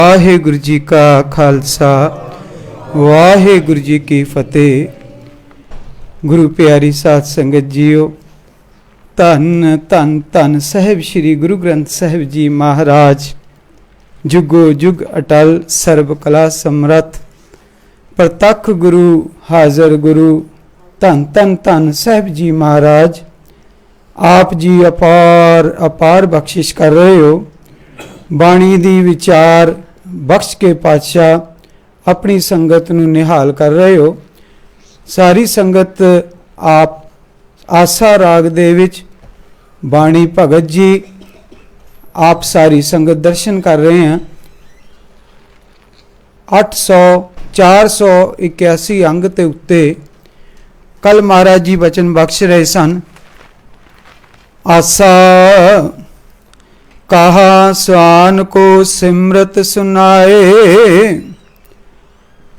वाहिगुरु जी का खालसा वाहिगुरु जी की फतेह। गुरु प्यारी साध संगत जीओ, धन धन धन साहिब श्री गुरु ग्रंथ साहिब जी महाराज जुगो जुग अटल सर्ब कला समरथ प्रतख गुरु हाजर गुरु धन धन धन साहिब जी महाराज आप जी अपार अपार बख्शिश कर रहे हो। बाणी दी विचार बख्श के पातशाह अपनी संगत नूं निहाल कर रहे हो। सारी संगत आप आसा राग दे विच बाणी भगत जी आप सारी संगत दर्शन कर रहे हैं। 481 अंग ते उत्ते कल महाराज जी वचन बख्श रहे सन। आसा कहा स्वान को सिमरत सुनाए,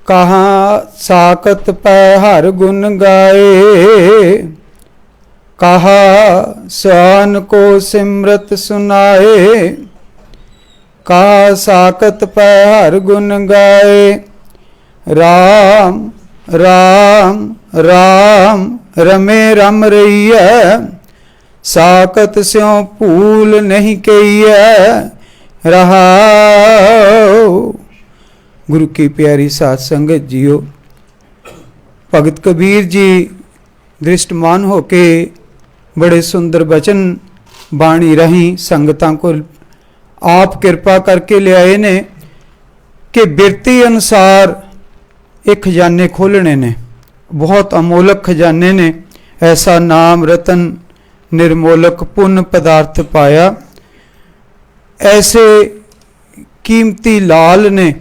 कहा साकत पै हर गुण गाए। कहा स्वान को सिमरत सुनाए, कहा साकत पै हर गुण गाए। राम राम राम रमे रम रही है, साकत स्यों भूल नहीं कही है रहा। गुरु की प्यारी साध संगत जियो, भगत कबीर जी दृष्टमान होके बड़े सुंदर वचन बाणी रही संगतां को आप कृपा करके ले आए ने कि बिरती अनुसार एक खजाने खोलने ने, बहुत अमोलक खजाने ने। ऐसा नाम रतन निर्मोलक पुण्य पदार्थ पाया, ऐसे कीमती लाल ने।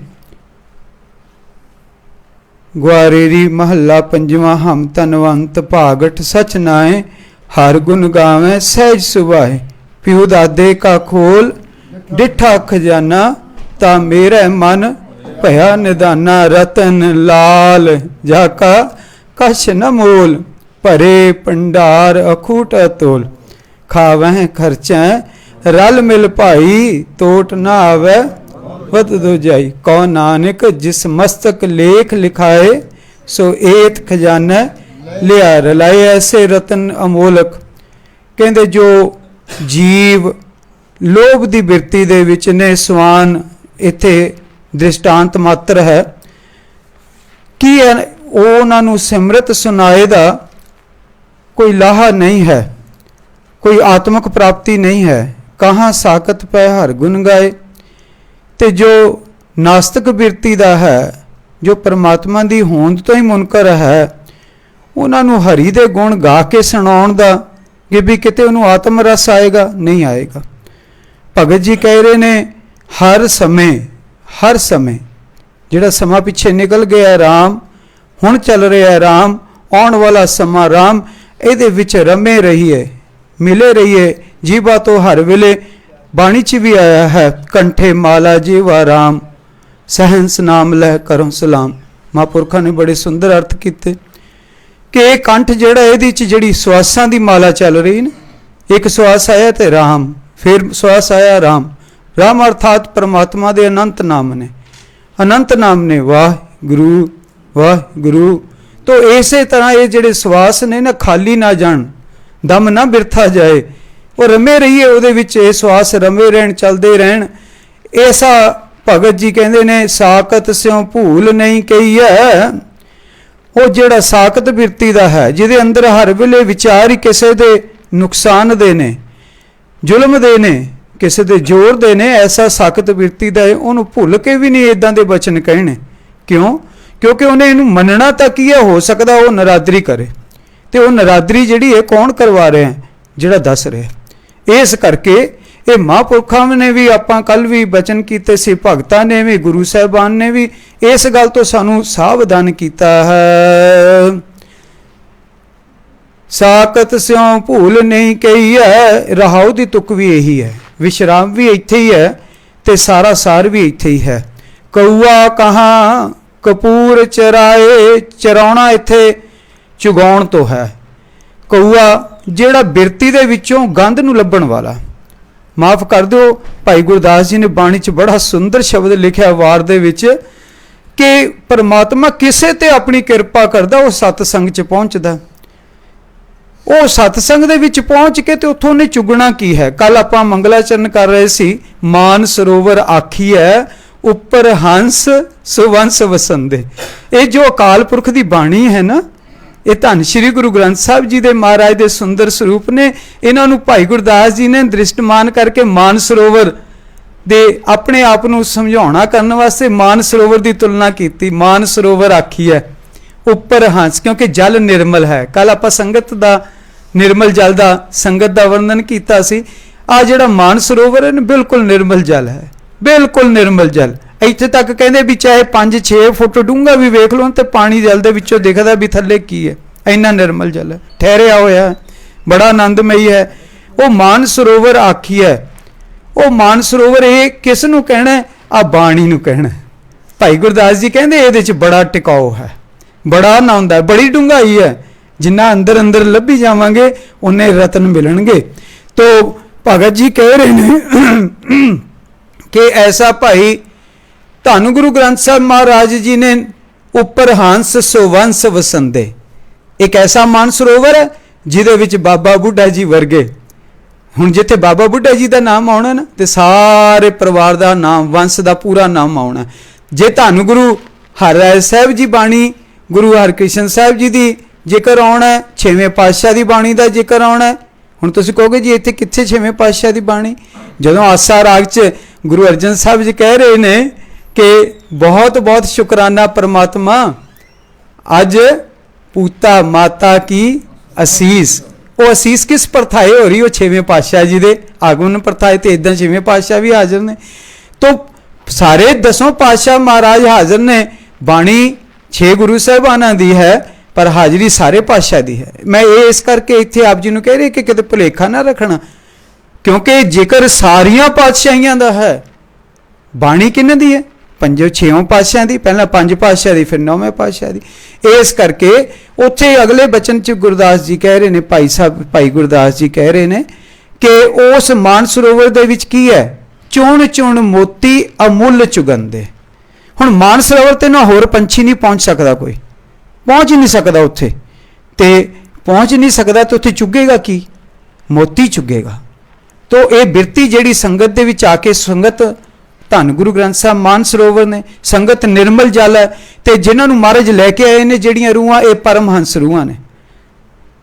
ग्वारेरी महला पंजवा हम तनवंत भागठ सच नाए, हर गुण गावें सहज सुभाए। प्यू दादे का खोल डिठा खजाना, ता मेरा मन भया निदाना। रतन लाल जाका कछ न मोल, भरे भंडार अखूट अतोल। खावह खर्चै रल मिल भाई, तोट न आवे वध दो जाई। कौ नानक जिस मस्तक लेख लिखाए, सो एत खजाना लिया रलाए। ऐसे रतन अमोलक कहते जो जीव लोभ दी बिरती दे विच ने, स्वान इत्थे दृष्टांत मात्र है कि उन्हां नूं सिमरत सुनाए दा कोई लाहा नहीं है, कोई आत्मक प्राप्ति नहीं है। कहाँ साकत पै हर गुण गाए। ते जो नास्तिक बिरती दा है, जो परमात्मा दी होंद तो ही मुनकर है, उन्हां नूं हरि दे गुण गा के सुणाउण दा कि भी किते उन्होंने आत्म रस आएगा, नहीं आएगा। भगत जी कह रहे ने हर समय जिहड़ा समा पिछे निकल गया राम, हुण चल रहा राम, आउण वाला समा राम, ਇਹਦੇ ਵਿੱਚ रमे रहिए मिले रहिए। जीवा तो हर वेले बाणी च भी आया है, कंठे माला जीवा राम, सहंस नाम लह करो सलाम। महापुरखा ने बड़े सुंदर अर्थ किए कि ये कंठ जिहड़ा ਇਹਦੇ ਚ ਜਿਹੜੀ ਸਵਾਸਾਂ ਦੀ माला चल रही ने, एक श्वास आया तो राम, फिर श्वास आया राम। राम अर्थात परमात्मा के अनंत नाम ने, अनंत नाम ने। वाह गुरु। तो इस तरह ये जिहड़े श्वास ने ना खाली ना जान, दम ना बिरथा जाए, वो रमे रहिए उहदे विच। ये श्वास रमे रहन, चलते रहन। ऐसा भगत जी कहते ने साकत स्यों भूल नहीं कही है। वो जिहड़ा साकत बिरती दा है, जिहदे अंदर हर वेले विचार ही किसी दे नुकसान दे ने, जुल्म दे ने, किसी दे जोर दे ने, ऐसा साकत बिरती दा है। उन्होंने भुल के भी नहीं इदां दे वचन कहने। क्यों? क्योंकि उन्हें इनू मनना तक ही है, हो सकता वो नरादरी करे। तो वो नरादरी जिहड़ी है कौन करवा रहे हैं? जिहड़ा दस रहे। इस करके ये महापुरखों ने भी, आपां कल भी वचन कीते सी, भगतां ने भी, गुरु साहिबान ने भी इस गल तो सानू सावधान किया है। साकत स्यों भूल नहीं कही है। रहाऊ दी तुक भी यही है, विश्राम भी इत्थे ही है, ते सारा सार भी इत्थे ही है। कौआ कहाँ कपूर चराए, चराउणा इत्थे चुगाउण तो है। कौआ जिहड़ा बिरती दे विचों गंध नूं लभण वाला, माफ़ कर दो, भाई गुरदास जी ने बाणी च बड़ा सुंदर शब्द लिखा वार दे विच कि परमात्मा किसे ते अपनी किरपा करदा, वो सतसंग च पहुँचदा। वो सतसंग दे विच पहुँच के ते उत्थों ने चुगना की है। कल आपां मंगलाचरण कर रहे सी, मान सरोवर आखिए उपर हंस सुवंश वसंदे। ये जो अकाल पुरख की बाणी है ना, ये धन श्री गुरु ग्रंथ साहब जी दे महाराज दे सुंदर स्वरूप ने। इन्हां नूं भाई गुरदास जी ने दृष्टमान करके मान सरोवर दे अपने आप नूं समझाउणा करन वास्ते मान सरोवर की तुलना की। मान सरोवर आखी है उपर हंस, क्योंकि जल निर्मल है। कल आपां संगत दा निर्मल जल दा संगत दा वर्णन कीता सी। आ जिहड़ा मान सरोवर है बिल्कुल निर्मल जल है, बिल्कुल निर्मल जल। इत्थे तक कहते भी चाहे 5-6 फुट डूंगा भी वेख लो तो पानी जल दे विचों दिखदा भी थल्ले की है, इन्ना निर्मल जल है, ठहरिया होया, बड़ा आनंदमई है। वो मान सरोवर आखी है। वो मान सरोवर ये किस नूं कहना है? आ बाणी नूं कहना है। भाई गुरदास जी कहते ये बड़ा टिकाऊ है, बड़ा आनंद है, बड़ी डूंघाई है। जिन्ना अंदर अंदर लभी जावांगे उन्ने रतन मिलणगे। तो भगत जी कह रहे हैं कि ऐसा भाई धन गुरु ग्रंथ साहब महाराज जी ने उपर हंस सुवंश वसंदे, एक ऐसा मान सरोवर है जिहदे विच बाबा बुढ़ा जी वर्गे। हुण जिथे बाबा बुढ़ा जी का नाम आउणा ना ते सारे परिवार का नाम, वंश का पूरा नाम आउणा। जे धन गुरु हरराय साहब जी बाणी, गुरु हरकृष्ण साहब जी की जिक्र आउणा है, 6वें पातशाह की बाणी का जिक्र आउणा है। हुण तुसीं कहोगे जी इत्थे कित्थे 6वें पातशाह की बाणी? जदों आसा राग च गुरु अर्जन साहब जी कह रहे ने कि बहुत बहुत शुकराना परमात्मा, अज पूता माता की असीस। वो असीस किस परथाए हो रही? वो 6वें पातशाह जी दे आगमन परथाए। तो इदां 6वें पातशाह भी हाजिर ने, तो सारे 10 पातशाह महाराज हाजिर ने। बाणी 6 गुरु साहिबाना दी है पर हाजिरी सारे पातशाह दी है। मैं ये इस करके इत्थे आप जी नूं कह रही कि किते भुलेखा ना रखना, क्योंकि जिक्र सारियां पातशाहियां दा है। बाणी किन्ने दी है? 5-6 पातशाह दी, पहला 5 पातशाह दी, फिर 9वें पातशाह दी। इस करके उत्थे अगले बचन च गुरदास जी कह रहे ने, भाई साहब भाई गुरदास जी कह रहे ने कि उस मान सरोवर दे विच की है? चुण चुण मोती अमुल चुगंदे। हुण मान सरोवर ते ना होर पंछी नहीं पहुंच सकता, कोई पहुंच ही नहीं सकता उत्थे। ते पहुंच नहीं सकता तो उत्थे चुगेगा की? मोती चुगेगा। तो ये बिरती जिहड़ी संगत दे विच आके, संगत धन गुरु ग्रंथ साहब मान सरोवर ने, संगत निर्मल जल है। तो जिन्होंने महाराज लैके आए ने जिहड़ियां रूहां, ये परमहंस रूहां ने।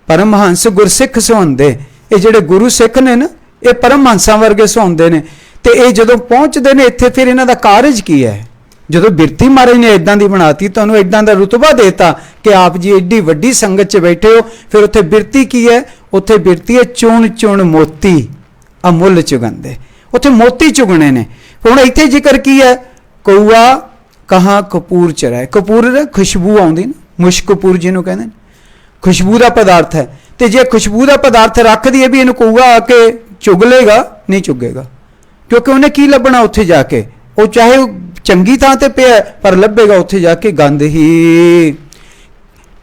परमहंस गुरसिख सुहांदे, ये जिहड़े गुरु सिख ने ना, ये परमहंसां वर्गे सुहांदे ने। तो ये जदों पहुंचते हैं इत्थे, फिर इन्हां दा कारज की है? जदों बिरती महाराज ने इदां दी बनाती, तुहानूं इदां दा रुतबा देता कि आप जी एडी वड्डी संगत च बैठे हो, फिर उत्थे बिरती की है? उत्थे बिरती है चुण चुण मोती अमुल चुगंदे। उत्थे मोती चुगने ने। हुण इत्थे जिक्र की है? कौआ कहाँ कपूर चराए। कपूर खुशबू आउंदी ना, मुश्क कपूर जिन्हों कहते हैं, खुशबू का पदार्थ है। तो जे खुशबू का पदार्थ रख दिए भी इन्हू कौआ आके चुग लेगा? नहीं चुगेगा, क्योंकि उन्हें की लभना उत्थे जाके? वो चाहे चंगी थां ते पिया पर लभेगा उत्थे जाके गंद ही।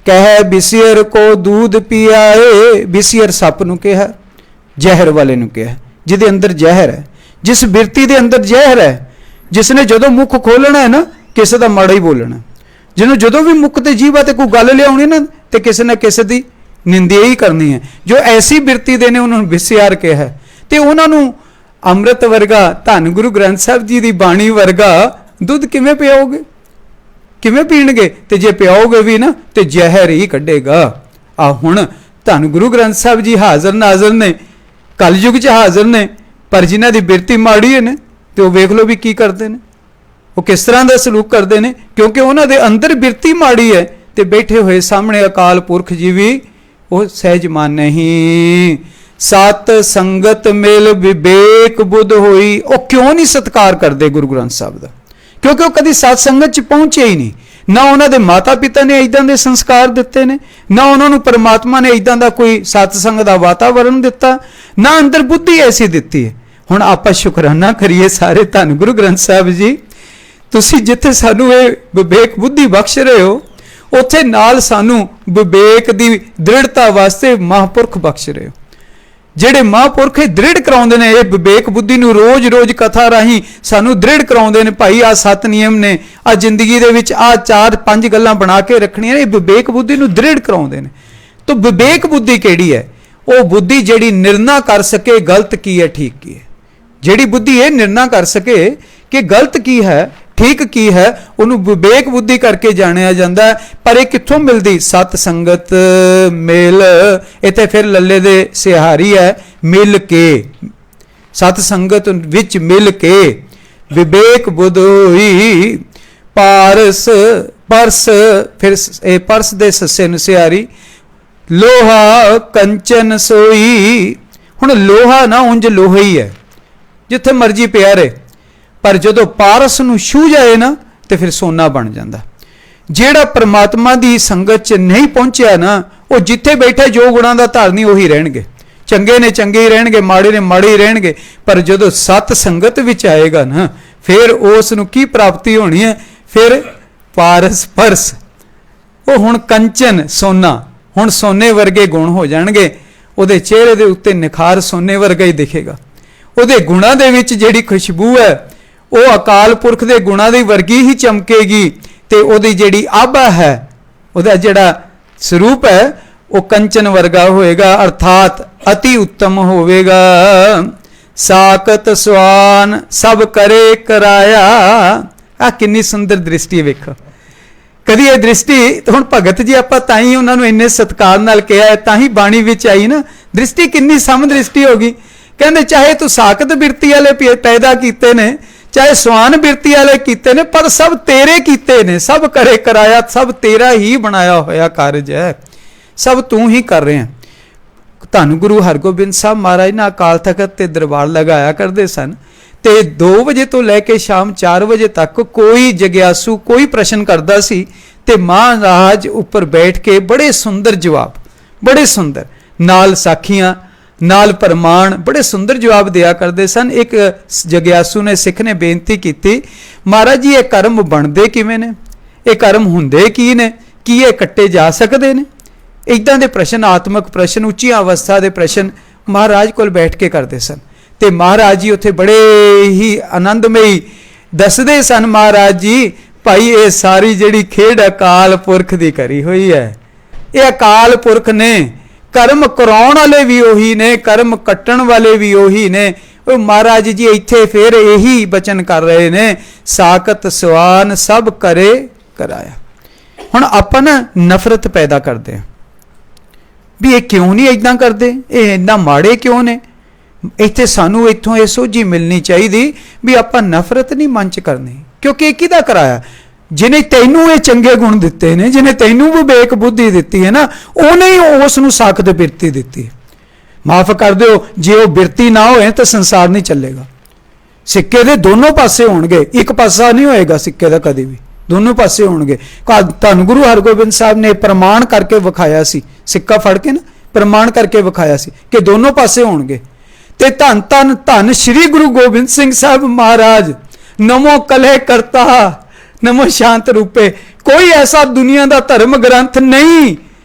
कह बिसियर को दूध पियाए, बिसियर सप नूं कहा, जहर वाले नूं कहा, जिहदे अंदर जहर है। जिस बिरती दे अंदर जहर है, जिसने जदों मुख खोलना है ना, किसी का माड़ा ही बोलना। जिन्होंने जदों भी मुख ते जीवा ते कोई गल लियाउणी ना, तो किसी न किसी की निंदिया ही करनी है। जो ऐसी बिरती दे ने उन्होंने बिसियार कहा है। तो उन्होंने अमृत वर्गा, धन गुरु ग्रंथ साहब जी की बाणी वर्गा दुध किवें पियाओगे? किवें पीणगे? तो जे पियाओगे भी ना तो जहर ही कढ़ेगा। आ हुण धन गुरु ग्रंथ साहब जी हाजिर नाजर ने, कलयुग च हाजिर ने, पर जिन्हां दी बिरती माड़ी है ने, तो वेख लो भी की करते हैं, वो किस तरह का सलूक करते हैं। क्योंकि उन्होंने दे अंदर बिरती माड़ी है, तो बैठे हुए सामने अकाल पुरख जी भी वो सहज मान नहीं। सत संगत मेल विवेक बुद्ध होई। वो क्यों नहीं सत्कार करते गुरु ग्रंथ साहब का? क्योंकि वो कभी सत्संगत च पहुंचे ही नहीं। ना उन्होंने माता पिता ने इदां दे संस्कार दिते ने, ना उन्होंने परमात्मा ने इदां दा कोई सत्संग का वातावरण दिता, ना अंदर बुद्धि ऐसी दिती है। हुण आपां शुकराना करिए सारे धन गुरु ग्रंथ साहब जी, तुसीं जिथे सानू ये विवेक बुद्धि बख्श रहे हो, उत्थे नाल सानू विवेक दी दृढ़ता वास्ते महापुरख बख्श रहे हो। ਜਿਹੜੇ ਮਹਾਂਪੁਰਖ ਇਹ ਦ੍ਰਿੜ ਕਰਾਉਂਦੇ ਨੇ, ਇਹ ਵਿਵੇਕ ਬੁੱਧੀ ਨੂੰ ਰੋਜ਼ ਰੋਜ਼ ਕਥਾ ਰਾਹੀਂ ਸਾਨੂੰ ਦ੍ਰਿੜ ਕਰਾਉਂਦੇ ਨੇ, ਭਾਈ ਆਹ 7 ਨਿਯਮ ਨੇ, ਆਹ ਜ਼ਿੰਦਗੀ ਦੇ ਵਿੱਚ ਆਹ 4-5 ਗੱਲਾਂ ਬਣਾ ਕੇ ਰੱਖਣੀਆਂ ਨੇ, ਇਹ ਵਿਵੇਕ ਬੁੱਧੀ ਨੂੰ ਦ੍ਰਿੜ ਕਰਾਉਂਦੇ ਨੇ। ਤਾਂ ਵਿਵੇਕ ਬੁੱਧੀ ਕਿਹੜੀ ਹੈ? ਉਹ ਬੁੱਧੀ ਜਿਹੜੀ ਨਿਰਣਾ ਕਰ ਸਕੇ ਗਲਤ ਕੀ ਹੈ ਠੀਕ ਕੀ ਹੈ। ਜਿਹੜੀ ਬੁੱਧੀ ਇਹ ਨਿਰਣਾ ਕਰ ਸਕੇ ਕਿ ਗਲਤ ਕੀ ਹੈ ਠੀਕ ਕੀ ਹੈ, ਉਹਨੂੰ ਵਿਵੇਕ ਬੁੱਧੀ ਕਰਕੇ ਜਾਣਿਆ ਜਾਂਦਾ ਹੈ। ਪਰ ਇਹ ਕਿੱਥੋਂ ਮਿਲਦੀ? ਸਤ ਸੰਗਤ, ਮੇਲ। ਇੱਥੇ ਫਿਰ ਲੱਲੇ ਦੇ ਸਿਹਾਰੀ ਹੈ, ਮਿਲ ਕੇ, ਸਤ ਸੰਗਤ ਵਿੱਚ ਮਿਲ ਕੇ ਵਿਵੇਕ ਬੁੱਧ ਹੋਈ ਪਾਰਸ ਪਰਸ। ਫਿਰ ਇਹ ਪਰਸ ਦੇ ਸੱਸੇ ਨੂੰ ਸਿਹਾਰੀ, ਲੋਹਾ ਕੰਚਨ ਸੋਈ। ਹੁਣ ਲੋਹਾ ਨਾ ਉਂਝ ਲੋਹਾ ਹੀ ਹੈ, ਜਿੱਥੇ ਮਰਜੀ ਪਿਆ ਰਹੇ, ਪਰ ਜਦੋਂ ਪਾਰਸ ਨੂੰ ਛੂ ਜਾਏ ਨਾ ਤੇ ਫਿਰ ਸੋਨਾ ਬਣ ਜਾਂਦਾ। ਜਿਹੜਾ ਪ੍ਰਮਾਤਮਾ ਦੀ ਸੰਗਤ 'ਚ ਨਹੀਂ ਪਹੁੰਚਿਆ ਨਾ, ਉਹ ਜਿੱਥੇ ਬੈਠੇ ਜੋ ਗੁਣਾਂ ਦਾ ਧਾਰਨੀ ਉਹੀ ਰਹਿਣਗੇ, ਚੰਗੇ ਨੇ ਚੰਗੇ ਹੀ ਰਹਿਣਗੇ, ਮਾੜੇ ਨੇ ਮਾੜੇ ਹੀ ਰਹਿਣਗੇ। ਪਰ ਜਦੋਂ ਸਤ ਸੰਗਤ ਵਿੱਚ ਆਏਗਾ ਨਾ, ਫਿਰ ਉਸ ਨੂੰ ਕੀ ਪ੍ਰਾਪਤੀ ਹੋਣੀ ਹੈ? ਫਿਰ ਪਾਰਸ ਪਰਸ, ਉਹ ਹੁਣ ਕੰਚਨ ਸੋਨਾ, ਹੁਣ ਸੋਨੇ ਵਰਗੇ ਗੁਣ ਹੋ ਜਾਣਗੇ। ਉਹਦੇ ਚਿਹਰੇ ਦੇ ਉੱਤੇ ਨਿਖਾਰ ਸੋਨੇ ਵਰਗਾ ਹੀ ਦਿਖੇਗਾ। ਉਹਦੇ ਗੁਣਾਂ ਦੇ ਵਿੱਚ ਜਿਹੜੀ ਖੁਸ਼ਬੂ ਹੈ ਉਹ ਅਕਾਲ ਪੁਰਖ ਦੇ ਗੁਣਾਂ ਦੀ ਵਰਗੀ ਹੀ ਚਮਕੇਗੀ, ਤੇ ਉਹਦੀ ਜਿਹੜੀ ਆਭਾ ਹੈ, ਉਹਦਾ ਜਿਹੜਾ ਸਰੂਪ ਹੈ, ਉਹ ਕੰਚਨ ਵਰਗਾ ਹੋਏਗਾ, ਅਰਥਾਤ ਅਤੀ ਉੱਤਮ ਹੋਵੇਗਾ। ਸਾਕਤ ਸਵਾਨ ਸਭ ਕਰੇ ਕਰਾਇਆ। ਆ ਕਿੰਨੀ ਸੁੰਦਰ ਦ੍ਰਿਸ਼ਟੀ ਵੇਖੋ। ਕਦੀ ਇਹ ਦ੍ਰਿਸ਼ਟੀ ਹੁਣ ਭਗਤ ਜੀ ਆਪਾਂ ਤਾਂ ਹੀ ਉਹਨਾਂ ਨੂੰ ਇੰਨੇ ਸਤਿਕਾਰ ਨਾਲ ਕਿਹਾ ਹੈ, ਤਾਂ ਹੀ ਬਾਣੀ ਵਿੱਚ ਆਈ ਨਾ। ਦ੍ਰਿਸ਼ਟੀ ਕਿੰਨੀ ਸਮ ਦ੍ਰਿਸ਼ਟੀ ਹੋ ਗਈ। ਕਹਿੰਦੇ ਚਾਹੇ ਤੂੰ ਸਾਕਤ ਬਿਰਤੀ ਵਾਲੇ ਪੈਦਾ ਕੀਤੇ ਨੇ, ਚਾਹੇ ਸਵਾਨ ਬਿਰਤੀ ਵਾਲੇ ਕੀਤੇ ਨੇ, ਪਰ ਸਭ ਤੇਰੇ ਕੀਤੇ ਨੇ। ਸਭ ਕਰੇ ਕਰਾਇਆ, ਸਭ ਤੇਰਾ ਹੀ ਬਣਾਇਆ ਹੋਇਆ ਕਾਰਜ ਹੈ, ਸਭ ਤੂੰ ਹੀ ਕਰ ਰਿਹਾ। ਧੰਨ ਗੁਰੂ ਹਰਗੋਬਿੰਦ ਸਾਹਿਬ ਮਹਾਰਾਜ ਨੇ ਅਕਾਲ ਤਖਤ ਤੇ ਦਰਬਾਰ ਲਗਾਇਆ ਕਰਦੇ ਸਨ, ਤੇ 2 ਵਜੇ ਤੋਂ ਲੈ ਕੇ ਸ਼ਾਮ 4 ਵਜੇ ਤੱਕ ਕੋਈ ਜਗਿਆਸੂ ਕੋਈ ਪ੍ਰਸ਼ਨ ਕਰਦਾ ਸੀ, ਤੇ ਮਹਾਰਾਜ ਉੱਪਰ ਬੈਠ ਕੇ ਬੜੇ ਸੁੰਦਰ ਜਵਾਬ, ਬੜੇ ਸੁੰਦਰ, ਨਾਲ ਸਾਖੀਆਂ, ਨਾਲ ਪ੍ਰਮਾਣ, ਬੜੇ ਸੁੰਦਰ ਜਵਾਬ ਦਿਆ ਕਰਦੇ ਸਨ। ਇੱਕ ਜਗਿਆਸੂ ਨੇ, ਸਿੱਖ ਨੇ ਬੇਨਤੀ ਕੀਤੀ, ਮਹਾਰਾਜ ਜੀ ਇਹ ਕਰਮ ਬਣਦੇ ਕਿਵੇਂ ਨੇ? ਇਹ ਕਰਮ ਹੁੰਦੇ ਕੀ ਨੇ? ਕੀ ਇਹ ਕੱਟੇ ਜਾ ਸਕਦੇ ਨੇ? ਇੱਦਾਂ ਦੇ ਪ੍ਰਸ਼ਨ, ਆਤਮਿਕ ਪ੍ਰਸ਼ਨ, ਉੱਚੀ ਅਵਸਥਾ ਦੇ ਪ੍ਰਸ਼ਨ ਮਹਾਰਾਜ ਕੋਲ ਬੈਠ ਕੇ ਕਰਦੇ ਸਨ। ਤੇ ਮਹਾਰਾਜ ਜੀ ਉੱਥੇ ਬੜੇ ਹੀ ਆਨੰਦਮਈ ਦੱਸਦੇ ਸਨ। ਮਹਾਰਾਜ ਜੀ, ਭਾਈ ਇਹ ਸਾਰੀ ਜਿਹੜੀ ਖੇਡ ਅਕਾਲ ਪੁਰਖ ਦੀ ਕਰੀ ਹੋਈ ਹੈ। ਇਹ ਅਕਾਲ ਪੁਰਖ ਨੇ, ਕਰਮ ਕਰਾਉਣ ਵਾਲੇ ਵੀ ਉਹੀ ਨੇ, ਕਰਮ ਕੱਟਣ ਵਾਲੇ ਵੀ ਉਹੀ ਨੇ। ਉਹ ਮਹਾਰਾਜ ਜੀ ਇੱਥੇ ਫਿਰ ਇਹੀ ਬਚਨ ਕਰ ਰਹੇ ਨੇ, ਸਾਕਤ ਸਵਾਨ ਸਭ ਕਰੇ ਕਰਾਇਆ। ਹੁਣ ਆਪਾਂ ਨਾ ਨਫ਼ਰਤ ਪੈਦਾ ਕਰਦੇ ਹਾਂ ਵੀ ਇਹ ਕਿਉਂ ਨਹੀਂ ਏਦਾਂ ਕਰਦੇ, ਇਹ ਇੰਨਾ ਮਾੜੇ ਕਿਉਂ ਨੇ। ਇੱਥੇ ਸਾਨੂੰ ਇੱਥੋਂ ਇਹ ਸੋਝੀ ਮਿਲਣੀ ਚਾਹੀਦੀ ਵੀ ਆਪਾਂ ਨਫ਼ਰਤ ਨਹੀਂ ਮਨ 'ਚ ਕਰਨੀ, ਕਿਉਂਕਿ ਇਹ ਕਿਹਦਾ ਕਰਾਇਆ? ਜਿਹਨੇ ਤੈਨੂੰ ਇਹ ਚੰਗੇ ਗੁਣ ਦਿੱਤੇ ਨੇ, ਜਿਹਨੇ ਤੈਨੂੰ ਵਿਵੇਕ ਬੁੱਧੀ ਦਿੱਤੀ ਹੈ ਨਾ, ਉਹਨੇ ਹੀ ਉਸ ਨੂੰ ਸਾਖਤ ਬਿਰਤੀ ਦਿੱਤੀ। ਮਾਫ ਕਰ ਦਿਓ, ਜੇ ਉਹ ਬਿਰਤੀ ਨਾ ਹੋਏ ਤਾਂ ਸੰਸਾਰ ਨਹੀਂ ਚੱਲੇਗਾ। ਸਿੱਕੇ ਦੇ ਦੋਨੋਂ ਪਾਸੇ ਹੋਣਗੇ, ਇੱਕ ਪਾਸਾ ਨਹੀਂ ਹੋਏਗਾ ਸਿੱਕੇ ਦਾ ਕਦੇ ਵੀ, ਦੋਨੋਂ ਪਾਸੇ ਹੋਣਗੇ। ਧੰਨ ਗੁਰੂ ਹਰਗੋਬਿੰਦ ਸਾਹਿਬ ਨੇ ਪ੍ਰਮਾਣ ਕਰਕੇ ਵਿਖਾਇਆ ਸੀ, ਸਿੱਕਾ ਫੜ ਕੇ ਨਾ ਪ੍ਰਮਾਣ ਕਰਕੇ ਵਿਖਾਇਆ ਸੀ ਕਿ ਦੋਨੋਂ ਪਾਸੇ ਹੋਣਗੇ। ਤੇ ਧੰਨ ਧੰਨ ਧੰਨ ਸ਼੍ਰੀ ਗੁਰੂ ਗੋਬਿੰਦ ਸਿੰਘ ਸਾਹਿਬ ਮਹਾਰਾਜ, ਨਮੋ ਕਲਹਿ ਕਰਤਾ ਨਮੋ ਸ਼ਾਂਤ ਰੂਪੇ। ਕੋਈ ਐਸਾ ਦੁਨੀਆ ਦਾ ਧਰਮ ਗ੍ਰੰਥ ਨਹੀਂ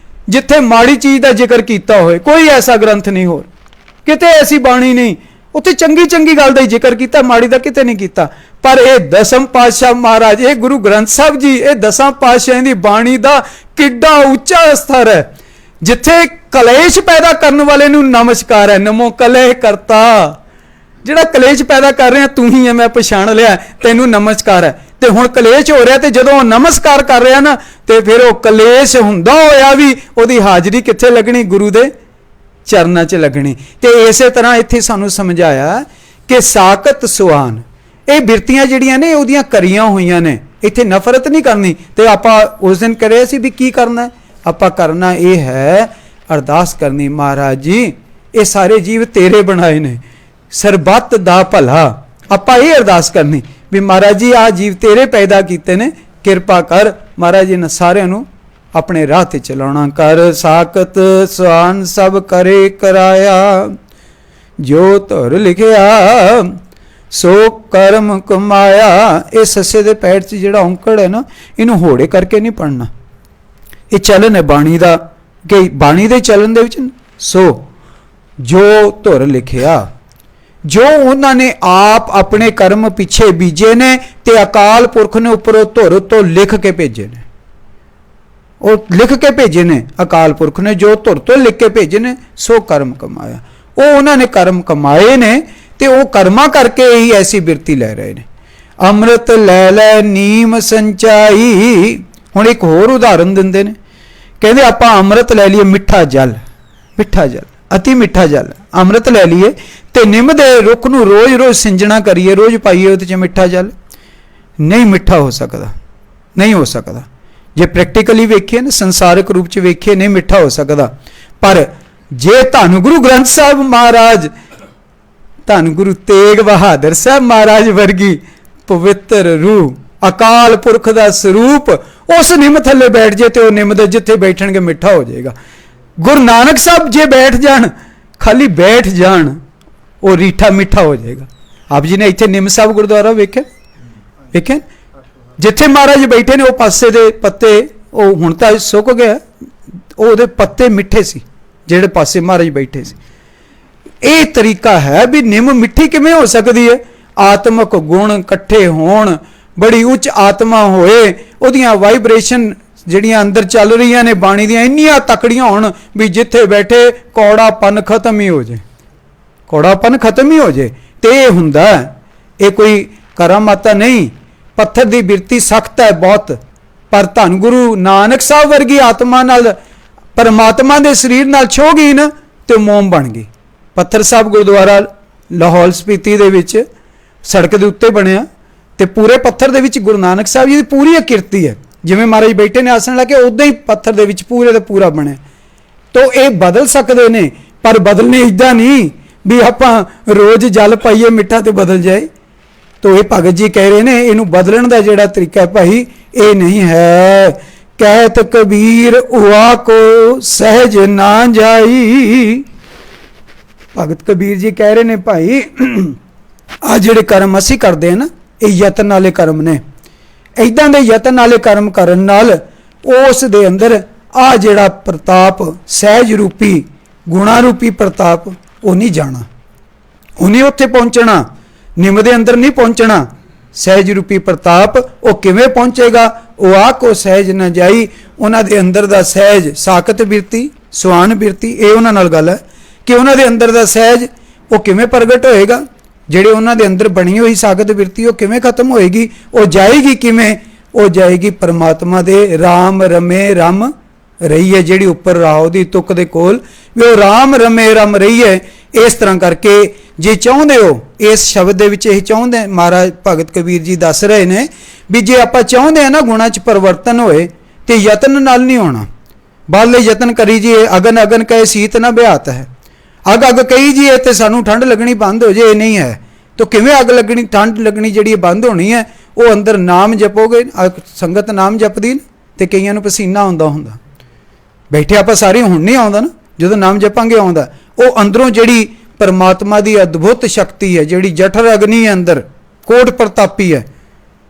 ਜਿੱਥੇ ਮਾੜੀ ਚੀਜ਼ ਦਾ ਜ਼ਿਕਰ ਕੀਤਾ ਹੋਵੇ, ਕੋਈ ਐਸਾ ਗ੍ਰੰਥ ਨਹੀਂ, ਹੋਰ ਕਿਤੇ ਐਸੀ ਬਾਣੀ ਨਹੀਂ। ਉੱਥੇ ਚੰਗੀ ਚੰਗੀ ਗੱਲ ਦਾ ਹੀ ਜ਼ਿਕਰ ਕੀਤਾ, ਮਾੜੀ ਦਾ ਕਿਤੇ ਨਹੀਂ ਕੀਤਾ। ਪਰ ਇਹ ਦਸਮ ਪਾਤਸ਼ਾਹ ਮਹਾਰਾਜ, ਇਹ ਗੁਰੂ ਗ੍ਰੰਥ ਸਾਹਿਬ ਜੀ, ਇਹ 10 ਪਾਤਸ਼ਾਹਾਂ ਦੀ ਬਾਣੀ ਦਾ ਕਿੱਡਾ ਉੱਚਾ ਸਤਰ ਹੈ, ਜਿੱਥੇ ਕਲੇਸ਼ ਪੈਦਾ ਕਰਨ ਵਾਲੇ ਨੂੰ ਨਮਸਕਾਰ ਹੈ। ਨਮੋ ਕਲਹਿ ਕਰਤਾ, ਜਿਹੜਾ ਕਲੇਸ਼ ਪੈਦਾ ਕਰ ਰਿਹਾ ਤੂੰ ਹੀ ਹੈ, ਮੈਂ ਪਛਾਣ ਲਿਆ, ਤੈਨੂੰ ਨਮਸਕਾਰ ਹੈ। ਤੇ ਹੁਣ ਕਲੇਸ਼ ਹੋ ਰਿਹਾ, ਤੇ ਜਦੋਂ ਉਹ ਨਮਸਕਾਰ ਕਰ ਰਿਹਾ ਨਾ, ਤੇ ਫਿਰ ਉਹ ਕਲੇਸ਼ ਹੁੰਦਾ ਹੋਇਆ ਵੀ ਉਹਦੀ ਹਾਜ਼ਰੀ ਕਿੱਥੇ ਲੱਗਣੀ? ਗੁਰੂ ਦੇ ਚਰਨਾਂ 'ਚ ਲੱਗਣੀ। ਤੇ ਇਸੇ ਤਰ੍ਹਾਂ ਇੱਥੇ ਸਾਨੂੰ ਸਮਝਾਇਆ ਕਿ ਸਾਕਤ ਸੁਆਨ, ਇਹ ਬਿਰਤੀਆਂ ਜਿਹੜੀਆਂ ਨੇ ਉਹਦੀਆਂ ਕਰੀਆਂ ਹੋਈਆਂ ਨੇ। ਇੱਥੇ ਨਫ਼ਰਤ ਨਹੀਂ ਕਰਨੀ। ਤੇ ਆਪਾਂ ਉਸ ਦਿਨ ਕਰਿਆ ਸੀ ਵੀ ਕੀ ਕਰਨਾ? ਆਪਾਂ ਕਰਨਾ ਇਹ ਹੈ, ਅਰਦਾਸ ਕਰਨੀ, ਮਹਾਰਾਜ ਜੀ ਇਹ ਸਾਰੇ ਜੀਵ ਤੇਰੇ ਬਣਾਏ ਨੇ, ਸਰਬੱਤ ਦਾ ਭਲਾ। ਆਪਾਂ ਇਹ ਅਰਦਾਸ ਕਰਨੀ ਵੀ ਮਹਾਰਾਜ ਜੀ ਆਹ ਜੀਵ ਤੇਰੇ ਪੈਦਾ ਕੀਤੇ ਨੇ, ਕਿਰਪਾ ਕਰ ਮਹਾਰਾਜ ਜੀ ਨੇ ਸਾਰਿਆਂ ਨੂੰ ਆਪਣੇ ਰਾਹ ਤੇ ਚਲਾਉਣਾ ਕਰ। ਸਾਕਤ ਸੁਆਨ ਸਭ ਕਰੇ ਕਰਾਇਆ, ਜੋ ਧੁਰ ਲਿਖਿਆ ਸੋ ਕਰਮ ਕਮਾਇਆ। ਇਹ ਸੱਸੇ ਦੇ ਪੈਰ 'ਚ ਜਿਹੜਾ ਔਂਕੜ ਹੈ ਨਾ, ਇਹਨੂੰ ਹੋੜੇ ਕਰਕੇ ਨਹੀਂ ਪੜਨਾ। ਇਹ ਚਲਨ ਹੈ ਬਾਣੀ ਦਾ, ਕਿ ਬਾਣੀ ਦੇ ਚਲਨ ਦੇ ਵਿੱਚ ਸੋ जो धुर लिखिया, जो उन्होंने आप अपने कर्म पिछे बीजे ने ते अकाल पुरख ने उपरों धुर तो लिख के भेजे ने, और लिख के भेजे ने अकाल पुरख ने, जो धुर तो लिख के भेजे ने सो कर्म कमाया। वो उन्होंने कर्म कमाए ने ते वो कर्मा करके ही ऐसी बिरती लै रहे ने। अमृत लै लै नीम संचाई। हुण एक होर उदाहरण दिंदे ने, कहंदे आपां अमृत लै लीए, मिठा जल, मिठा जल, अति मिठा जल अमृत लै लीए ते निम दे रुख नूं रोज़ रोज़ सिंजना करिए, रोज़ पाइए उहदे च मिठा जल, नहीं मिठा हो सकदा, नहीं हो सकदा। जे प्रैक्टिकली वेखिए ना, संसारिक रूप च वेखिए, नहीं मिठा हो सकदा। पर जे धन गुरु ग्रंथ साहब महाराज, धन गुरु तेग बहादुर साहब महाराज वर्गी पवित्र रूह, अकाल पुरख का स्वरूप उस निम थले बैठ जाए तो निम दे जिथे बैठणगे मिठा हो जाएगा। गुरु नानक साहब जे बैठ जान, खाली बैठ जान, वो रीठा मिठा हो जाएगा। आप जी ने इत्थे निम साहब गुरुद्वारा वेखे, वेखे जिथे महाराज बैठे ने, वो पासे दे पत्ते, वो हुण तां सुक गया, वो पत्ते मिठे सी जेड़े पासे महाराज बैठे सी। ये तरीका है भी निम मिठी किवें हो सकती है? आत्मक गुण इकट्ठे होण, बड़ी उच्च आत्मा होए, उहदियां वाइब्रेशन जिहड़ियां अंदर चल रही ने बाणी दियां इन्नियां तकड़ियां होण भी जिथे बैठे कौड़ापन खत्म ही हो जाए, कौड़ापन खत्म ही हो जाए। तो यह हुंदा, ये कोई करामाता नहीं। पत्थर की बिरती सख्त है बहुत, पर धन गुरु नानक साहब वर्गी आत्मा नाल, परमात्मा के शरीर नाल छो गई ना, तो मोम बन गई। पत्थर साहब गुरुद्वारा लाहौल स्पीति दे विच सड़क के उत्ते बनिया, तो पूरे पत्थर दे विच गुरु नानक साहब जी की पूरी किरती है। जिवें महाराज बैठे ने आसन लगे, उदां ही पत्थर दे विच पूरे का पूरा बने। तो ये बदल सकते हैं, पर बदलने इदा नहीं भी आपां रोज़ जल पाइए मिठा तो बदल जाए। तो ये भगत जी कह रहे हैं, इनू बदलण का जिहड़ा तरीका है भाई, ये नहीं है। कहत कबीर उआ को सहज ना जाई। भगत कबीर जी कह रहे हैं भाई, आ जिहड़े कर्म असीं करते हैं ना, ये यतन वाले कर्म ने। इदां दे यतन वाले कर्म करन नाल उस दे अंदर आ जिहड़ा प्रताप, सहज रूपी गुणा रूपी प्रताप, वो नहीं जाना, उन्हें उत्थे पहुंचना, निम दे अंदर नहीं पहुंचना। सहज रूपी प्रताप वो किवें पहुंचेगा? वो आ को सहज न जाई। उन्हां दे अंदर दा सहज, साकत बिरती, सुहान बिरती, ये उन्हां नाल गल है कि उन्हां दे अंदर दा सहज वो किवें प्रगट होएगा? ਜਿਹੜੇ ਉਹਨਾਂ ਦੇ ਅੰਦਰ ਬਣੀ ਹੋਈ ਸਾਖਤ ਬਿਰਤੀ ਉਹ ਕਿਵੇਂ ਖਤਮ ਹੋਏਗੀ? ਉਹ ਜਾਏਗੀ ਕਿਵੇਂ? ਉਹ ਜਾਏਗੀ ਪਰਮਾਤਮਾ ਦੇ ਰਾਮ ਰਮੇ ਰਮ ਰਹੀ ਹੈ, ਜਿਹੜੀ ਉੱਪਰ ਰਾਹ ਦੀ ਤੁਕ ਦੇ ਕੋਲ ਵੀ ਉਹ ਰਾਮ ਰਮੇ ਰਮ ਰਹੀ ਹੈ। ਇਸ ਤਰ੍ਹਾਂ ਕਰਕੇ ਜੇ ਚਾਹੁੰਦੇ ਹੋ, ਇਸ ਸ਼ਬਦ ਦੇ ਵਿੱਚ ਇਹ ਚਾਹੁੰਦੇ ਮਹਾਰਾਜ ਭਗਤ ਕਬੀਰ ਜੀ ਦੱਸ ਰਹੇ ਨੇ ਵੀ ਜੇ ਆਪਾਂ ਚਾਹੁੰਦੇ ਹਾਂ ਨਾ ਗੁਣਾਂ 'ਚ ਪਰਿਵਰਤਨ ਹੋਏ ਤੇ ਯਤਨ ਨਾਲ ਨਹੀਂ ਹੋਣਾ। ਬਾਹਰਲੇ ਯਤਨ ਕਰੀ ਜੀ, ਅਗਨ ਅਗਨ ਕਹੇ ਸੀਤ ਨਾ ਬਿਆਤ ਹੈ। अग अग कही जी तो सानू ठंड लगनी बंद हो जाए, ये नहीं है। तो किवें अग लगनी, ठंड लगनी जी बंद होनी है? वो अंदर नाम जपोगे, संगत नाम जपदी तो कईयां नूं पसीना आउंदा हुंदा, बैठे आप सारे हुण नहीं आउंदा ना, जदों नाम जपांगे आउंदा। वो अंदरों जिहड़ी परमात्मा की अद्भुत शक्ति है, जिहड़ी जठर अग्नि है अंदर, कोट प्रतापी है,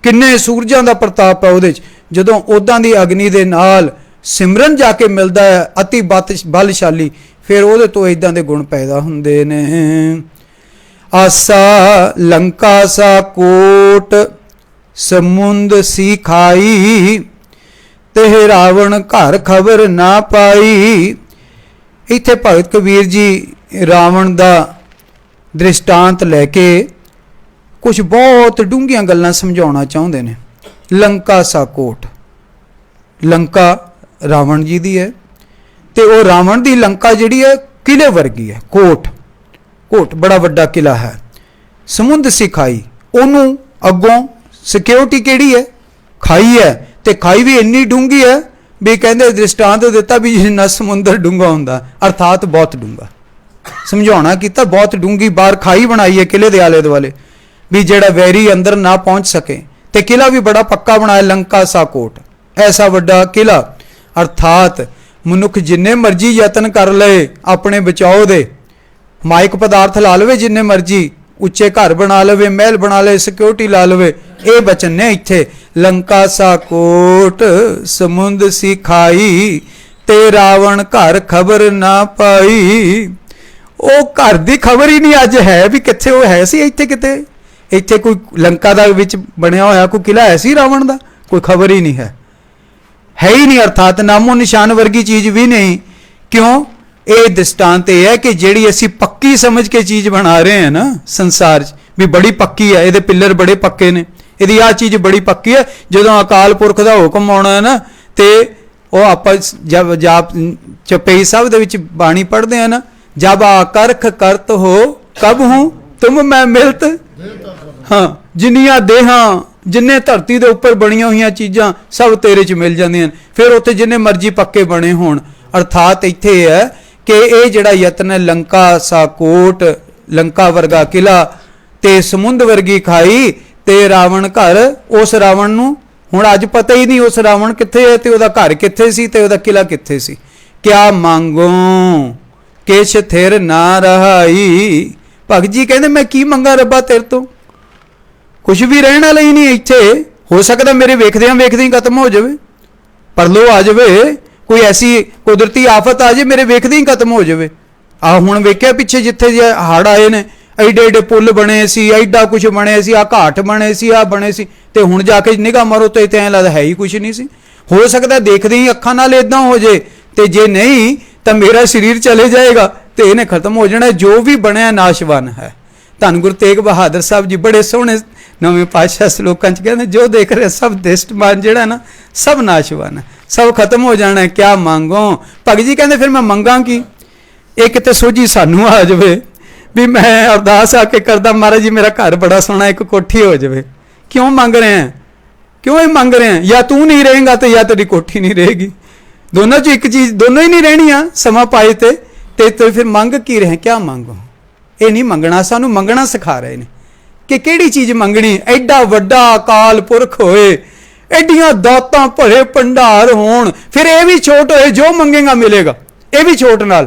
किन्ने सूरजां दा प्रताप है उहदे च। जदों उदां दी अग्नि दे नाल सिमरन जाके मिलदा है अति बलशाली, फिर वो तो इदां दे गुण पैदा हुंदे ने। आसा लंका सा कोट समुंद सी खाई, ते रावण घर खबर ना पाई। इत्थे भगत कबीर जी रावण दा दृष्टांत लैके कुछ बहुत डूंघियां गल्लां समझाउणा चाहुंदे ने। लंका सा कोट, लंका रावण जी दी है, तो वह रावण की लंका जिहड़ी है किले वर्गी है। कोट, कोट बड़ा वड्डा किला है। समुंद सी खाई, उन्हों अगों सिक्योरिटी किहड़ी है? खाई है, तो खाई भी इन्नी डूंगी है भी कहते दृष्टांत दिता भी जिन्ना समुंदर डूंगा हुंदा, अर्थात बहुत डूंगा। समझाउणा कीता बहुत डूंगी, बाहर खाई बनाई है किले दे आले दुआले भी जिहड़ा वैरी अंदर ना पहुंच सके। तो किला भी बड़ा पक्का बनाया, लंका सा कोट, ऐसा वड्डा किला। अर्थात मनुख जिन्ने मर्जी यतन कर ले अपने बचाओ दे, माइक पदार्थ ला लवे जिन्ने मर्जी, उच्चे घर बना लवे, महल बना ले, सिक्योरिटी ला लवे, ये बचन ने इत्थे। लंका सा कोट समुंद सी खाई, ते रावण घर खबर ना पाई। ਉਹ ਘਰ ਦੀ ਖਬਰ ਹੀ ਨਹੀਂ ਅੱਜ ਹੈ ਵੀ ਕਿੱਥੇ ਉਹ ਹੈ ਸੀ ਇੱਥੇ ਕਿਤੇ। ਇੱਥੇ ਕੋਈ ਲੰਕਾ ਦਾ ਵਿੱਚ ਬਣਿਆ ਹੋਇਆ ਕੋਈ ਕਿਲਾ ਹੈ ਸੀ ਰਾਵਣ ਦਾ, ਕੋਈ ਖਬਰ ਹੀ ਨਹੀਂ ਹੈ ਹੀ ਨਹੀਂ। ਅਰਥਾਤ ਨਾਮੋ ਨਿਸ਼ਾਨ ਵਰਗੀ ਚੀਜ਼ ਵੀ ਨਹੀਂ। ਕਿਉਂ? ਇਹ ਦ੍ਰਿਸ਼ਟਾਂਤ ਇਹ ਹੈ ਕਿ ਜਿਹੜੀ ਅਸੀਂ ਪੱਕੀ ਸਮਝ ਕੇ ਚੀਜ਼ ਬਣਾ ਰਹੇ ਹਾਂ ਨਾ ਸੰਸਾਰ 'ਚ, ਵੀ ਬੜੀ ਪੱਕੀ ਹੈ, ਇਹਦੇ ਪਿੱਲਰ ਬੜੇ ਪੱਕੇ ਨੇ, ਇਹਦੀ ਆਹ ਚੀਜ਼ ਬੜੀ ਪੱਕੀ ਹੈ। ਜਦੋਂ ਅਕਾਲ ਪੁਰਖ ਦਾ ਹੁਕਮ ਆਉਣਾ ਹੈ ਨਾ, ਤੇ ਉਹ ਆਪਾਂ ਜਬ ਜਾਪ ਚੌਪਈ ਸਾਹਿਬ ਦੇ ਵਿੱਚ ਬਾਣੀ ਪੜ੍ਹਦੇ ਆ ਨਾ, ਜਬ ਆਕਰਖ ਕਰਤ ਹੋ ਕਬ ਹੂੰ ਤੁਮ ਮੈਂ ਮਿਲਤ। ਹਾਂ, ਜਿੰਨੀਆਂ ਦੇਹਾਂ, ਜਿੰਨੇ ਧਰਤੀ ਦੇ ਉੱਪਰ ਬਣੀਆਂ ਹੋਈਆਂ ਚੀਜ਼ਾਂ ਸਭ ਤੇਰੇ 'ਚ ਮਿਲ ਜਾਂਦੀਆਂ ਨੇ। ਫਿਰ ਉੱਥੇ ਜਿੰਨੇ ਮਰਜ਼ੀ ਪੱਕੇ ਬਣੇ ਹੋਣ। ਅਰਥਾਤ ਇੱਥੇ ਇਹ ਹੈ ਕਿ ਇਹ ਜਿਹੜਾ ਯਤਨ ਹੈ, ਲੰਕਾ ਸਾ ਕੋਟ, ਲੰਕਾ ਵਰਗਾ ਕਿਲਾ ਤੇ ਸਮੁੰਦ ਵਰਗੀ ਖਾਈ ਤੇ ਰਾਵਣ ਘਰ, ਉਸ ਰਾਵਣ ਨੂੰ ਹੁਣ ਅੱਜ ਪਤਾ ਹੀ ਨਹੀਂ ਉਸ ਰਾਵਣ ਕਿੱਥੇ ਹੈ ਤੇ ਉਹਦਾ ਘਰ ਕਿੱਥੇ ਸੀ ਤੇ ਉਹਦਾ ਕਿਲਾ ਕਿੱਥੇ ਸੀ। ਕਿਆ ਮੰਗੋ ਕਿਛ ਥਿਰ ਨਾ ਰਹਾਈ। ਭਗਤ ਜੀ ਕਹਿੰਦੇ ਮੈਂ ਕੀ ਮੰਗਾ ਰੱਬਾ ਤੇਰੇ ਤੋਂ, ਕੁਛ ਵੀ ਰਹਿਣ ਵਾਲਾ ਹੀ ਨਹੀਂ ਇੱਥੇ। ਹੋ ਸਕਦਾ ਮੇਰੇ ਵੇਖਦਿਆਂ ਵੇਖਦੇ ਹੀ ਖਤਮ ਹੋ ਜਾਵੇ, ਪਰਲੋ ਆ ਜਾਵੇ, ਕੋਈ ਐਸੀ ਕੁਦਰਤੀ ਆਫਤ ਆ ਜਾਏ ਮੇਰੇ ਵੇਖਦੇ ਹੀ ਖਤਮ ਹੋ ਜਾਵੇ। ਆ ਹੁਣ ਵੇਖਿਆ ਪਿੱਛੇ ਜਿੱਥੇ ਹੜ੍ਹ ਆਏ ਨੇ, ਐਡੇ ਐਡੇ ਪੁੱਲ ਬਣੇ ਸੀ, ਐਡਾ ਕੁਛ ਬਣੇ ਸੀ, ਆ ਘਾਟ ਬਣੇ ਸੀ, ਆ ਬਣੇ ਸੀ, ਤੇ ਹੁਣ ਜਾ ਕੇ ਨਿਗਾਹ ਮਾਰੋ ਤੇ ਐਂ ਲੱਗਦਾ ਹੈ ਹੀ ਕੁਛ ਨਹੀਂ ਸੀ। ਹੋ ਸਕਦਾ ਦੇਖਦੇ ਹੀ ਅੱਖਾਂ ਨਾਲ ਇਦਾਂ ਹੋ ਜੇ, ਤੇ ਜੇ ਨਹੀਂ ਤਾਂ ਮੇਰਾ ਸਰੀਰ ਚਲੇ ਜਾਏਗਾ ਤੇ ਇਹਨੇ ਖਤਮ ਹੋ ਜਾਣਾ। ਜੋ ਵੀ ਬਣਿਆ ਨਾਸ਼ਵਾਨ ਹੈ। ਧੰਨ ਗੁਰੂ ਤੇਗ ਬਹਾਦਰ ਸਾਹਿਬ ਜੀ ਬੜੇ ਸੋਹਣੇ ਨਵੇਂ ਪਾਤਸ਼ਾਹ ਸ਼ਲੋਕਾਂ 'ਚ ਕਹਿੰਦੇ, ਜੋ ਦੇਖ ਰਹੇ ਸਭ ਦ੍ਰਿਸ਼ਟਮਾਨ ਜਿਹੜਾ ਨਾ ਸਭ ਨਾਸ਼ਵਾਨ ਹੈ, ਸਭ ਖਤਮ ਹੋ ਜਾਣਾ। ਕਿਆ ਮੰਗੋ। ਭਗਤ ਜੀ ਕਹਿੰਦੇ ਫਿਰ ਮੈਂ ਮੰਗਾਂ ਕੀ? ਇਹ ਕਿਤੇ ਸੋਝੀ ਸਾਨੂੰ ਆ ਜਾਵੇ ਵੀ ਮੈਂ ਅਰਦਾਸ ਆ ਕੇ ਕਰਦਾ, ਮਹਾਰਾਜ ਜੀ ਮੇਰਾ ਘਰ ਬੜਾ ਸੋਹਣਾ, ਇੱਕ ਕੋਠੀ ਹੋ ਜਾਵੇ। ਕਿਉਂ ਮੰਗ ਰਹੇ ਹੈ? ਕਿਉਂ ਇਹ ਮੰਗ ਰਹੇ ਹੈ? ਜਾਂ ਤੂੰ ਨਹੀਂ ਰਹੇਗਾ ਤੇ ਜਾਂ ਤੇਰੀ ਕੋਠੀ ਨਹੀਂ ਰਹੇਗੀ, ਦੋਨਾਂ 'ਚ ਇੱਕ ਚੀਜ਼, ਦੋਨੋਂ ਹੀ ਨਹੀਂ ਰਹਿਣੀਆਂ ਸਮਾਂ ਪਾਏ ਤੇ ਫਿਰ ਮੰਗ ਕੀ ਰਹੇ? ਕਿਆ ਮੰਗੋ? ਇਹ ਨਹੀਂ ਮੰਗਣਾ, ਸਾਨੂੰ ਮੰਗਣਾ ਸਿਖਾ ਰਹੇ ਨੇ ਕਿ ਕਿਹੜੀ ਚੀਜ਼ ਮੰਗਣੀ। ਐਡਾ ਵੱਡਾ ਅਕਾਲ ਪੁਰਖ ਹੋਏ, ਐਡੀਆਂ ਦਾਤਾਂ ਭਰੇ ਭੰਡਾਰ ਹੋਣ, ਫਿਰ ਇਹ ਵੀ ਛੋਟ ਹੋਏ, ਜੋ ਮੰਗੇਗਾ ਮਿਲੇਗਾ, ਇਹ ਵੀ ਛੋਟ ਨਾਲ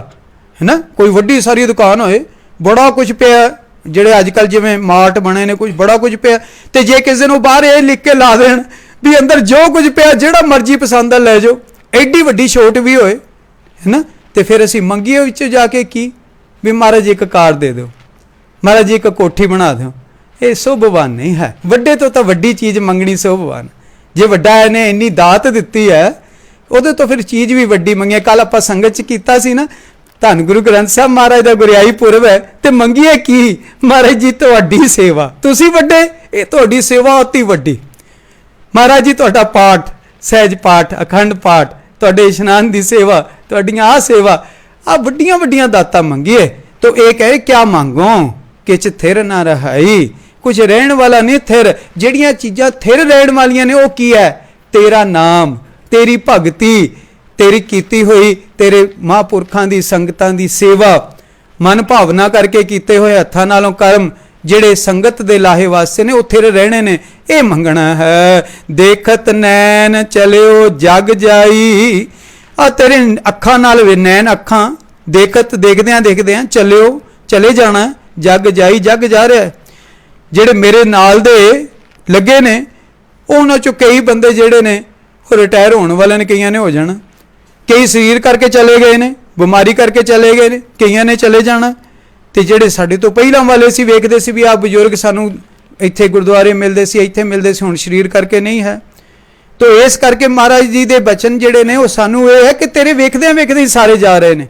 ਹੈ ਨਾ। ਕੋਈ ਵੱਡੀ ਸਾਰੀ ਦੁਕਾਨ ਹੋਏ, ਬੜਾ ਕੁਝ ਪਿਆ, ਜਿਹੜੇ ਅੱਜ ਕੱਲ੍ਹ ਜਿਵੇਂ ਮਾਰਟ ਬਣੇ ਨੇ, ਕੁਝ ਬੜਾ ਕੁਝ ਪਿਆ, ਤੇ ਜੇ ਕਿਸੇ ਨੂੰ ਬਾਹਰ ਇਹ ਲਿਖ ਕੇ ਲਾ ਦੇਣ ਵੀ ਅੰਦਰ ਜੋ ਕੁਝ ਪਿਆ ਜਿਹੜਾ ਮਰਜ਼ੀ ਪਸੰਦ ਆ ਲੈ ਜਾਓ, ਐਡੀ ਵੱਡੀ ਛੋਟ ਵੀ ਹੋਏ ਹੈ ਨਾ, ਤੇ ਫਿਰ ਅਸੀਂ ਮੰਗੀਏ ਵਿੱਚ ਜਾ ਕੇ ਕੀ? ਵੀ ਮਹਾਰਾਜ ਇੱਕ ਕਾਰ ਦੇ ਦਿਓ, ਮਹਾਰਾਜ ਇੱਕ ਕੋਠੀ ਬਣਾ ਦਿਓ। ਇਹ ਸੋਭਵਾਨ ਨਹੀਂ ਹੈ। ਵੱਡੇ ਤੋਂ ਤਾਂ ਵੱਡੀ ਚੀਜ਼ ਮੰਗਣੀ ਸੋਭਵਾਨ। ਜੇ ਵੱਡਾ ਇਹਨੇ ਇੰਨੀ ਦਾਤ ਦਿੱਤੀ ਹੈ, ਉਹਦੇ ਤੋਂ ਫਿਰ ਚੀਜ਼ ਵੀ ਵੱਡੀ ਮੰਗੀਏ। ਕੱਲ ਆਪਾਂ ਸੰਗਤ 'ਚ ਕੀਤਾ ਸੀ ਨਾ, ਧੰਨ ਗੁਰੂ ਗ੍ਰੰਥ ਸਾਹਿਬ ਮਹਾਰਾਜ ਦਾ ਗੁਰਿਆਈ ਪੁਰਬ ਹੈ, ਤੇ ਮੰਗੀਏ ਕੀ? ਮਹਾਰਾਜ ਜੀ ਤੁਹਾਡੀ ਸੇਵਾ, ਤੁਸੀਂ ਵੱਡੇ, ਇਹ ਤੁਹਾਡੀ ਸੇਵਾ ਅਤੀ ਵੱਡੀ। ਮਹਾਰਾਜ ਜੀ ਤੁਹਾਡਾ ਪਾਠ, ਸਹਿਜ ਪਾਠ, ਅਖੰਡ ਪਾਠ, ਤੁਹਾਡੇ ਇਸ਼ਨਾਨ ਦੀ ਸੇਵਾ, ਤੁਹਾਡੀਆਂ ਆਹ ਸੇਵਾ, ਆ ਵੱਡੀਆਂ ਵੱਡੀਆਂ ਦਾਤਾਂ ਮੰਗੀਏ। ਤਾਂ ਇਹ ਕਹੇ ਕਿਆ ਮੰਗੋ ਕਿਛ ਥਿਰ ਨਾ ਰਹਾਈ। ਕੁਝ ਰਹਿਣ ਵਾਲਾ ਨਹੀਂ ਥਿਰ। ਜਿਹੜੀਆਂ ਚੀਜ਼ਾਂ ਥਿਰ ਰਹਿਣ ਵਾਲੀਆਂ ਨੇ ਉਹ ਕੀ ਹੈ? ਤੇਰਾ ਨਾਮ, ਤੇਰੀ ਭਗਤੀ, ਤੇਰੀ ਕੀਤੀ ਹੋਈ, ਤੇਰੇ ਮਹਾਂਪੁਰਖਾਂ ਦੀ ਸੰਗਤਾਂ ਦੀ ਸੇਵਾ, ਮਨ ਭਾਵਨਾ ਕਰਕੇ ਕੀਤੇ ਹੋਏ ਹੱਥਾਂ ਨਾਲੋਂ ਕਰਮ ਜਿਹੜੇ ਸੰਗਤ ਦੇ ਲਾਹੇ ਵਾਸਤੇ ਨੇ, ਉਹ ਥਿਰ ਰਹਿਣੇ ਨੇ। ਇਹ ਮੰਗਣਾ ਹੈ। ਦੇਖਤ ਨੈਣ ਚਲਿਓ ਜਗ ਜਾਈ। ਆ ਤੇਰੇ ਅੱਖਾਂ ਨਾਲ ਵੇ, ਨੈਣ ਅੱਖਾਂ, ਦੇਖਤ ਦੇਖਦਿਆਂ ਦੇਖਦਿਆਂ ਚਲਿਓ, ਚਲੇ ਜਾਣਾ, ਜਗ ਜਾਈ, ਜਗ ਜਾ ਰਿਹਾ। ਜਿਹੜੇ ਮੇਰੇ ਨਾਲ ਦੇ ਲੱਗੇ ਨੇ, ਉਹਨਾਂ ਚੋਂ ਕਈ ਬੰਦੇ ਜਿਹੜੇ ਨੇ ਉਹ ਰਿਟਾਇਰ ਹੋਣ ਵਾਲੇ ਨੇ, ਕਈਆਂ ਨੇ ਹੋ ਜਾਣਾ, ਕਈ ਸਰੀਰ ਕਰਕੇ ਚਲੇ ਗਏ ਨੇ, ਬਿਮਾਰੀ ਕਰਕੇ ਚਲੇ ਗਏ ਨੇ, ਕਈਆਂ ਨੇ ਚਲੇ ਜਾਣਾ। ਤੇ ਜਿਹੜੇ ਸਾਡੇ ਤੋਂ ਪਹਿਲਾਂ ਵਾਲੇ ਸੀ, ਵੇਖਦੇ ਸੀ ਵੀ ਆਹ ਬਜ਼ੁਰਗ ਸਾਨੂੰ ਇੱਥੇ ਗੁਰਦੁਆਰੇ ਮਿਲਦੇ ਸੀ, ਇੱਥੇ ਮਿਲਦੇ ਸੀ, ਹੁਣ ਸਰੀਰ ਕਰਕੇ ਨਹੀਂ ਹੈ। ਤੋ ਇਸ ਕਰਕੇ ਮਹਾਰਾਜ ਜੀ ਦੇ ਬਚਨ ਜਿਹੜੇ ਨੇ ਉਹ ਸਾਨੂੰ ਇਹ ਹੈ ਕਿ ਤੇਰੇ ਵੇਖਦਿਆਂ ਵੇਖਦੇ ਹੀ ਸਾਰੇ ਜਾ ਰਹੇ ਨੇ।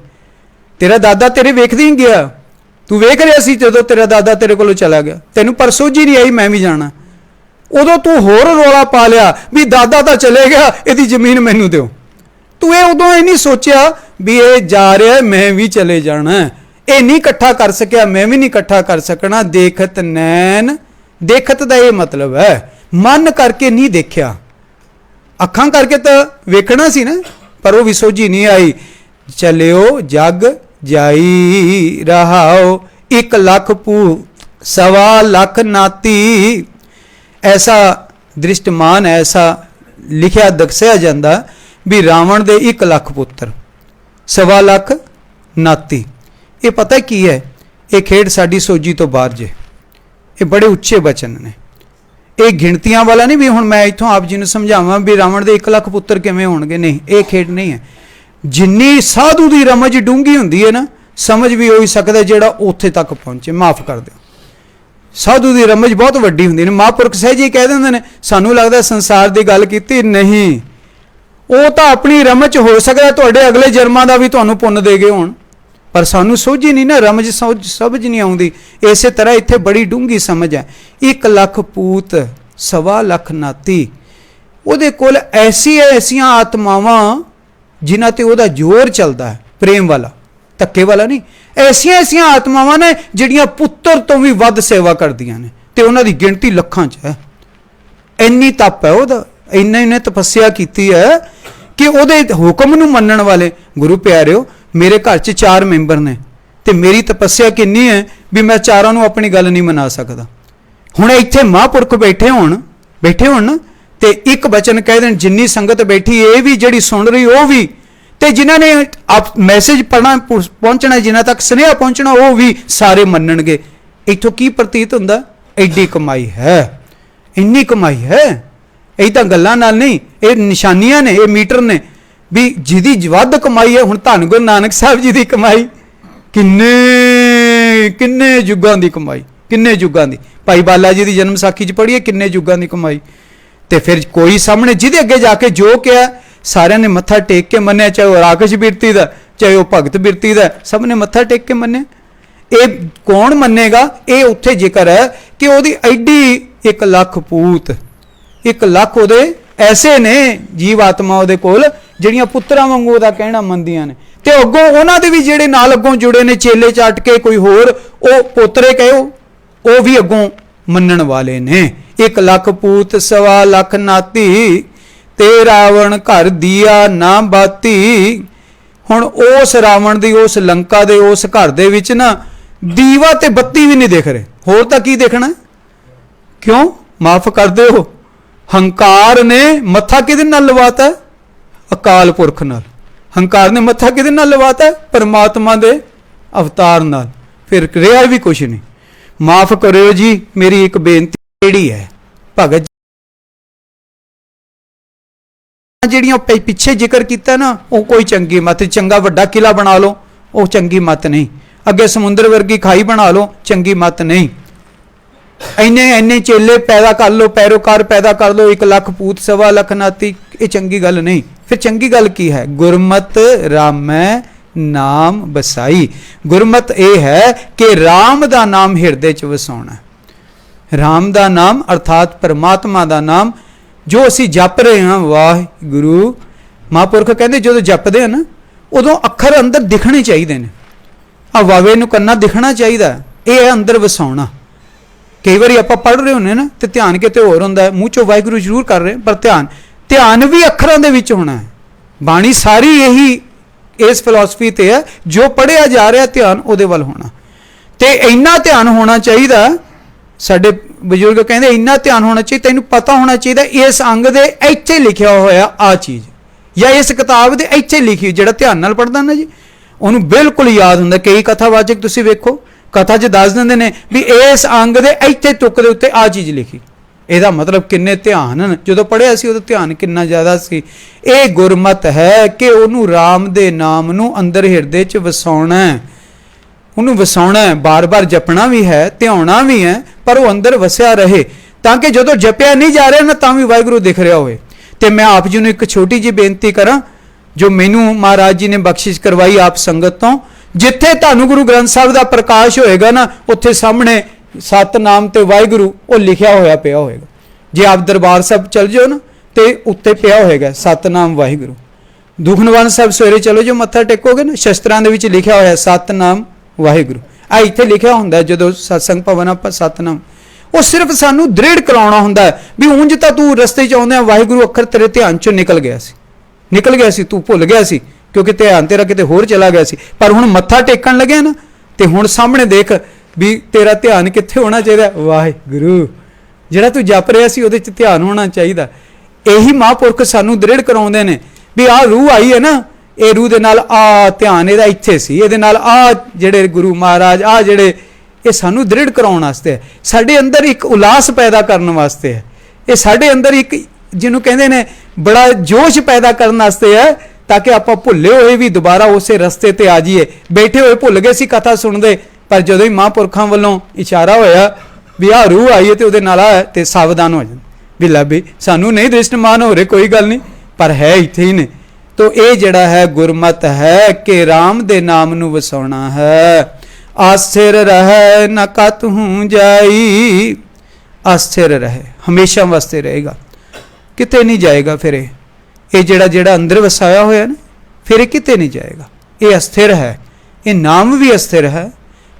ਤੇਰਾ ਦਾਦਾ ਤੇਰੇ ਵੇਖਦੇ ਹੀ ਗਿਆ, ਤੂੰ ਵੇਖ ਰਿਹਾ ਸੀ ਜਦੋਂ ਤੇਰਾ ਦਾਦਾ ਤੇਰੇ ਕੋਲੋਂ ਚਲਾ ਗਿਆ, ਤੈਨੂੰ ਪਰ ਸੋਝੀ ਨਹੀਂ ਆਈ ਮੈਂ ਵੀ ਜਾਣਾ। ਉਦੋਂ ਤੂੰ ਹੋਰ ਰੌਲਾ ਪਾ ਲਿਆ ਵੀ ਦਾਦਾ ਤਾਂ ਚਲੇ ਗਿਆ, ਇਹਦੀ ਜ਼ਮੀਨ ਮੈਨੂੰ ਦਿਓ। ਤੂੰ ਇਹ ਉਦੋਂ ਇਹ ਨਹੀਂ ਸੋਚਿਆ ਵੀ ਇਹ ਜਾ ਰਿਹਾ, ਮੈਂ ਵੀ ਚਲੇ ਜਾਣਾ। ਇਹ ਨਹੀਂ ਇਕੱਠਾ ਕਰ ਸਕਿਆ, ਮੈਂ ਵੀ ਨਹੀਂ ਇਕੱਠਾ ਕਰ ਸਕਣਾ। ਦੇਖਤ ਨੈਣ, ਦੇਖਤ ਦਾ ਇਹ ਮਤਲਬ ਹੈ ਮਨ ਕਰਕੇ ਨਹੀਂ ਦੇਖਿਆ, ਅੱਖਾਂ ਕਰਕੇ ਤਾਂ ਵੇਖਣਾ ਸੀ ਨਾ, ਪਰ ਉਹ ਵੀ ਸੋਝੀ ਨਹੀਂ ਆਈ। ਚਲਿਓ ਜਗ ਜਾਈ ਰਹਾਓ, 1 ਲੱਖ ਪੂ 1.25 ਲੱਖ ਨਾਤੀ। ਐਸਾ ਦ੍ਰਿਸ਼ਟਮਾਨ, ਐਸਾ ਲਿਖਿਆ ਦੱਸਿਆ ਜਾਂਦਾ ਵੀ ਰਾਵਣ ਦੇ 1 ਲੱਖ ਪੁੱਤਰ, 1.25 ਲੱਖ ਨਾਤੀ। ਇਹ ਪਤਾ ਕੀ ਹੈ? ਇਹ ਖੇਡ ਸਾਡੀ ਸੋਝੀ ਤੋਂ ਬਾਹਰ ਜੇ। ਇਹ ਬੜੇ ਉੱਚੇ ਬਚਨ ਨੇ, ਇਹ ਗਿਣਤੀਆਂ ਵਾਲਾ ਨਹੀਂ ਵੀ ਹੁਣ ਮੈਂ ਇੱਥੋਂ ਆਪ ਜੀ ਨੂੰ ਸਮਝਾਵਾਂ ਵੀ ਰਾਵਣ ਦੇ 1 ਲੱਖ ਪੁੱਤਰ ਕਿਵੇਂ ਹੋਣਗੇ। ਨਹੀਂ, ਇਹ ਖੇਡ ਨਹੀਂ ਹੈ। ਜਿੰਨੀ ਸਾਧੂ ਦੀ ਰਮਜ ਡੂੰਘੀ ਹੁੰਦੀ ਹੈ ਨਾ, समझ भी हो ही सकता जिहड़ा उत्थे तक पहुंचे। माफ़ कर दो, साधु की रमज बहुत वड्डी हुंदी ने। महापुरख सहज ही कह देंदे ने सानू लगदा संसार की गल कीती, नहीं वो तो अपनी रमज हो सकता तुहाडे अगले जन्मां दा भी तुहानू पुण्य दे गए होण, पर सानू सोझी नहीं ना, रमज समझ नहीं आउंदी। इस तरह इत्थे बड़ी डूंगी समझ है। 1 लाख पूत 1.25 लाख नाती, उहदे कोल ऐसियां आत्मावां जिन्हां ते उहदा जोर चलदा है, प्रेम वाला, धक्के वाला नहीं। ऐसियां आत्मावां ने जिहड़ियां पुत्तर तो भी वध सेवा करदियां ने, ते उहनां दी गिणती लखां च है। इन्नी तप है उहदा, इन्नी तपस्या कीती है कि उहदे हुक्म नूं मनण वाले। गुरु प्यारिओ, मेरे घर च 4 मैंबर ने, ते मेरी तपस्या किन्नी है भी मैं 4 नूं अपनी गल नहीं मना सकदा। हुण इत्थे महापुरख बैठे होण ना, ते एक बचन कह देन, जिन्नी संगत बैठी ये भी जिहड़ी सुन रही वो भी, ते जिन्हां ने आप मैसेज पढ़ना पहुंचना, जिन्हां तक सुनेहा पहुंचना, वो भी सारे मन्नणगे। इत्थों की प्रतीत हुंदा, एडी कमाई है, इन्नी कमाई है। ਇਹ ਤਾਂ ਗੱਲਾਂ ਨਾਲ ਨਹੀਂ, ਇਹ ਨਿਸ਼ਾਨੀਆਂ ਨੇ, ਇਹ ਮੀਟਰ ਨੇ ਵੀ ਜਿਹਦੀ ਵੱਧ ਕਮਾਈ ਹੈ। ਹੁਣ ਧੰਨ ਗੁਰੂ ਨਾਨਕ ਸਾਹਿਬ ਜੀ ਦੀ ਕਮਾਈ ਕਿੰਨੇ ਯੁੱਗਾਂ ਦੀ ਕਮਾਈ, ਕਿੰਨੇ ਯੁੱਗਾਂ ਦੀ। ਭਾਈ ਬਾਲਾ ਜੀ ਦੀ ਜਨਮ ਸਾਖੀ 'ਚ ਪੜ੍ਹੀਏ ਕਿੰਨੇ ਯੁੱਗਾਂ ਦੀ ਕਮਾਈ। ਤੇ ਫਿਰ ਕੋਈ ਸਾਹਮਣੇ ਜਿਹਦੇ ਅੱਗੇ ਜਾ ਕੇ ਜੋ ਕਿਹਾ ਸਾਰਿਆਂ ਨੇ ਮੱਥਾ ਟੇਕ ਕੇ ਮੰਨਿਆ, ਚਾਹੇ ਉਹ ਰਾਕਸ਼ ਬਿਰਤੀ ਦਾ, ਚਾਹੇ ਉਹ ਭਗਤ ਬਿਰਤੀ ਦਾ, ਸਭ ਨੇ ਮੱਥਾ ਟੇਕ ਕੇ ਮੰਨਿਆ। ਇਹ ਕੌਣ ਮੰਨੇਗਾ? ਇਹ ਉੱਥੇ ਜ਼ਿਕਰ ਹੈ ਕਿ ਉਹਦੀ ਐਡੀ 1 ਲੱਖ ਪੂਤ, 1 ਲੱਖ ਉਹਦੇ ਐਸੇ ਨੇ ਜੀਵ ਆਤਮਾ ਉਹਦੇ ਕੋਲ ਜਿਹੜੀਆਂ ਪੁੱਤਰਾਂ ਵਾਂਗੂ ਉਹਦਾ ਕਹਿਣਾ ਮੰਨਦੀਆਂ ਨੇ। ਤੇ ਅੱਗੋਂ ਉਹਨਾਂ ਦੇ ਵੀ ਜਿਹੜੇ ਨਾਲ ਅੱਗੋਂ ਜੁੜੇ ਨੇ ਚੇਲੇ ਚੱਟ ਕੇ ਕੋਈ ਹੋਰ, ਉਹ ਪੋਤਰੇ ਕਹਿਓ, ਉਹ ਵੀ ਅੱਗੋਂ ਮੰਨਣ ਵਾਲੇ ਨੇ। 1 ਲੱਖ ਪੂਤ 1.25 ਲੱਖ ਨਾਤੀ, ਤੇ ਰਾਵਣ ਘਰ ਦੀਆ ਨਾ ਬਾਤੀ। ਹੁਣ ਉਸ ਰਾਵਣ ਦੀ, ਉਸ ਲੰਕਾ ਦੇ, ਉਸ ਘਰ ਦੇ ਵਿੱਚ ਨਾ ਦੀਵਾ ਤੇ ਬੱਤੀ ਵੀ ਨਹੀਂ ਦਿਖ ਰਹੇ। ਹੋਰ ਤਾਂ ਕੀ ਦੇਖਣਾ? ਕਿਉਂ? ਮਾਫ ਕਰ ਦਿਓ, ਹੰਕਾਰ ਨੇ ਮੱਥਾ ਕਿਹਦੇ ਨਾਲ ਲਵਾਤਾ? ਅਕਾਲ ਪੁਰਖ ਨਾਲ। ਹੰਕਾਰ ਨੇ ਮੱਥਾ ਕਿਹਦੇ ਨਾਲ ਲਵਾਤਾ? ਪਰਮਾਤਮਾ ਦੇ ਅਵਤਾਰ ਨਾਲ। ਫਿਰ ਰਿਹਾ ਵੀ ਕੁਛ ਨਹੀਂ। ਮਾਫ ਕਰਿਓ ਜੀ, ਮੇਰੀ ਇੱਕ ਬੇਨਤੀ ਜਿਹੜੀ ਹੈ, ਭਗਤ ਜਿਹੜੀਆਂ ਪਿੱਛੇ ਜ਼ਿਕਰ ਕੀਤਾ ਨਾ, ਉਹ ਕੋਈ ਚੰਗੀ ਮੱਤ, ਚੰਗਾ ਵੱਡਾ ਕਿਲਾ ਬਣਾ ਲਓ, ਉਹ ਚੰਗੀ ਮੱਤ ਨਹੀਂ। ਅੱਗੇ ਸਮੁੰਦਰ ਵਰਗੀ ਖਾਈ ਬਣਾ ਲਓ, ਚੰਗੀ ਮੱਤ ਨਹੀਂ। ਇੰਨੇ ਚੇਲੇ ਪੈਦਾ ਕਰ ਲਓ, ਪੈਰੋਕਾਰ ਪੈਦਾ ਕਰ ਲਓ, 1 ਲੱਖ ਪੂਤ 1.25 ਲੱਖ ਨਾਤੀ, ਇਹ ਚੰਗੀ ਗੱਲ ਨਹੀਂ। ਫਿਰ ਚੰਗੀ ਗੱਲ ਕੀ ਹੈ? ਗੁਰਮਤ ਰਾਮੈ ਨਾਮ ਬਸਾਈ। ਗੁਰਮਤ ਇਹ ਹੈ ਕਿ ਰਾਮ ਦਾ ਨਾਮ ਹਿਰਦੇ 'ਚ ਵਸਾਉਣਾ। ਰਾਮ ਦਾ ਨਾਮ ਅਰਥਾਤ ਪਰਮਾਤਮਾ ਦਾ ਨਾਮ ਜੋ ਅਸੀਂ ਜਪ ਰਹੇ ਹਾਂ, ਵਾਹਿਗੁਰੂ। ਮਹਾਂਪੁਰਖ ਕਹਿੰਦੇ ਜਦੋਂ ਜਪਦੇ ਆ ਨਾ, ਉਦੋਂ ਅੱਖਰ ਅੰਦਰ ਦਿਖਣੇ ਚਾਹੀਦੇ ਨੇ। ਆ ਵਾਵੇ ਨੂੰ ਕੰਨਾ ਦਿਖਣਾ ਚਾਹੀਦਾ, ਇਹ ਹੈ ਅੰਦਰ ਵਸਾਉਣਾ। ਕਈ ਵਾਰੀ ਆਪਾਂ ਪੜ੍ਹ ਰਹੇ ਹੁੰਦੇ ਨਾ ਤੇ ਧਿਆਨ ਕਿਤੇ ਹੋਰ ਹੁੰਦਾ, ਮੂੰਹ ਚੋਂ ਵਾਹਿਗੁਰੂ ਜ਼ਰੂਰ ਕਰ ਰਹੇ, ਪਰ ਧਿਆਨ ਵੀ ਅੱਖਰਾਂ ਦੇ ਵਿੱਚ ਹੋਣਾ ਹੈ। ਬਾਣੀ ਸਾਰੀ ਇਹੀ ਇਸ ਫਿਲਾਸਫੀ ਤੇ ਹੈ, ਜੋ ਪੜ੍ਹਿਆ ਜਾ ਰਿਹਾ ਧਿਆਨ ਉਹਦੇ ਵੱਲ ਹੋਣਾ। ਤੇ ਇੰਨਾ ਧਿਆਨ ਹੋਣਾ ਚਾਹੀਦਾ, ਸਾਡੇ ਬਜ਼ੁਰਗ ਕਹਿੰਦੇ ਇੰਨਾ ਧਿਆਨ ਹੋਣਾ ਚਾਹੀਦਾ, ਤੈਨੂੰ ਪਤਾ ਹੋਣਾ ਚਾਹੀਦਾ ਇਸ ਅੰਗ ਦੇ ਇੱਥੇ ਲਿਖਿਆ ਹੋਇਆ ਆ ਚੀਜ਼, ਜਾਂ ਇਸ ਕਿਤਾਬ ਦੇ ਇੱਥੇ ਲਿਖੀ। ਜਿਹੜਾ ਧਿਆਨ ਨਾਲ ਪੜ੍ਹਦਾ ਨਾ ਜੀ, ਉਹਨੂੰ ਬਿਲਕੁਲ ਯਾਦ ਹੁੰਦਾ। ਕਈ ਕਥਾਵਾਚਕ ਤੁਸੀਂ ਵੇਖੋ, ਕਥਾ 'ਚ ਦੱਸ ਦਿੰਦੇ ਨੇ ਵੀ ਇਸ ਅੰਗ ਦੇ ਇੱਥੇ ਤੁਕ ਦੇ ਉੱਤੇ ਆ ਚੀਜ਼ ਲਿਖੀ। ਇਹਦਾ ਮਤਲਬ ਕਿੰਨੇ ਧਿਆਨ, ਜਦੋਂ ਪੜ੍ਹਿਆ ਸੀ ਉਦੋਂ ਧਿਆਨ ਕਿੰਨਾ ਜ਼ਿਆਦਾ ਸੀ। ਇਹ ਗੁਰਮਤ ਹੈ ਕਿ ਉਹਨੂੰ ਰਾਮ ਦੇ ਨਾਮ ਨੂੰ ਅੰਦਰ ਹਿਰਦੇ 'ਚ ਵਸਾਉਣਾ ਹੈ, ਉਹਨੂੰ ਵਸਾਉਣਾ ਹੈ। ਬਾਰ-ਬਾਰ ਜਪਣਾ ਵੀ ਹੈ, ਧਿਆਉਣਾ ਵੀ ਹੈ, ਪਰ ਉਹ ਅੰਦਰ ਵਸਿਆ ਰਹੇ, ਤਾਂ ਕਿ ਜਦੋਂ ਜਪਿਆ ਨਹੀਂ ਜਾ ਰਿਹਾ ਨਾ ਤਾਂ ਵੀ ਵਾਹਿਗੁਰੂ ਦਿਖ ਰਿਹਾ ਹੋਵੇ। ਤੇ ਮੈਂ ਆਪ ਜੀ ਨੂੰ ਇੱਕ ਛੋਟੀ ਜਿਹੀ ਬੇਨਤੀ ਕਰਾਂ, ਜੋ ਮੈਨੂੰ ਮਹਾਰਾਜ ਜੀ ਨੇ ਬਖਸ਼ਿਸ਼ ਕਰਵਾਈ ਆਪ ਸੰਗਤ ਤੋਂ। ਜਿੱਥੇ ਤੁਹਾਨੂੰ ਗੁਰੂ ਗ੍ਰੰਥ ਸਾਹਿਬ ਦਾ ਪ੍ਰਕਾਸ਼ ਹੋਏਗਾ ਨਾ, ਉੱਥੇ ਸਾਹਮਣੇ ਸਤਨਾਮ ਤੇ ਵਾਹਿਗੁਰੂ ਉਹ ਲਿਖਿਆ ਹੋਇਆ ਪਿਆ ਹੋਏਗਾ। ਜੇ ਆਪ ਦਰਬਾਰ ਸਾਹਿਬ ਚਲ ਜਾਓ ਨਾ, ਤੇ ਉੱਤੇ ਪਿਆ ਹੋਏਗਾ ਸਤਨਾਮ ਵਾਹਿਗੁਰੂ। ਦੁਖਨਿਵਾਰਨ ਸਾਹਿਬ ਸਵੇਰੇ ਚਲੋ ਜੋ ਮੱਥਾ ਟੇਕੋਗੇ ਨਾ, ਸ਼ਸਤਰਾਂ ਦੇ ਵਿੱਚ ਲਿਖਿਆ ਹੋਇਆ ਸਤਨਾਮ ਵਾਹਿਗੁਰੂ। ਆ ਇੱਥੇ ਲਿਖਿਆ ਹੁੰਦਾ ਜਦੋਂ ਸਤਸੰਗ ਭਵਨ ਆਪਾਂ ਸਤਨਾਮ, ਉਹ ਸਿਰਫ ਸਾਨੂੰ ਦ੍ਰਿੜ ਕਰਾਉਣਾ ਹੁੰਦਾ ਵੀ ਉਂਝ ਤਾਂ ਤੂੰ ਰਸਤੇ 'ਚ ਆਉਂਦਿਆਂ ਵਾਹਿਗੁਰੂ ਅੱਖਰ ਤੇਰੇ ਧਿਆਨ 'ਚੋਂ ਨਿਕਲ ਗਿਆ ਸੀ, ਤੂੰ ਭੁੱਲ ਗਿਆ ਸੀ, ਕਿਉਂਕਿ ਧਿਆਨ ਤੇਰਾ ਕਿਤੇ ਹੋਰ ਚਲਾ ਗਿਆ ਸੀ। ਪਰ ਹੁਣ ਮੱਥਾ ਟੇਕਣ ਲੱਗਿਆ ਨਾ, ਤੇ ਹੁਣ ਸਾਹਮਣੇ ਦੇਖ ਵੀ ਤੇਰਾ ਧਿਆਨ ਕਿੱਥੇ ਹੋਣਾ ਚਾਹੀਦਾ? ਵਾਹਿਗੁਰੂ। ਜਿਹੜਾ ਤੂੰ ਜਪ ਰਿਹਾ ਸੀ ਉਹਦੇ 'ਚ ਧਿਆਨ ਹੋਣਾ ਚਾਹੀਦਾ। ਇਹੀ ਮਹਾਂਪੁਰਖ ਸਾਨੂੰ ਦ੍ਰਿੜ ਕਰਾਉਂਦੇ ਨੇ ਵੀ ਆਹ ਰੂਹ ਆਈ ਹੈ ਨਾ, ਇਹ ਰੂਹ ਦੇ ਨਾਲ ਆ ਧਿਆਨ ਇਹਦਾ ਇੱਥੇ ਸੀ, ਇਹਦੇ ਨਾਲ ਆ ਜਿਹੜੇ ਗੁਰੂ ਮਹਾਰਾਜ ਆ ਜਿਹੜੇ, ਇਹ ਸਾਨੂੰ ਦ੍ਰਿੜ ਕਰਾਉਣ ਵਾਸਤੇ ਹੈ, ਸਾਡੇ ਅੰਦਰ ਇੱਕ ਉਲਾਸ ਪੈਦਾ ਕਰਨ ਵਾਸਤੇ ਹੈ। ਇਹ ਸਾਡੇ ਅੰਦਰ ਇੱਕ ਜਿਹਨੂੰ ਕਹਿੰਦੇ ਨੇ ਬੜਾ ਜੋਸ਼ ਪੈਦਾ ਕਰਨ ਵਾਸਤੇ ਹੈ ताकि आपां भुल्ले होए भी दोबारा उसे रस्ते ते आ जाइए। बैठे हुए भुल गए सी कथा सुनते, पर जदों ही महापुरखों वालों इशारा होया भी आ रूह आई है तो उहदे नाल आ ते सावधान हो जाए भी ला भी सानू नहीं दृष्टमान हो रहे, कोई गल नहीं, पर है इत्थे ही ने। तो ये जड़ा है गुरमत है कि राम दे नाम नू वसाउणा है। आस्थिर रहे न कत हूँ जाई, आस्थिर रहे हमेशा वास्ते रहेगा, किते नहीं जाएगा। फिर ये जड़ा जड़ा अंदर वसाया होया ना, फिर ये किते नहीं जाएगा। ये अस्थिर है, ये नाम भी अस्थिर है,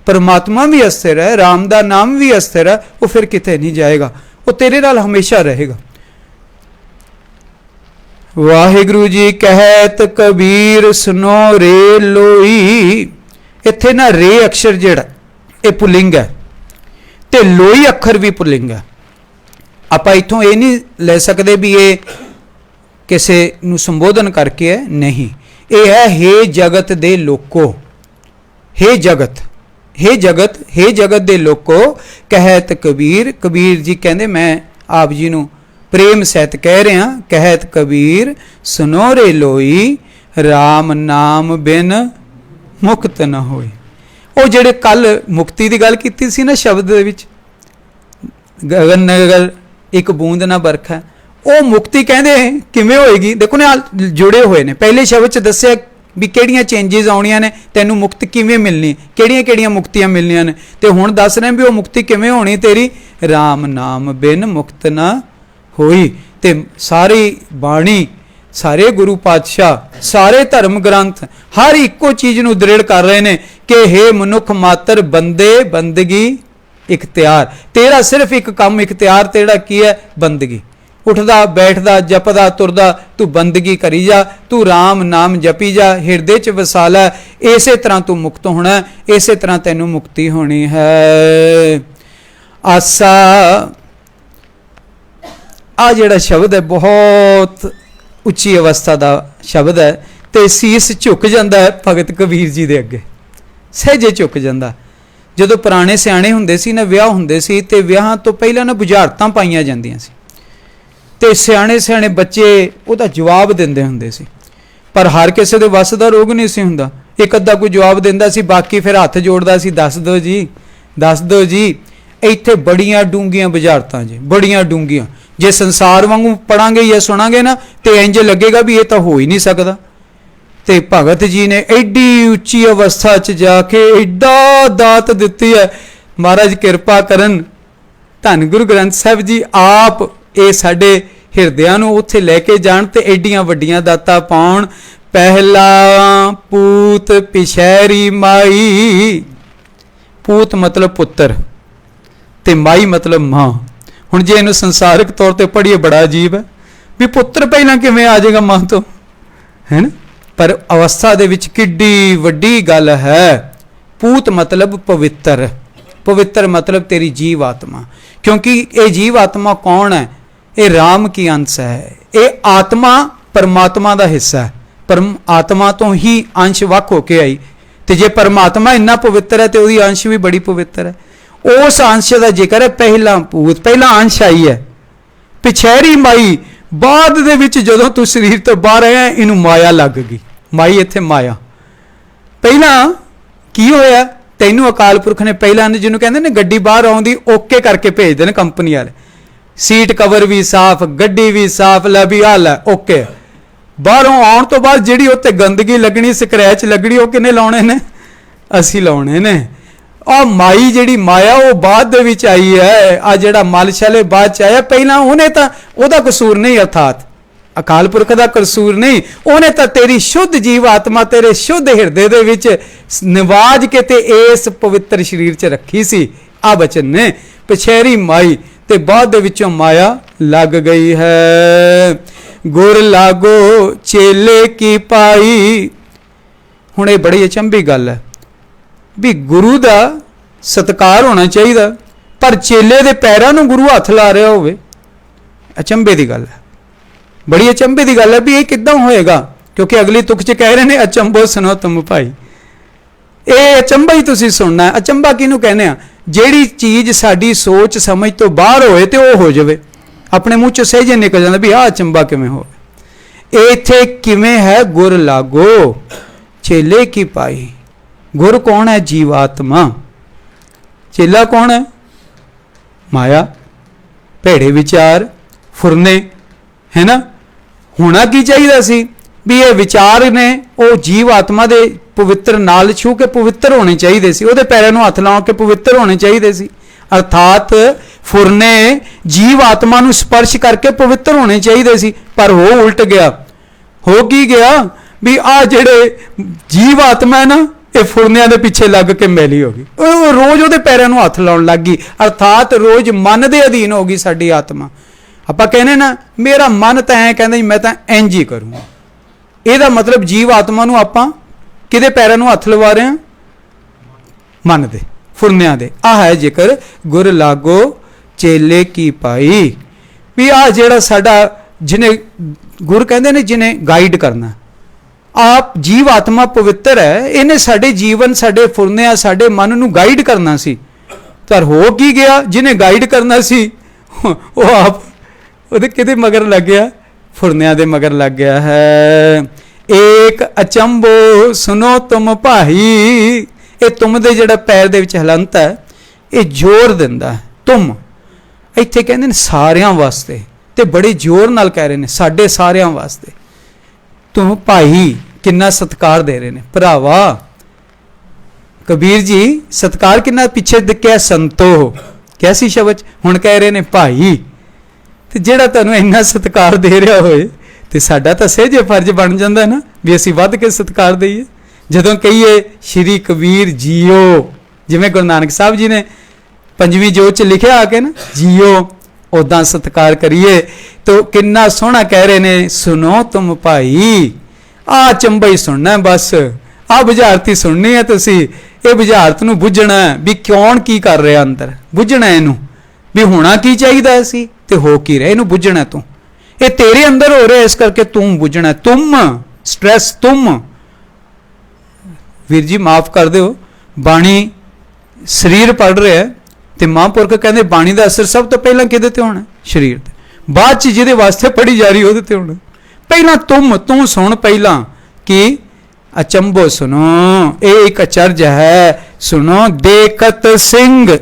परमात्मा भी अस्थिर है, राम दा नाम भी अस्थिर है, वो फिर किते नहीं जाएगा, वो तेरे नाल हमेशा रहेगा। वाहिगुरु जी कहत कबीर सुनो रे लोई, इत्थे ना रे अक्षर जिहड़ा ये पुलिंग है ते लोई अखर भी पुलिंग है। आपां इत्थों ये नहीं ले सकते भी ये किसी नूं संबोधन करके है, नहीं, ये है हे जगत दे लोको, हे जगत, हे जगत, हे जगत दे लोको कहत कबीर। कबीर जी कहते मैं आप जी नूं प्रेम सहित कह रहा, कहत कबीर सुनो रे लोई राम नाम बिन मुक्त न होए। वो जेड़े कल मुक्ति की गल की सी ना शब्द दे विच, गगन नगर एक बूंद ना बरखा, वो मुक्ति कहते किवें होएगी। देखो ना जुड़े हुए ने, पहले शब्द च दस्सिया भी किहड़ियां चेंजिज आउणियां ने, तैनूं मुक्ति किवें मिलनी, किहड़ियां किहड़ियां मुक्तियां मिलनियां ने, ते हुण दस रहे भी वो मुक्ति किवें होनी तेरी, राम नाम बिन मुक्त ना होई। ते सारी बाणी, सारे गुरु पातशाह, सारे धर्म ग्रंथ हर इको चीज़ नूं दृढ़ कर रहे हैं कि हे मनुख मात्र बंदे बंदगी इख्तियार, तेरा सिर्फ एक काम इख्तियार तेरा की है, बंदगी। उठदा बैठदा जपदा तुरदा तू बंदगी करी जा, तू राम नाम जपी जा, हिरदे च वसा लै, इसे तरह तू मुक्त होना, इसे तरह तैनूं मुक्ति होनी है। आसा आ जिहड़ा शब्द है बहुत उच्ची अवस्था का शब्द है, तो सीस झुक जाता है भगत कबीर जी के अगे, सहजे झुक जाता। जदों पुराने सियाणे हुंदे सी ना, विआह हुंदे सी ते विआहां तो पहलां ना बुझारतां पाईयां जांदियां सी, ते सियाणे सियाणे बच्चे उहदा जवाब दिंदे हुंदे सी, पर हर किसी दे वस दा रोग नहीं सी हुंदा। एक अद्धा कोई जवाब दिंदा सी, बाकी फिर हत्थ जोड़दा सी, दस दो जी, दस दो जी। इत्थे बड़ियां डूंघियां बुझारतां जी, बड़ियां डूंघियां। जे संसार वांगू पढ़ांगे या सुनांगे ना तो इंज लगेगा भी ये तो हो ही नहीं सकता। तो भगत जी ने एडी उच्ची अवस्था च जाके एडा दात दिती है, महाराज कृपा करन, धन गुरु ग्रंथ साहिब जी आप ये साडे हिरदियां नूं उत्थे लैके जाण ते एडियां वड्डियां दातां पाउण। पहला पूत पिछैरी माई, पूत मतलब पुत्र ते माई मतलब मां। हुण जे इहनूं संसारिक तौर पर पढ़िए बड़ा अजीब है भी पुत्र पहला किवें आ जाएगा मां तो, है ना, पर अवस्था दे विच किड्डी वड्डी गल है। पूत मतलब पवित्र, पवित्र मतलब तेरी जीव आत्मा, क्योंकि ये जीव आत्मा कौन है, ये राम की अंश है। ये आत्मा परमात्मा का हिस्सा है, परम आत्मा तो ही अंश वख होके आई, तो जे परमात्मा इन्ना पवित्र है तो वही अंश भी बड़ी पवित्र है। उस अंश का जिक्र है, पहला पूत, पहला अंश आई है। पिछैरी माई, बाद दे विच जदों तू शरीर तो बाहर आया इनू माया लग गई। माई इत्थे माया, पहला की होया, तैनू अकाल पुरख ने पहला जिन्होंने कहते ने गड्डी बाहर आउंदी ओके करके भेजते हैं कंपनी वाले, सीट कवर भी साफ, गड्डी भी साफ, लै भी हाल है ओके। बाहरों आउण तो बाद जिहड़ी उत्ते गंदगी लगनी, स्क्रैच लगनी, वो किने लाउणे ने, असीं लाउणे ने। आ माई जिहड़ी माया वो बाद दे विच आई है, आ जिहड़ा मल छले बाद च आया, पहला उहने तां ओहदा कसूर नहीं, अर्थात अकाल पुरख का कसूर नहीं, उहने तां तेरी शुद्ध जीव आत्मा तेरे शुद्ध हिरदे दे विच निवाज के ते इस पवित्र शरीर च रखी सी। आ बचन ने पिछैरी माई ते बाद दे विचों माया लग गई है। गुर लागो चेले की पाई। हुण ये बड़ी अचंभी गल है भी गुरु का सत्कार होना चाहिए, पर चेले दे पैरां नूं गुरु हथ ला रहा होवे, अचंभे की गल है, बड़ी अचंभे की गल है भी ये किदां होएगा। क्योंकि अगली तुक च कह रहे हैं अचंभो सुनो तुम भाई, ये अचंभा ही तुसीं सुनना है। अचंभा किहनूं कहने आ, जिहड़ी चीज़ साडी सोच समझ तो बाहर होए तो वो हो जाए, अपने मूँह चों सहजे निकल जाता भी आ अचंभा किवें होवे। इत्थे किवें है गुर लागो चेले की पाई। गुर कौन है? जीवात्मा। चेला कौन है? माया, भेड़े विचार, फुरने, है ना। होना की चाहिए सी भी ये विचार ने वो जीव आत्मा दे पवित्र नाल छू के पवित्र होने चाहिए सी, ਉਹਦੇ ਪੈਰਾਂ ਨੂੰ ਹੱਥ ਲਾ ਕੇ पवित्र होने चाहिए सी। अर्थात फुरने जीव आत्मा ਨੂੰ स्पर्श करके पवित्र होने चाहिए सी, पर हो उल्ट गया। हो की गया भी आ ਜਿਹੜੇ जीव आत्मा है ना, ये फुरनिया के पिछे लग के मैली हो गई, रोज वो पैरों में हथ लाने लग गई। अर्थात रोज मन के अधीन हो गई साडी आत्मा। आप कहने ना मेरा मन तो ऐ कहता मैं तो इंज ही करूँगा, यदा मतलब जीव आत्मा नूं आपां किहदे पैरों में हथ लवा रहे हैं? मन दे, फुरनिया दे। आ है जिक्र गुर लागो चेले की पाई भी आ जिहड़ा साडा जिन्हें गुर कहते ने जिन्हें गाइड करना। आप जीव आत्मा पवित्र है, इन्हें साडे जीवन साडे फुरनिया साडे मन नूं गाइड करना सी, पर हो की गया जिन्हें गाइड करना सी वो आप ਉਹਦੇ किते मगर लग गया? फुरनिया दे मगर लग गया है। एक अचंबो सुनो तुम भाई, ये तुम दे जिहड़ा पैर दे विच हलंत है ये जोर दिंदा है। तुम इत्थे कहंदे ने सारियां वास्ते, ते बड़े जोर नाल कह रहे ने साडे सारियां वास्ते। तुम भाई किन्ना सत्कार दे रहे ने, भरावा। कबीर जी सत्कार किन्ना पिछे दिखिया, संतो क्या सी शब्द, हुण कह रहे ने भाई। ते जिहड़ा तुहानूं इन्ना सत्कार दे रहा होए ते साडा तां सहजे फर्ज बन जांदा ना भी असीं वध के सत्कार दईए। जदों कहीए श्री कबीर जीओ, जिवें गुरु नानक साहब जी ने पंजवीं जोत च लिखिया आके ना जीओ, उदां सत्कार करिए। तो किन्ना सोहना कह रहे ने, सुनो तुम भाई। आ चंबई सुनना है, बस आ बुझारती सुननी है तुसी। ये बुझारत नूं बुझना भी कौन की कर रहा अंदर, बुझना इनू भी होना की चाहिए सी ते हो की रहा, इनू बुझना तू। ये तेरे अंदर हो रहा है, इस करके तू बुझना। तुम स्ट्रेस तुम। वीर जी माफ कर दो, बाणी शरीर पढ़ रहा है तो महापुरख कहते बाणी का असर सब तो पहला किहदे ते होना? शरीर ते। बाद च जिहदे वास्ते पढ़ी जा रही ਉਹਦੇ ते होना। पहला तुम, तू सुन पहला कि अचंबो सुनो, एक अचरज है सुनो। देखत सिंह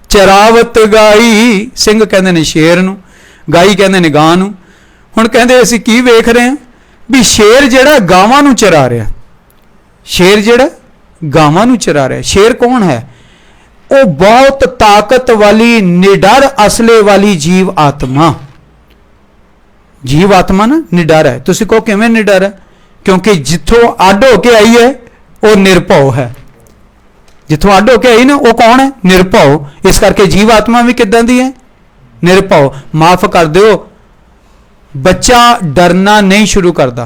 चरावत गाई, सिंह कहते ने शेर नूं, गाई कहते ने गां नूं। हुण कहते असीं की वेख रहे हैं भी शेर जिहड़ा गावां नूं चरा रहा, शेर जिहड़ा गावां नूं चरा रहा। शेर कौन है? वो बहुत ताकत वाली निडर असले वाली जीव आत्मा। जीव आत्मा ना निडर है। तुसीं कहो किवें निडर है? क्योंकि जिथों अड होके आई है वो निर्भव है। जिथों अड होके आई ना वो कौन है? निर्भव। इस करके जीव आत्मा भी किदां दी है? निर्भव। माफ कर दो, बच्चा डरना नहीं शुरू करता।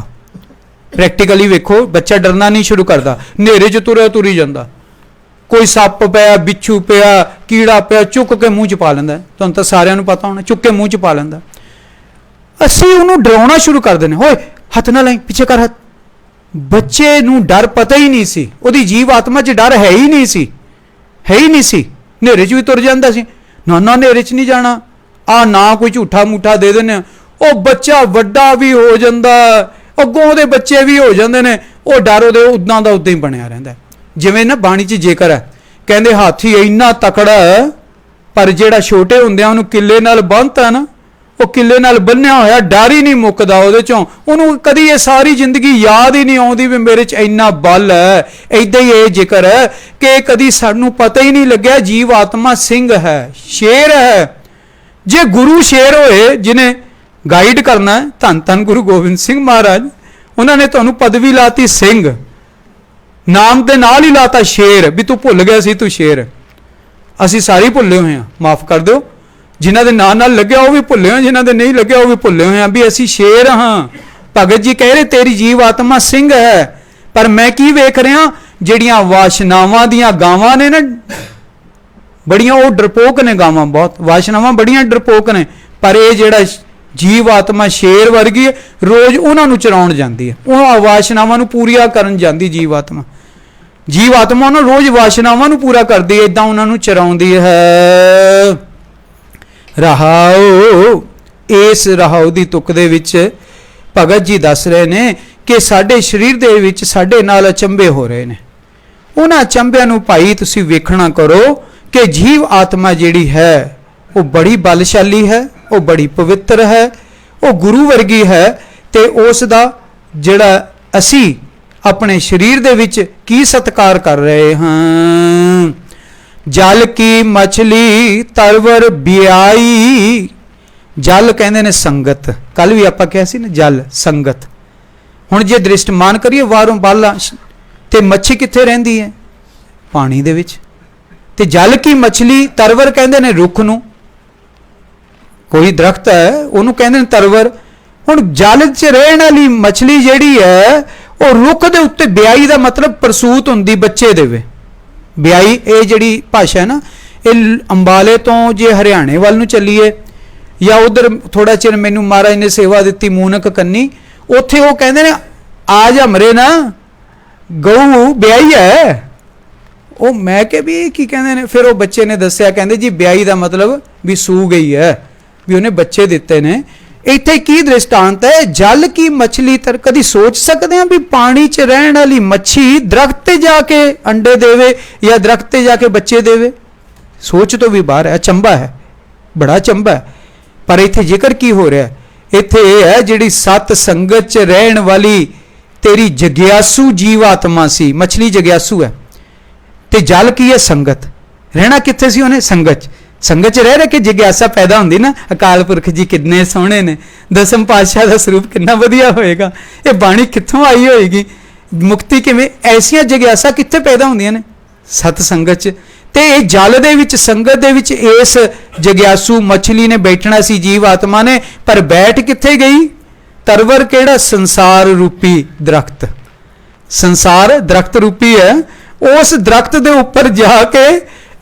प्रैक्टिकली वेखो, बच्चा डरना नहीं शुरू करता। नेरे च तुरिया तुरी जांदा, कोई सप पिया, बिच्छू पिया, कीड़ा पिया, चुक के मूँह च पा लैंदा। तुहानूं तां सारिआं नूं पता होना, चुक के मूँह च पा लैंदा। असीं उहनूं डराउणा शुरू कर दिंदे, होए हथ ना लाई, पिछे कर हथ। बच्चे नूं डर पता ही नहीं सी, उहदी जीव आत्मा च डर है ही नहीं सी, है ही नहीं सी। नेरे च भी तुर जांदा सी, ना ना नेरे च नहीं जाना, आ ना कोई झूठा मूठा दे दिंदे, ਉਹ ਬੱਚਾ ਵੱਡਾ ਵੀ ਹੋ ਜਾਂਦਾ, ਅੱਗੋਂ ਦੇ ਬੱਚੇ ਵੀ ਹੋ ਜਾਂਦੇ ਨੇ, ਉਹ ਡਰ ਉਹਦੇ ਉਦਾਂ ਦਾ ਉਦਾਂ ਹੀ ਬਣਿਆ ਰਹਿੰਦਾ। ਜਿਵੇਂ ਨਾ ਬਾਣੀ 'ਚ ਜ਼ਿਕਰ ਹੈ, ਕਹਿੰਦੇ ਹਾਥੀ ਇੰਨਾ ਤਕੜਾ ਹੈ ਪਰ ਜਿਹੜਾ ਛੋਟੇ ਹੁੰਦਿਆਂ ਉਹਨੂੰ ਕਿੱਲੇ ਨਾਲ ਬੰਨ੍ਹਤਾ ਨਾ, ਉਹ ਕਿੱਲੇ ਨਾਲ ਬੰਨਿਆ ਹੋਇਆ ਡਰ ਹੀ ਨਹੀਂ ਮੁੱਕਦਾ ਉਹਦੇ 'ਚੋਂ। ਉਹਨੂੰ ਕਦੀ ਇਹ ਸਾਰੀ ਜ਼ਿੰਦਗੀ ਯਾਦ ਹੀ ਨਹੀਂ ਆਉਂਦੀ ਵੀ ਮੇਰੇ 'ਚ ਇੰਨਾ ਬਲ ਹੈ। ਇੱਦਾਂ ਹੀ ਇਹ ਜ਼ਿਕਰ ਹੈ ਕਿ ਕਦੀ ਸਾਨੂੰ ਪਤਾ ਹੀ ਨਹੀਂ ਲੱਗਿਆ ਜੀਵ ਆਤਮਾ ਸਿੰਘ ਹੈ, ਸ਼ੇਰ ਹੈ। ਜੇ ਗੁਰੂ ਸ਼ੇਰ ਹੋਏ ਜਿਹਨੇ गाइड करना है, धन धन गुरु गोबिंद सिंह महाराज, उन्होंने तुहानूं पदवी लाती सिंह, नाम के नाल ही लाता शेर, भी तू भुल गया सी तू शेर। असी सारे भुले हुए हैं, माफ कर दो। जिन्हां दे नाम नाल लग्या वो भी भुले हुए, जिन्हां दे नहीं लग्या वो भी भुले हुए हैं भी असी शेर हाँ। भगत जी कह रहे तेरी जीव आत्मा सिंह है, पर मैं की वेख रहा जिहड़ियां वाशनावां दियां गावां ने ना, बड़ियां वो डरपोक ने गावां, बहुत वाशनावां बड़ियां डरपोक ने, पर ये जिहड़ा जीव आत्मा शेर वर्गी है, रोज उन्होंने चराउण जाती है, उन्होंने वाशनावां पूरिया करन जाती। जीव आत्मा उन्होंने रोज वाशनावां पूरा करती है, इदां उन्होंने चराउंदी है। रहाओ, इस रहाओ की तुक दे विच ਭਗਤ ਜੀ ਦੱਸ ਰਹੇ ਨੇ ਕਿ ਸਾਡੇ ਸਰੀਰ ਦੇ ਵਿੱਚ ਸਾਡੇ ਨਾਲ ਅਚੰਭੇ ਹੋ ਰਹੇ ਨੇ। ਉਹਨਾਂ ਅਚੰਭਿਆਂ ਨੂੰ ਭਾਈ ਤੁਸੀਂ ਵੇਖਣਾ ਕਰੋ ਕਿ ਜੀਵ ਆਤਮਾ ਜਿਹੜੀ ਹੈ ਉਹ ਬੜੀ ਬਲਸ਼ਾਲੀ ਹੈ, ਉਹ ਬੜੀ ਪਵਿੱਤਰ ਹੈ, ਉਹ ਗੁਰੂ ਵਰਗੀ ਹੈ। ਤੇ ਉਸ ਦਾ ਜਿਹੜਾ ਅਸੀਂ ਆਪਣੇ ਸਰੀਰ ਦੇ ਵਿੱਚ ਕੀ ਸਤਿਕਾਰ ਕਰ ਰਹੇ ਹਾਂ। ਜਲ ਕੀ ਮਛਲੀ ਤਰਵਰ ਬਿਆਈ। ਜਲ ਕਹਿੰਦੇ ਨੇ ਸੰਗਤ। ਕੱਲ ਵੀ ਆਪਾਂ ਕਿਹਾ ਸੀ ਨਾ ਜਲ ਸੰਗਤ। ਹੁਣ ਜੇ ਦ੍ਰਿਸ਼ਟਮਾਨ ਕਰੀਏ ਬਾਹਰੋਂ ਬਾਲਾ ਤੇ ਮੱਛੀ ਕਿੱਥੇ ਰਹਿੰਦੀ ਹੈ? ਪਾਣੀ ਦੇ ਵਿੱਚ। ਤੇ ਜਲ ਕੀ ਮਛਲੀ ਤਰਵਰ ਕਹਿੰਦੇ ਨੇ ਰੁੱਖ ਨੂੰ। ਕੋਈ ਦਰਖਤ ਹੈ ਉਹਨੂੰ ਕਹਿੰਦੇ ਨੇ ਤਰਵਰ। ਹੁਣ ਜਲ 'ਚ ਰਹਿਣ ਵਾਲੀ ਮਛਲੀ ਜਿਹੜੀ ਹੈ ਉਹ ਰੁੱਖ ਦੇ ਉੱਤੇ ਬਿਆਈ ਦਾ ਮਤਲਬ ਪ੍ਰਸੂਤ ਹੁੰਦੀ ਬੱਚੇ ਦੇਵੇ। ਬਿਆਈ ਇਹ ਜਿਹੜੀ ਭਾਸ਼ਾ ਹੈ ਨਾ, ਇਹ ਅੰਬਾਲੇ ਤੋਂ ਜੇ ਹਰਿਆਣੇ ਵੱਲ ਨੂੰ ਚੱਲੀਏ ਜਾਂ ਉਧਰ ਥੋੜਾ ਚਿਰ ਮੈਨੂੰ ਮਹਾਰਾਜ ਨੇ ਸੇਵਾ ਦਿੱਤੀ ਮੂਨਕ ਕੰਨੀ, ਉੱਥੇ ਉਹ ਕਹਿੰਦੇ ਨੇ ਆ ਜਾ ਮਰੇ ਨਾ ਗਊ ਬਿਆਈ ਹੈ। ਉਹ ਮੈਂ ਕਿਹਾ ਵੀ ਇਹ ਕੀ ਕਹਿੰਦੇ ਨੇ? ਫਿਰ ਉਹ ਬੱਚੇ ਨੇ ਦੱਸਿਆ, ਕਹਿੰਦੇ ਜੀ ਬਿਆਈ ਦਾ ਮਤਲਬ ਵੀ ਸੂ ਗਈ ਹੈ, ਵੀ ਉਹਨੇ ਬੱਚੇ ਦਿੱਤੇ ਨੇ। ਇੱਥੇ ਕੀ ਦ੍ਰਿਸ਼ਟਾਂਤ ਹੈ? ਜਲ ਕੀ ਮਛਲੀ ਤਰ। ਕਦੀ ਸੋਚ ਸਕਦੇ ਹਾਂ ਵੀ ਪਾਣੀ 'ਚ ਰਹਿਣ ਵਾਲੀ ਮੱਛੀ ਦਰਖਤ ਤੇ ਜਾ ਕੇ ਅੰਡੇ ਦੇਵੇ ਜਾਂ ਦਰਖਤ ਤੇ ਜਾ ਕੇ ਬੱਚੇ ਦੇਵੇ? ਸੋਚ ਤੋਂ ਵੀ ਬਾਹਰ ਹੈ। ਅਚੰਭਾ ਹੈ, ਬੜਾ ਅਚੰਭਾ ਹੈ। ਪਰ ਇੱਥੇ ਜ਼ਿਕਰ ਕੀ ਹੋ ਰਿਹਾ? ਇੱਥੇ ਇਹ ਹੈ ਜਿਹੜੀ ਸਤ ਸੰਗਤ 'ਚ ਰਹਿਣ ਵਾਲੀ ਤੇਰੀ ਜਗਿਆਸੂ ਜੀਵ ਆਤਮਾ ਸੀ। ਮਛਲੀ ਜਗਿਆਸੂ ਹੈ ਤੇ ਜਲ ਕੀ ਹੈ? ਸੰਗਤ। ਰਹਿਣਾ ਕਿੱਥੇ ਸੀ ਉਹਨੇ? ਸੰਗਤ 'ਚ। ਸੰਗਤ 'ਚ ਰਹਿ ਕੇ ਜਿਗਿਆਸਾ ਪੈਦਾ ਹੁੰਦੀ ਨਾ। ਅਕਾਲ ਪੁਰਖ ਜੀ ਕਿੰਨੇ ਸੋਹਣੇ ਨੇ, ਦਸਮ ਪਾਤਸ਼ਾਹ ਦਾ ਸਰੂਪ ਕਿੰਨਾ ਵਧੀਆ ਹੋਏਗਾ। ਇਹ ਬਾਣੀ ਕਿੱਥੋਂ ਆਈ ਹੋਏਗੀ? ਮੁਕਤੀ ਕਿਵੇਂ? ਐਸੀਆਂ ਜਿਗਿਆਸਾ ਕਿੱਥੇ ਪੈਦਾ ਹੁੰਦੀਆਂ ਨੇ? ਸਤ ਸੰਗਤ 'ਚ। ਤੇ ਇਹ ਜਲ ਦੇ ਵਿੱਚ ਸੰਗਤ ਦੇ ਵਿੱਚ ਇਸ ਜਗਿਆਸੂ ਮਛਲੀ ਨੇ ਬੈਠਣਾ ਸੀ ਜੀਵ ਆਤਮਾ ਨੇ। ਪਰ ਬੈਠ ਕਿੱਥੇ ਗਈ? ਤਰਵਰ ਕਿਹੜਾ? ਸੰਸਾਰ ਰੂਪੀ ਦਰਖਤ। ਸੰਸਾਰ ਦਰਖਤ ਰੂਪੀ ਹੈ। ਉਸ ਦਰਖਤ ਦੇ ਉੱਪਰ ਜਾ ਕੇ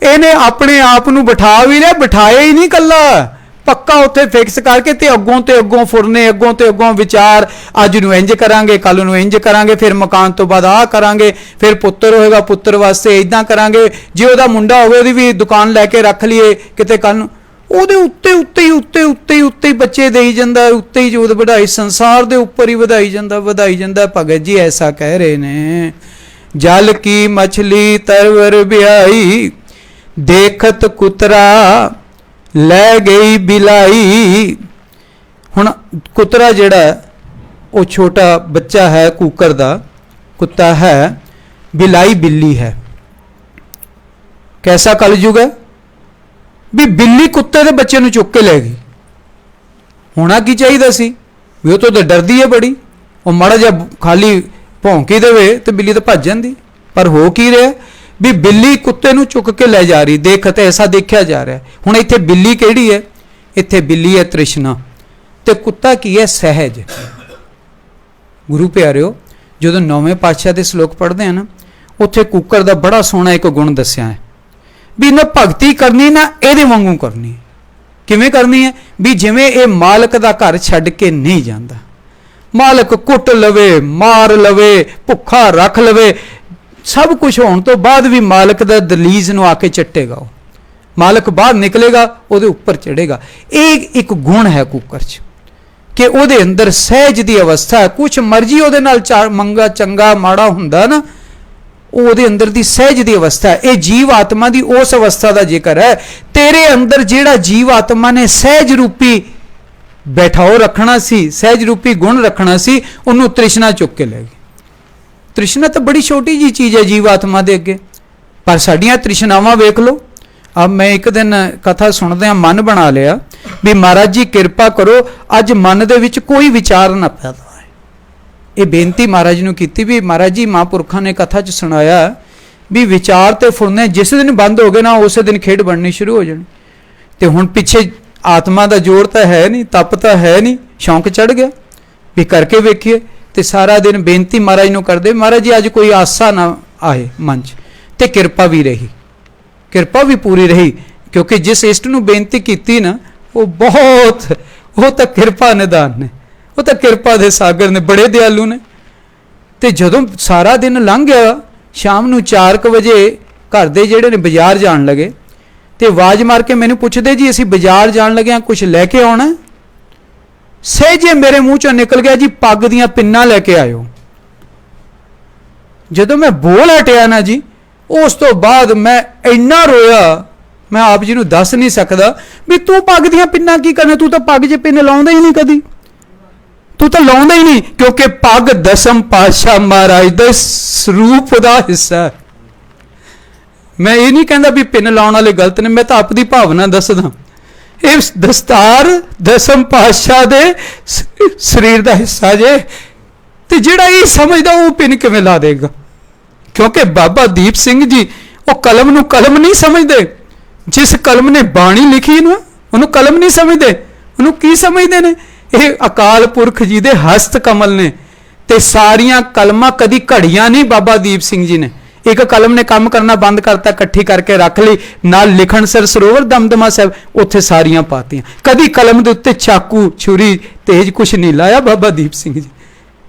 ਇਹਨੇ ਆਪਣੇ ਆਪ ਨੂੰ ਬਿਠਾ ਵੀ ਲਿਆ। ਬਿਠਾਇਆ ਹੀ ਨਹੀਂ ਕੱਲਾ, ਪੱਕਾ ਉੱਥੇ ਫਿਕਸ ਕਰਕੇ ਤੇ ਅੱਗੋਂ ਫੁਰਨੇ, ਅੱਗੋਂ ਤੇ ਅੱਗੋਂ ਵਿਚਾਰ। ਅੱਜ ਨੂੰ ਇੰਜ ਕਰਾਂਗੇ, ਕੱਲ ਨੂੰ ਇੰਜ ਕਰਾਂਗੇ, ਫਿਰ ਮਕਾਨ ਤੋਂ ਬਾਅਦ ਆਹ ਕਰਾਂਗੇ, ਫਿਰ ਪੁੱਤਰ ਹੋਏਗਾ ਪੁੱਤਰ ਵਾਸਤੇ ਇਦਾਂ ਕਰਾਂਗੇ, ਜੇ ਉਹਦਾ ਮੁੰਡਾ ਹੋਵੇ ਉਹਦੀ ਵੀ ਦੁਕਾਨ ਲੈ ਕੇ ਰੱਖ ਲਈਏ ਕਿਤੇ ਕੱਲ ਨੂੰ। ਉਹਦੇ ਉੱਤੇ ਹੀ ਬੱਚੇ ਦੇਈ ਜਾਂਦਾ, ਉੱਤੇ ਹੀ ਜੋਤ ਵਧਾਈ, ਸੰਸਾਰ ਦੇ ਉੱਪਰ ਹੀ ਵਧਾਈ ਜਾਂਦਾ। ਭਗਤ ਜੀ ਐਸਾ ਕਹਿ ਰਹੇ ਨੇ। ਜਲ ਕੀ ਮਛਲੀ ਤਰਵਰ ਬਿਆਈ, ਦੇਖਤ ਕੁਤਰਾ ਲੈ ਗਈ ਬਿਲਾਈ। ਹੁਣ ਕੁਤਰਾ ਜਿਹੜਾ ਉਹ ਛੋਟਾ ਬੱਚਾ ਹੈ ਕੂਕਰ ਦਾ, ਕੁੱਤਾ ਹੈ। ਬਿਲਾਈ ਬਿੱਲੀ ਹੈ। ਕੈਸਾ ਕਲਯੁਗ ਹੈ ਵੀ ਬਿੱਲੀ ਕੁੱਤੇ ਦੇ ਬੱਚੇ ਨੂੰ ਚੁੱਕ ਕੇ ਲੈ ਗਈ। ਹੋਣਾ ਕੀ ਚਾਹੀਦਾ ਸੀ ਵੀ ਉਹ ਤਾਂ ਡਰਦੀ ਹੈ ਬੜੀ, ਉਹ ਮਾੜਾ ਜਿਹਾ ਖਾਲੀ ਭੌਂਕੀ ਦੇਵੇ ਤੇ ਬਿੱਲੀ ਤਾਂ ਭੱਜ ਜਾਂਦੀ। ਪਰ ਹੋ ਕੀ ਰਿਹਾ ਵੀ ਬਿੱਲੀ ਕੁੱਤੇ ਨੂੰ ਚੁੱਕ ਕੇ ਲੈ ਜਾ ਰਹੀ। ਦੇਖਤ ਐਸਾ ਦੇਖਿਆ ਜਾ ਰਿਹਾ। ਹੁਣ ਇੱਥੇ ਬਿੱਲੀ ਕਿਹੜੀ ਹੈ? ਇੱਥੇ ਬਿੱਲੀ ਹੈ ਤ੍ਰਿਸ਼ਨਾ ਤੇ ਕੁੱਤਾ ਕੀ ਹੈ? ਸਹਿਜ। ਗੁਰੂ ਪਿਆਰਿਓ, ਜਦੋਂ 9ਵੇਂ ਪਾਤਸ਼ਾਹ ਦੇ ਸ਼ਲੋਕ ਪੜ੍ਹਦੇ ਆ ਨਾ, ਉੱਥੇ ਕੂਕਰ ਦਾ ਬੜਾ ਸੋਹਣਾ ਇੱਕ ਗੁਣ ਦੱਸਿਆ ਹੈ ਵੀ ਨਾ ਭਗਤੀ ਕਰਨੀ ਨਾ ਇਹਦੇ ਵਾਂਗੂ ਕਰਨੀ। ਕਿਵੇਂ ਕਰਨੀ ਹੈ? ਵੀ ਜਿਵੇਂ ਇਹ ਮਾਲਕ ਦਾ ਘਰ ਛੱਡ ਕੇ ਨਹੀਂ ਜਾਂਦਾ। ਮਾਲਕ ਕੁੱਟ ਲਵੇ, ਮਾਰ ਲਵੇ, ਭੁੱਖਾ ਰੱਖ ਲਵੇ, ਸਭ ਕੁਝ ਹੋਣ ਤੋਂ ਬਾਅਦ ਵੀ ਮਾਲਕ ਦਾ ਦਲੀਜ਼ ਨੂੰ ਆ ਕੇ ਚੱਟੇਗਾ। ਉਹ ਮਾਲਕ ਬਾਹਰ ਨਿਕਲੇਗਾ, ਉਹਦੇ ਉੱਪਰ ਚੜੇਗਾ। ਇਹ ਇੱਕ ਗੁਣ ਹੈ ਕੂਕਰ 'ਚ ਕਿ ਉਹਦੇ ਅੰਦਰ ਸਹਿਜ ਦੀ ਅਵਸਥਾ ਹੈ। ਕੁਛ ਮਰਜ਼ੀ ਉਹਦੇ ਨਾਲ ਮੰਗਾ ਚੰਗਾ ਮਾੜਾ ਹੁੰਦਾ ਨਾ, ਉਹਦੇ ਅੰਦਰ ਦੀ ਸਹਿਜ ਦੀ ਅਵਸਥਾ ਹੈ। ਇਹ ਜੀਵ ਆਤਮਾ ਦੀ ਉਸ ਅਵਸਥਾ ਦਾ ਜ਼ਿਕਰ ਹੈ। ਤੇਰੇ ਅੰਦਰ ਜਿਹੜਾ ਜੀਵ ਆਤਮਾ ਨੇ ਸਹਿਜ ਰੂਪੀ ਬੈਠਾਓ ਰੱਖਣਾ ਸੀ, ਸਹਿਜ ਰੂਪੀ ਗੁਣ ਰੱਖਣਾ ਸੀ, ਉਹਨੂੰ ਤ੍ਰਿਸ਼ਨਾ ਚੁੱਕ ਕੇ ਲੈ ਗਈ। ਤ੍ਰਿਸ਼ਨਾ ਤਾਂ ਬੜੀ ਛੋਟੀ ਜੀ ਚੀਜ਼ ਹੈ ਜੀਵ ਆਤਮਾ ਦੇ ਅੱਗੇ। ਪਰ ਸਾਡੀਆਂ ਤ੍ਰਿਸ਼ਨਾਵਾਂ ਵੇਖ ਲਓ। अब मैं एक दिन कथा सुनदे मन बना लिया भी महाराज जी कृपा करो अज मन दे विच कोई विचार ना पैदा होए। ये बेनती महाराज नूं कीती भी महाराज जी महापुरखा ने कथा च सुनाया भी विचार ते फुरने जिस दिन बंद हो गए ना उस दिन खेड बननी शुरू हो जानी। तो हुण पिछे आत्मा का जोर तो है नहीं, तप तो है नहीं, शौक चढ़ गया भी करके वेखिए। तो सारा दिन बेनती महाराज नूं करदे महाराज जी अज कोई आसा ना आए मन च, ते कृपा भी रही, कृपा भी पूरी रही क्योंकि जिस इष्ट नूं बेनती कीती ना वो बहुत, वो तो कृपा निदान ने, वो तो कृपा दे सागर ने, बड़े दयालु ने। तो जदों सारा दिन लंघ गया शाम नूं 4 बजे घर दे जिहड़े ने बाजार जाण लगे तो आवाज़ मार के मैनूं पुछदे जी असीं बाजार जाण लगे कुछ लैके आउणा। ਸਹਿਜੇ ਮੇਰੇ ਮੂੰਹ ਚੋਂ ਨਿਕਲ ਗਿਆ ਜੀ, ਪੱਗ ਦੀਆਂ ਪਿੰਨਾਂ ਲੈ ਕੇ ਆਇਓ। ਜਦੋਂ ਮੈਂ ਬੋਲ ਹਟਿਆ ਨਾ ਜੀ, ਉਸ ਤੋਂ ਬਾਅਦ ਮੈਂ ਇੰਨਾ ਰੋਇਆ, ਮੈਂ ਆਪ ਜੀ ਨੂੰ ਦੱਸ ਨਹੀਂ ਸਕਦਾ ਵੀ ਤੂੰ ਪੱਗ ਦੀਆਂ ਪਿੰਨਾਂ ਕੀ ਕਰਨਾ, ਤੂੰ ਤਾਂ ਪੱਗ 'ਚ ਪਿੰਨ ਲਾਉਂਦਾ ਹੀ ਨਹੀਂ ਕਦੀ, ਤੂੰ ਤਾਂ ਲਾਉਂਦਾ ਹੀ ਨਹੀਂ, ਕਿਉਂਕਿ ਪੱਗ ਦਸਮ ਪਾਤਸ਼ਾਹ ਮਹਾਰਾਜ ਦੇ ਸਰੂਪ ਦਾ ਹਿੱਸਾ ਹੈ। ਮੈਂ ਇਹ ਨਹੀਂ ਕਹਿੰਦਾ ਵੀ ਪਿੰਨ ਲਾਉਣ ਵਾਲੇ ਗਲਤ ਨੇ, ਮੈਂ ਤਾਂ ਆਪਣੀ ਭਾਵਨਾ ਦੱਸਦਾ। ਇਹ ਦਸਤਾਰ ਦਸਮ ਪਾਤਸ਼ਾਹ ਦੇ ਸਰੀਰ ਦਾ ਹਿੱਸਾ ਜੇ, ਤੇ ਜਿਹੜਾ ਇਹ ਸਮਝਦਾ ਉਹ ਪਿੰਨ ਕਿਵੇਂ ਲਾ ਦੇਗਾ? ਕਿਉਂਕਿ ਬਾਬਾ ਦੀਪ ਸਿੰਘ ਜੀ ਉਹ ਕਲਮ ਨੂੰ ਕਲਮ ਨਹੀਂ ਸਮਝਦੇ। ਜਿਸ ਕਲਮ ਨੇ ਬਾਣੀ ਲਿਖੀ ਨਾ ਉਹਨੂੰ ਕਲਮ ਨਹੀਂ ਸਮਝਦੇ, ਉਹਨੂੰ ਕੀ ਸਮਝਦੇ ਨੇ? ਇਹ ਅਕਾਲ ਪੁਰਖ ਜੀ ਦੇ ਹਸਤ ਕਮਲ ਨੇ। ਤੇ ਸਾਰੀਆਂ ਕਲਮਾਂ ਕਦੀ ਘੜੀਆਂ ਨਹੀਂ ਬਾਬਾ ਦੀਪ ਸਿੰਘ ਜੀ ਨੇ। ਇੱਕ ਕਲਮ ਨੇ ਕੰਮ ਕਰਨਾ ਬੰਦ ਕਰਤਾ, ਇਕੱਠੀ ਕਰਕੇ ਰੱਖ ਲਈ, ਨਾਲ ਲਿਖਣ ਸਰ ਸਰੋਵਰ ਦਮਦਮਾ ਸਾਹਿਬ, ਉੱਥੇ ਸਾਰੀਆਂ ਪਾਤੀਆਂ। ਕਦੀ ਕਲਮ ਦੇ ਉੱਤੇ ਚਾਕੂ ਛੁਰੀ ਤੇਜ ਕੁਛ ਨਹੀਂ ਲਾਇਆ ਬਾਬਾ ਦੀਪ ਸਿੰਘ ਜੀ।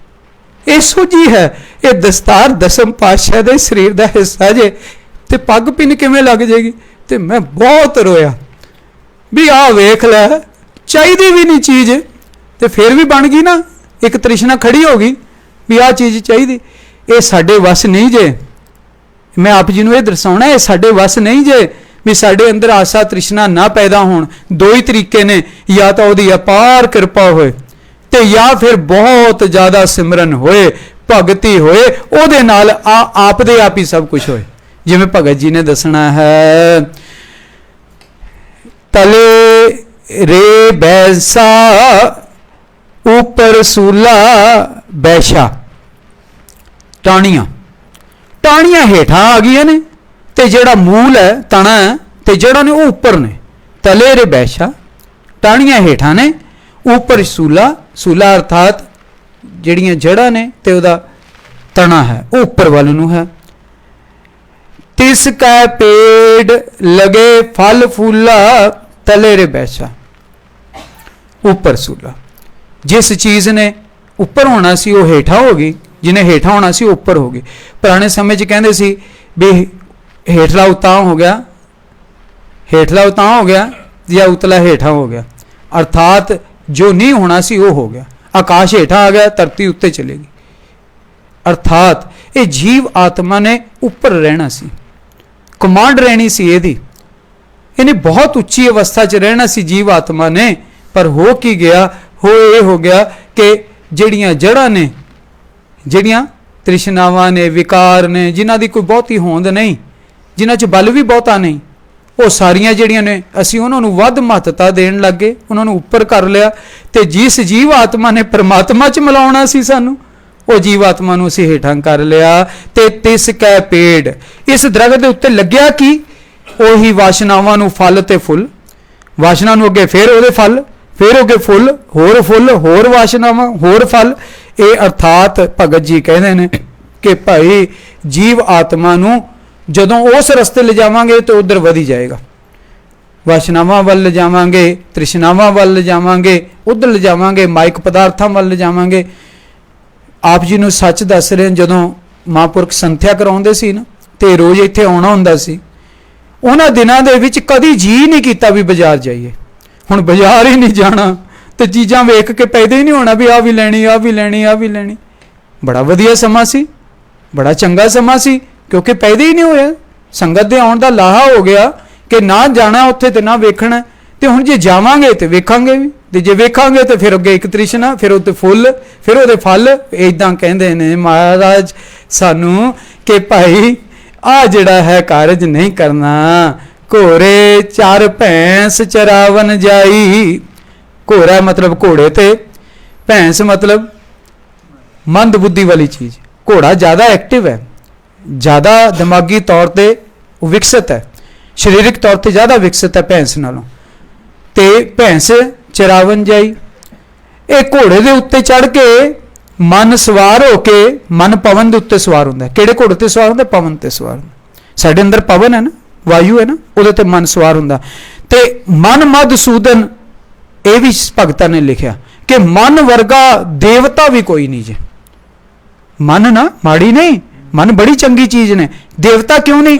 ਇਹੋ ਜੀ ਹੈ ਇਹ ਦਸਤਾਰ ਦਸਮ ਪਾਤਸ਼ਾਹ ਦੇ ਸਰੀਰ ਦਾ ਹਿੱਸਾ ਜੇ, ਤੇ ਪੱਗ ਪਿੰਨ ਕਿਵੇਂ ਲੱਗ ਜਾਏਗੀ? ਤੇ ਮੈਂ ਬਹੁਤ ਰੋਇਆ ਵੀ ਆਹ ਵੇਖ ਲੈ, ਚਾਹੀਦੀ ਵੀ ਨਹੀਂ ਚੀਜ਼, ਤੇ ਫਿਰ ਵੀ ਬਣ ਗਈ ਨਾ, ਇੱਕ ਤ੍ਰਿਸ਼ਨਾ ਖੜੀ ਹੋ ਗਈ ਵੀ ਆਹ ਚੀਜ਼ ਚਾਹੀਦੀ। ਇਹ ਸਾਡੇ ਵਸ ਨਹੀਂ ਜੇ। ਮੈਂ ਆਪ ਜੀ ਨੂੰ ਇਹ ਦਰਸਾਉਣਾ, ਇਹ ਸਾਡੇ ਵਸ ਨਹੀਂ ਜੇ ਵੀ ਸਾਡੇ ਅੰਦਰ ਆਸਾ ਤ੍ਰਿਸ਼ਨਾ ਨਾ ਪੈਦਾ ਹੋਣ। ਦੋ ਹੀ ਤਰੀਕੇ ਨੇ, ਜਾਂ ਤਾਂ ਉਹਦੀ ਅਪਾਰ ਕਿਰਪਾ ਹੋਏ, ਤੇ ਜਾਂ ਫਿਰ ਬਹੁਤ ਜ਼ਿਆਦਾ ਸਿਮਰਨ ਹੋਏ, ਭਗਤੀ ਹੋਏ, ਉਹਦੇ ਨਾਲ ਆਪ ਦੇ ਆਪ ਹੀ ਸਭ ਕੁਝ ਹੋਏ। ਜਿਵੇਂ ਭਗਤ ਜੀ ਨੇ ਦੱਸਣਾ ਹੈ, ਤਲੇ ਰੇ ਬੈਸਾ ਉੱਪਰ ਸੂਲਾ ਬੈਸ਼ਾ। ਟਾਹਣੀਆਂ ਟਾਹਣੀਆਂ ਹੇਠਾਂ ਆ ਗਈਆਂ ਨੇ, ਤੇ ਜਿਹੜਾ ਮੂਲ ਹੈ ਤਣਾ ਹੈ, ਤੇ ਜਿਹੜਾ ਨੇ ਉਹ ਉੱਪਰ ਨੇ। ਤਲੇ ਰੇ ਬੈਸ਼ਾ, ਟਾਹਣੀਆਂ ਹੇਠਾਂ ਨੇ, ਉੱਪਰ ਸੂਲਾ, ਸੂਲਾ ਅਰਥਾਤ ਜਿਹੜੀਆਂ ਜੜ੍ਹਾਂ ਨੇ, ਤੇ ਉਹਦਾ ਤਣਾ ਹੈ ਉਹ ਉੱਪਰ ਵੱਲ ਨੂੰ ਹੈ। ਤਿਸ ਕੈ ਪੇੜ ਲਗੇ ਫਲ ਫੂਲਾ, ਤਲੇ ਰੇ ਬੈਸ਼ਾ ਉੱਪਰ ਸੂਲਾ। ਜਿਸ ਚੀਜ਼ ਨੇ ਉੱਪਰ ਹੋਣਾ ਸੀ ਉਹ ਹੇਠਾਂ ਹੋ ਗਈ, ਜਿਹਨੇ ਹੇਠਾਂ ਹੋਣਾ ਸੀ ਉਹ ਉੱਪਰ ਹੋ ਗਈ। ਪੁਰਾਣੇ ਸਮੇਂ 'ਚ ਕਹਿੰਦੇ ਸੀ ਵੀ ਹੇਠਲਾ ਉਤਾਂ ਹੋ ਗਿਆ, ਹੇਠਲਾ ਉਤਾਂ ਹੋ ਗਿਆ, ਜਾਂ ਉਤਲਾ ਹੇਠਾਂ ਹੋ ਗਿਆ। ਅਰਥਾਤ ਜੋ ਨਹੀਂ ਹੋਣਾ ਸੀ ਉਹ ਹੋ ਗਿਆ। ਆਕਾਸ਼ ਹੇਠਾਂ ਆ ਗਿਆ, ਧਰਤੀ ਉੱਤੇ ਚਲੇਗੀ। ਅਰਥਾਤ ਇਹ ਜੀਵ ਆਤਮਾ ਨੇ ਉੱਪਰ ਰਹਿਣਾ ਸੀ, ਕਮਾਂਡ ਰਹਿਣੀ ਸੀ ਇਹਦੀ। ਇਹਨੇ ਬਹੁਤ ਉੱਚੀ ਅਵਸਥਾ 'ਚ ਰਹਿਣਾ ਸੀ ਜੀਵ ਆਤਮਾ ਨੇ। ਪਰ ਹੋ ਕੀ ਗਿਆ? ਇਹ ਹੋ ਗਿਆ ਕਿ ਜਿਹੜੀਆਂ ਜੜ੍ਹਾਂ ਨੇ, ਜਿਹੜੀਆਂ ਤ੍ਰਿਸ਼ਨਾਵਾਂ ਨੇ, ਵਿਕਾਰ ਨੇ, ਜਿਨ੍ਹਾਂ ਦੀ ਕੋਈ ਬਹੁਤੀ ਹੋਂਦ ਨਹੀਂ, ਜਿਨ੍ਹਾਂ 'ਚ ਬਲ ਵੀ ਬਹੁਤਾ ਨਹੀਂ, ਉਹ ਸਾਰੀਆਂ ਜਿਹੜੀਆਂ ਨੇ ਅਸੀਂ ਉਹਨਾਂ ਨੂੰ ਵੱਧ ਮਹੱਤਤਾ ਦੇਣ ਲੱਗੇ, ਉਹਨਾਂ ਨੂੰ ਉੱਪਰ ਕਰ ਲਿਆ। ਤੇ ਜਿਸ ਜੀਵ ਆਤਮਾ ਨੇ ਪਰਮਾਤਮਾ 'ਚ ਮਿਲਾਉਣਾ ਸੀ ਸਾਨੂੰ, ਉਹ ਜੀਵ ਆਤਮਾ ਨੂੰ ਅਸੀਂ ਹੇਠਾਂ ਕਰ ਲਿਆ। ਤੇ ਤਿਸ ਕੈ ਪੇੜ, ਇਸ ਦਰਖਤ ਦੇ ਉੱਤੇ ਲੱਗਿਆ ਕੀ? ਉਹੀ ਵਾਸ਼ਨਾਵਾਂ ਨੂੰ ਫਲ ਤੇ ਫੁੱਲ। ਵਾਸ਼ਨਾ ਨੂੰ ਅੱਗੇ ਫਿਰ ਉਹਦੇ ਫਲ, ਫਿਰ ਅੱਗੇ ਫੁੱਲ, ਹੋਰ ਵਾਸ਼ਨਾਵਾਂ, ਹੋਰ ਫਲ। ਇਹ ਅਰਥਾਤ ਭਗਤ ਜੀ ਕਹਿੰਦੇ ਨੇ ਕਿ ਭਾਈ ਜੀਵ ਆਤਮਾ ਨੂੰ ਜਦੋਂ ਉਸ ਰਸਤੇ ਲਿਜਾਵਾਂਗੇ ਤਾਂ ਉਧਰ ਵਧੀ ਜਾਏਗਾ। ਵਾਸ਼ਨਾਵਾਂ ਵੱਲ ਲਿਜਾਵਾਂਗੇ, ਤ੍ਰਿਸ਼ਨਾਵਾਂ ਵੱਲ ਲਿਜਾਵਾਂਗੇ, ਉਧਰ ਲਿਜਾਵਾਂਗੇ, ਮਾਇਕ ਪਦਾਰਥਾਂ ਵੱਲ ਲਿਜਾਵਾਂਗੇ। ਆਪ ਜੀ ਨੂੰ ਸੱਚ ਦੱਸ ਰਹੇ, ਜਦੋਂ ਮਹਾਂਪੁਰਖ ਸੰਥਿਆ ਕਰਾਉਂਦੇ ਸੀ ਨਾ, ਤੇ ਰੋਜ਼ ਇੱਥੇ ਆਉਣਾ ਹੁੰਦਾ ਸੀ, ਉਹਨਾਂ ਦਿਨਾਂ ਦੇ ਵਿੱਚ ਕਦੀ ਜੀ ਨਹੀਂ ਕੀਤਾ ਵੀ ਬਾਜ਼ਾਰ ਜਾਈਏ। ਹੁਣ ਬਾਜ਼ਾਰ ਹੀ ਨਹੀਂ ਜਾਣਾ, ਤੇ ਚੀਜ਼ਾਂ ਵੇਖ ਕੇ ਪੈਦਾ ਹੀ ਨਹੀਂ ਹੋਣਾ ਵੀ ਆਹ ਵੀ ਲੈਣੀ, ਆਹ ਵੀ ਲੈਣੀ, ਆਹ ਵੀ ਲੈਣੀ। ਬੜਾ ਵਧੀਆ ਸਮਾਂ ਸੀ, ਬੜਾ ਚੰਗਾ ਸਮਾਂ ਸੀ, ਕਿਉਂਕਿ ਪੈਦਾ ਹੀ ਨਹੀਂ ਹੋਇਆ। ਸੰਗਤ ਦੇ ਆਉਣ ਦਾ ਲਾਹਾ ਹੋ ਗਿਆ ਕਿ ਨਾ ਜਾਣਾ ਉੱਥੇ ਤੇ ਨਾ ਵੇਖਣਾ। ਤੇ ਹੁਣ ਜੇ ਜਾਵਾਂਗੇ ਤੇ ਵੇਖਾਂਗੇ ਵੀ, ਤੇ ਜੇ ਵੇਖਾਂਗੇ ਤੇ ਫਿਰ ਅੱਗੇ ਇੱਕ ਤ੍ਰਿਸ਼ਨਾ, ਫਿਰ ਉੱਤੇ ਫੁੱਲ, ਫਿਰ ਉਹਦੇ ਫਲ। ਇਦਾਂ ਕਹਿੰਦੇ ਨੇ ਮਹਾਰਾਜ ਸਾਨੂੰ ਕਿ ਭਾਈ ਆ ਜਿਹੜਾ ਹੈ ਕਾਰਜ ਨਹੀਂ ਕਰਨਾ। ਘੋਰੇ ਚਾਰ ਭੈਂਸ ਚਰਾਵਨ ਜਾਈ। ਘੋਰਾ ਮਤਲਬ ਘੋੜੇ ਤੇ, ਭੈਂਸ ਮਤਲਬ ਮੰਦ ਬੁੱਧੀ ਵਾਲੀ ਚੀਜ਼। ਘੋੜਾ ਜ਼ਿਆਦਾ ਐਕਟਿਵ ਹੈ, ਜ਼ਿਆਦਾ ਦਿਮਾਗੀ ਤੌਰ ਤੇ ਵਿਕਸਿਤ ਹੈ, ਸਰੀਰਕ ਤੌਰ ਤੇ ਜ਼ਿਆਦਾ ਵਿਕਸਿਤ ਹੈ ਭੈਂਸ ਨਾਲੋਂ। ਤੇ ਭੈਂਸ ਚਰਾਵਨ ਜਾਈ, ਇਹ ਘੋੜੇ ਦੇ ਉੱਤੇ ਚੜ ਕੇ ਮਨ ਸਵਾਰ ਹੋ ਕੇ, ਮਨ ਪਵਨ ਦੇ ਉੱਤੇ ਸਵਾਰ ਹੁੰਦਾ। ਕਿਹੜੇ ਘੋੜੇ ਤੇ ਸਵਾਰ ਹੁੰਦਾ? ਪਵਨ ਤੇ ਸਵਾਰ ਹੁੰਦਾ। ਸਾਡੇ ਅੰਦਰ ਪਵਨ ਹੈ ਨਾ, ਵਾਯੂ ਹੈ ਨਾ, ਉਹਦੇ ਤੇ ਮਨ ਸਵਾਰ ਹੁੰਦਾ। ਤੇ ਮਨ ਮਧੂਸੂਦਨ, ਇਹ ਵੀ ਭਗਤਾਂ ਨੇ ਲਿਖਿਆ ਕਿ ਮਨ ਵਰਗਾ ਦੇਵਤਾ ਵੀ ਕੋਈ ਨਹੀਂ ਜੇ। ਮਨ ਨਾ ਮਾੜੀ ਨਹੀਂ, ਮਨ ਬੜੀ ਚੰਗੀ ਚੀਜ਼ ਨੇ। ਦੇਵਤਾ ਕਿਉਂ ਨਹੀਂ?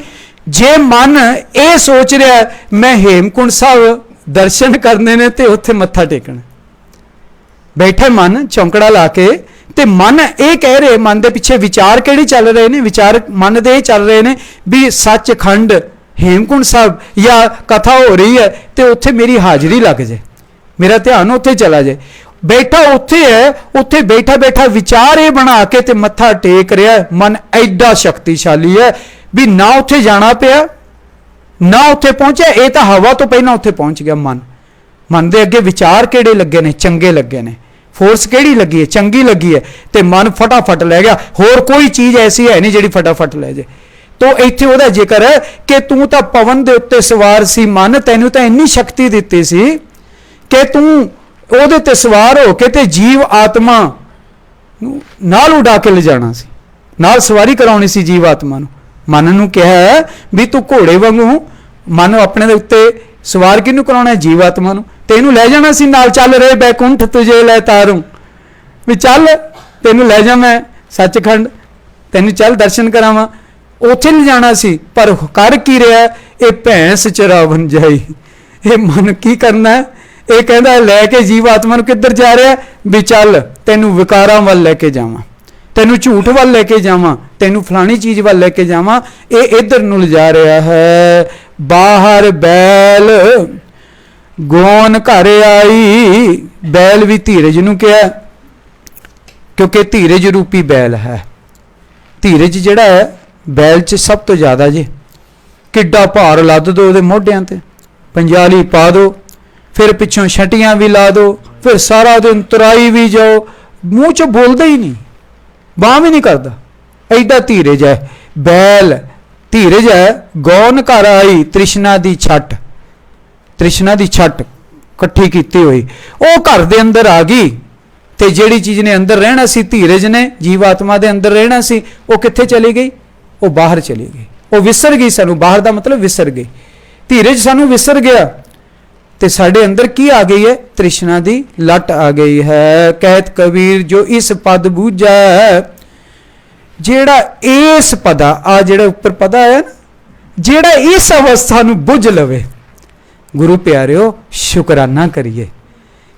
ਜੇ ਮਨ ਇਹ ਸੋਚ ਰਿਹਾ ਮੈਂ ਹੇਮਕੁੰਟ ਸਾਹਿਬ ਦਰਸ਼ਨ ਕਰਨੇ ਨੇ ਤੇ ਉੱਥੇ ਮੱਥਾ ਟੇਕਣਾ, बैठे मन चौंकड़ा ला के, ते मन ये कह रहे, मन के पिछे विचार किहड़े चल रहे हैं, विचार मन दे चल रहे हैं भी सचखंड हेमकुंड साहब या कथा हो रही है तो उत्थे मेरी हाजरी लग जाए, मेरा ध्यान उत्थे चला जाए। बैठा उत्थे है, उत्थे बैठा बैठा विचार ये बना के ते मत्था टेक रहा है। मन एडा शक्तिशाली है भी ना उत्थे जाना पिया ना उत्थे पहुंचा, ये तो हवा तो पहला उत्थे पहुंच गया। मन मन दे अगे विचार किहड़े लगे ने, चंगे लगे ने, फोर्स किहड़ी लगी है, चंगी लगी है, तो मन फटाफट लै गया। होर कोई चीज़ ऐसी है नहीं जिहड़ी फटाफट लै जाए। तो इत्थे उहदा जिक्र है कि तू तो पवन दे उत्ते सवार सी मन, तैनूं तां इन्नी शक्ति दित्ती सी कि तू उहदे ते सवार हो के ते जीव आत्मा नाल उड़ा के ले जाना सी, नाल सवारी कराउणी सी जीव आत्मा नूं। मन नूं कहा भी तू घोड़े वांगू मन अपने दे उत्ते सवार किहनूं कराउणा, जीव आत्मा नूं, तेनू लै जाना सी नाल। चल रे बैकुंठ तुझे लै तारूं, भी चल तेनू लै जा मैं सचखंड, तेनू चल दर्शन करावां। उत्थे ले जाना सी, पर कर की रहा, ये भैंस चरावन जाई। ये मन की करना है, ये कहता है लैके जीव आत्मा नूं किधर जा रहा है भी चल तेनू विकारां वल लैके जावां, तेनू झूठ वल लैके जावां, तेनू फलानी चीज़ वल लैके जावां। ये इधर नूं ले जा रहा है। बाहर बैल गौन घर आई, बैल भी धीरज नूं कहा क्योंकि धीरज रूपी बैल है। धीरज जिहड़ा है बैल च सब तो ज़्यादा जी, किड्डा भार लद दो उहदे मोढियां ते, पंजाली पा दो, फिर पिछों छटियां भी ला दो, फिर सारा दिन तुराई भी जाओ, मूँह चो बोलदा ही नहीं, बांह भी नहीं करता, ऐडा धीरज है बैल। धीरज है। गौन घर आई तृष्णा दी छट, तृष्णा दी छट कट्ठी कीती हुई वो घर दे अंदर आ गई, ते जिहड़ी चीज़ ने अंदर रहना सी, धीरज ने जीव आत्मा दे अंदर रहना सी, वो कित्थे चली गई, वो बाहर चली गई, वो विसर गई सानू। बाहर का मतलब विसर गई, धीरज सानू विसर गया, ते साडे अंदर की आ गई है, तृष्णा दी लट आ गई है। कहत कबीर जो इस पद बूझा, जेड़ा इस पदा आ जेड़ा उपर पदा है ना, जेड़ा इस अवस्था नू बुझ लवे, गुरु प्यारिओ शुकराना करिए।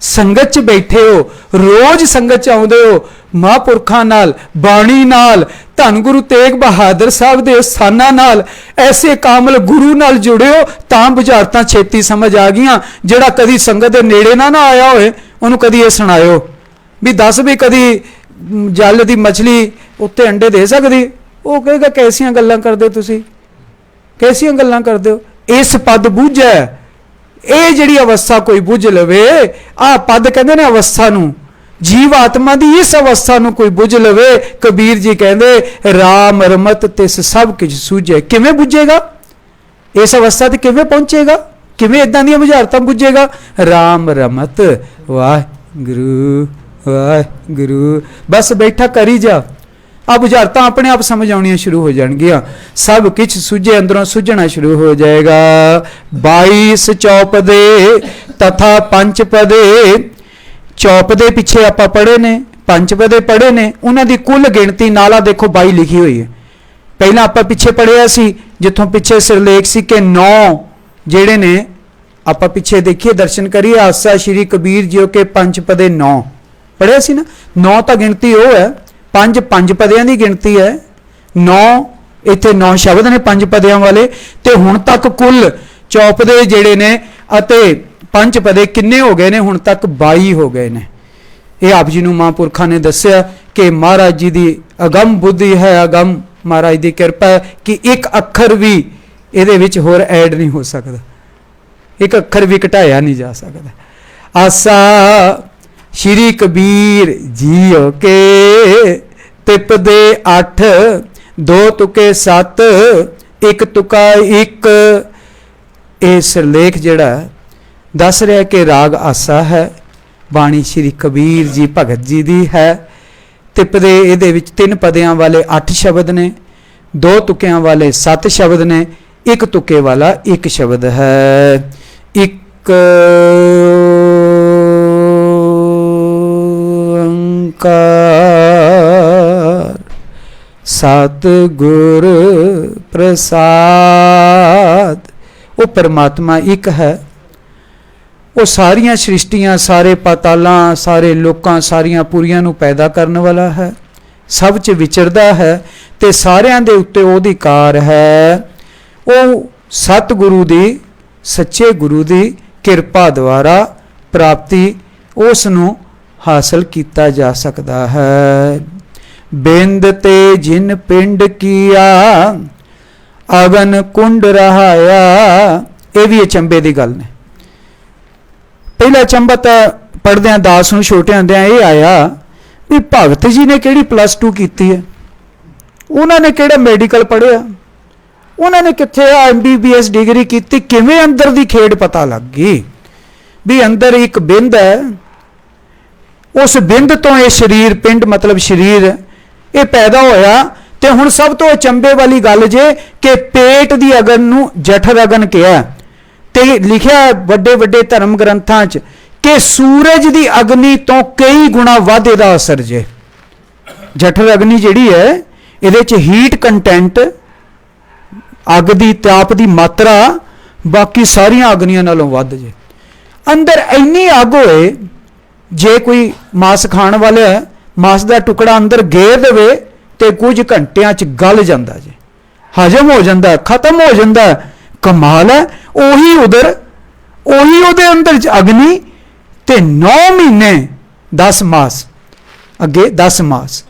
संगत च बैठे हो, रोज संगत च आउंदे हो, महापुरखां नाल, बाणी नाल, धन गुरु तेग बहादुर साहब दे स्थानां नाल, ऐसे कामल गुरु नाल जुड़े हो तां बुझारतां छेती समझ आ गईयां। जेड़ा कदी संगत दे नेड़े ना आया होए उहनूं कदी ये सुणायो भी दस भी कदी जल दी मछली उत्ते अंडे दे सकदी, वो कहेगा कैसियां गल्लां करदे हो तुसीं, कैसियां गल्लां करदे हो। इस पद बूझै, ये जिहड़ी अवस्था कोई बुझ लवे, आ पद कहंदे ने अवस्था नूं, जीव आत्मा दी इस अवस्था नूं कोई बुझ लवे, कबीर जी कहंदे राम रमत तिस सब किछ सूझे। किवें बुझेगा इस अवस्था ते, किवें पहुंचेगा, किवें इदां दीयां बुझारतां बुझेगा। राम रमत वाहिगुरू वाहिगुरू, बस बैठा करी जा, आ बुझारतां अपने आप समझ आउणियां शुरू हो जाणगियां, सब किछ सुझे अंदरों सुझना शुरू हो जाएगा। 22 चौपदे तथा पंचपदे, चौपदे पिछे आपां पढ़े ने, पंचपदे पढ़े ने, उन्हां दी कुल गिणती नाला देखो 22 लिखी हुई है। पहला आपां पिछे पढ़िया सी जिथों पिछे सिरलेख सी कि 9 जेड़े ने, आपां पिछे देखिए दर्शन करिए, आसा श्री कबीर जी के पंचपदे 9 पढ़िया सी ना। 9 तो गिणती वो है, पंज पदियां की गिणती है, 9 इत्थे 9 शब्द ने पंज पदियां वाले, ते हुण तक कुल चौपदे जेड़े ने अते पंच पदे किन्ने हो गए ने, हुण तक 22 हो गए ने। ये आप जी नूं महापुरखां ने दस्सिया कि महाराज जी की अगम बुद्धि है, अगम महाराज की किरपा है कि एक अखर भी इहदे विच होर ऐड नहीं हो सकता, एक अखर भी घटाया नहीं जा सकता। आसा श्री कबीर जी के तिप दे 8, 2 तुके 7, 1 तुका 1। ये सिरलेख जिहड़ा दस रहा कि राग आसा है, बाणी श्री कबीर जी भगत जी दी है। तिप दे इहदे विच 3 पदियां वाले 8 शब्द ने, 2 तुकियां वाले 7 शब्द ने, 1 तुके वाला 1 शब्द है। एक सतगुर प्रसाद, वो परमात्मा एक है। वो सारियां सृष्टियां, सारे पातालां, सारे लोकां, सारियां पुरियां नूं पैदा करने वाला है, सब च विचरदा है ते सारियां दे उत्ते ओहदी कार है। वो सतगुरु दी, सच्चे गुरु दी किरपा द्वारा प्राप्ति उस नूं हासिल किया जा सकता है। बिंद ते जिन पिंड किया अगन कुंड रहाया। ये भी अचंबे की गल ने। पहला अचंबा तो पढ़द्या दास नूं छोटे होंदियां ये आया भी भगत जी ने किहड़ी +2 की है, उन्होंने किहड़ा मैडिकल पढ़िया, उन्होंने कित्थे MBBS डिग्री की, किवें अंदर की खेड पता लग गई भी अंदर एक बिंद है, उस बिंद तो ये शरीर, पिंड मतलब शरीर, ये पैदा होया। तो हुण सब तो अचंबे वाली गल जे कि पेट की अगन नूं जठर अगन कहा, ते लिखिया वड्डे वड्डे धर्म ग्रंथां च कि सूरज की अग्नि तो कई गुणा वध इहदा असर जे। जठर अग्नि जिहड़ी है इहदे च हीट कंटेंट, अग की ताप की मात्रा बाकी सारियां अग्नियां नालों वध जे। अंदर इन्नी अग होए, जे कोई मांस खाण वाला मांस का टुकड़ा अंदर गेर देवे तो कुछ घंटिया च गल जाता जे, हजम हो जाता, खत्म हो जाता। कमाल है। उही उधर उही उहदे अंदर अग्नि ते 9 महीने 10 मास, अगे 10 मास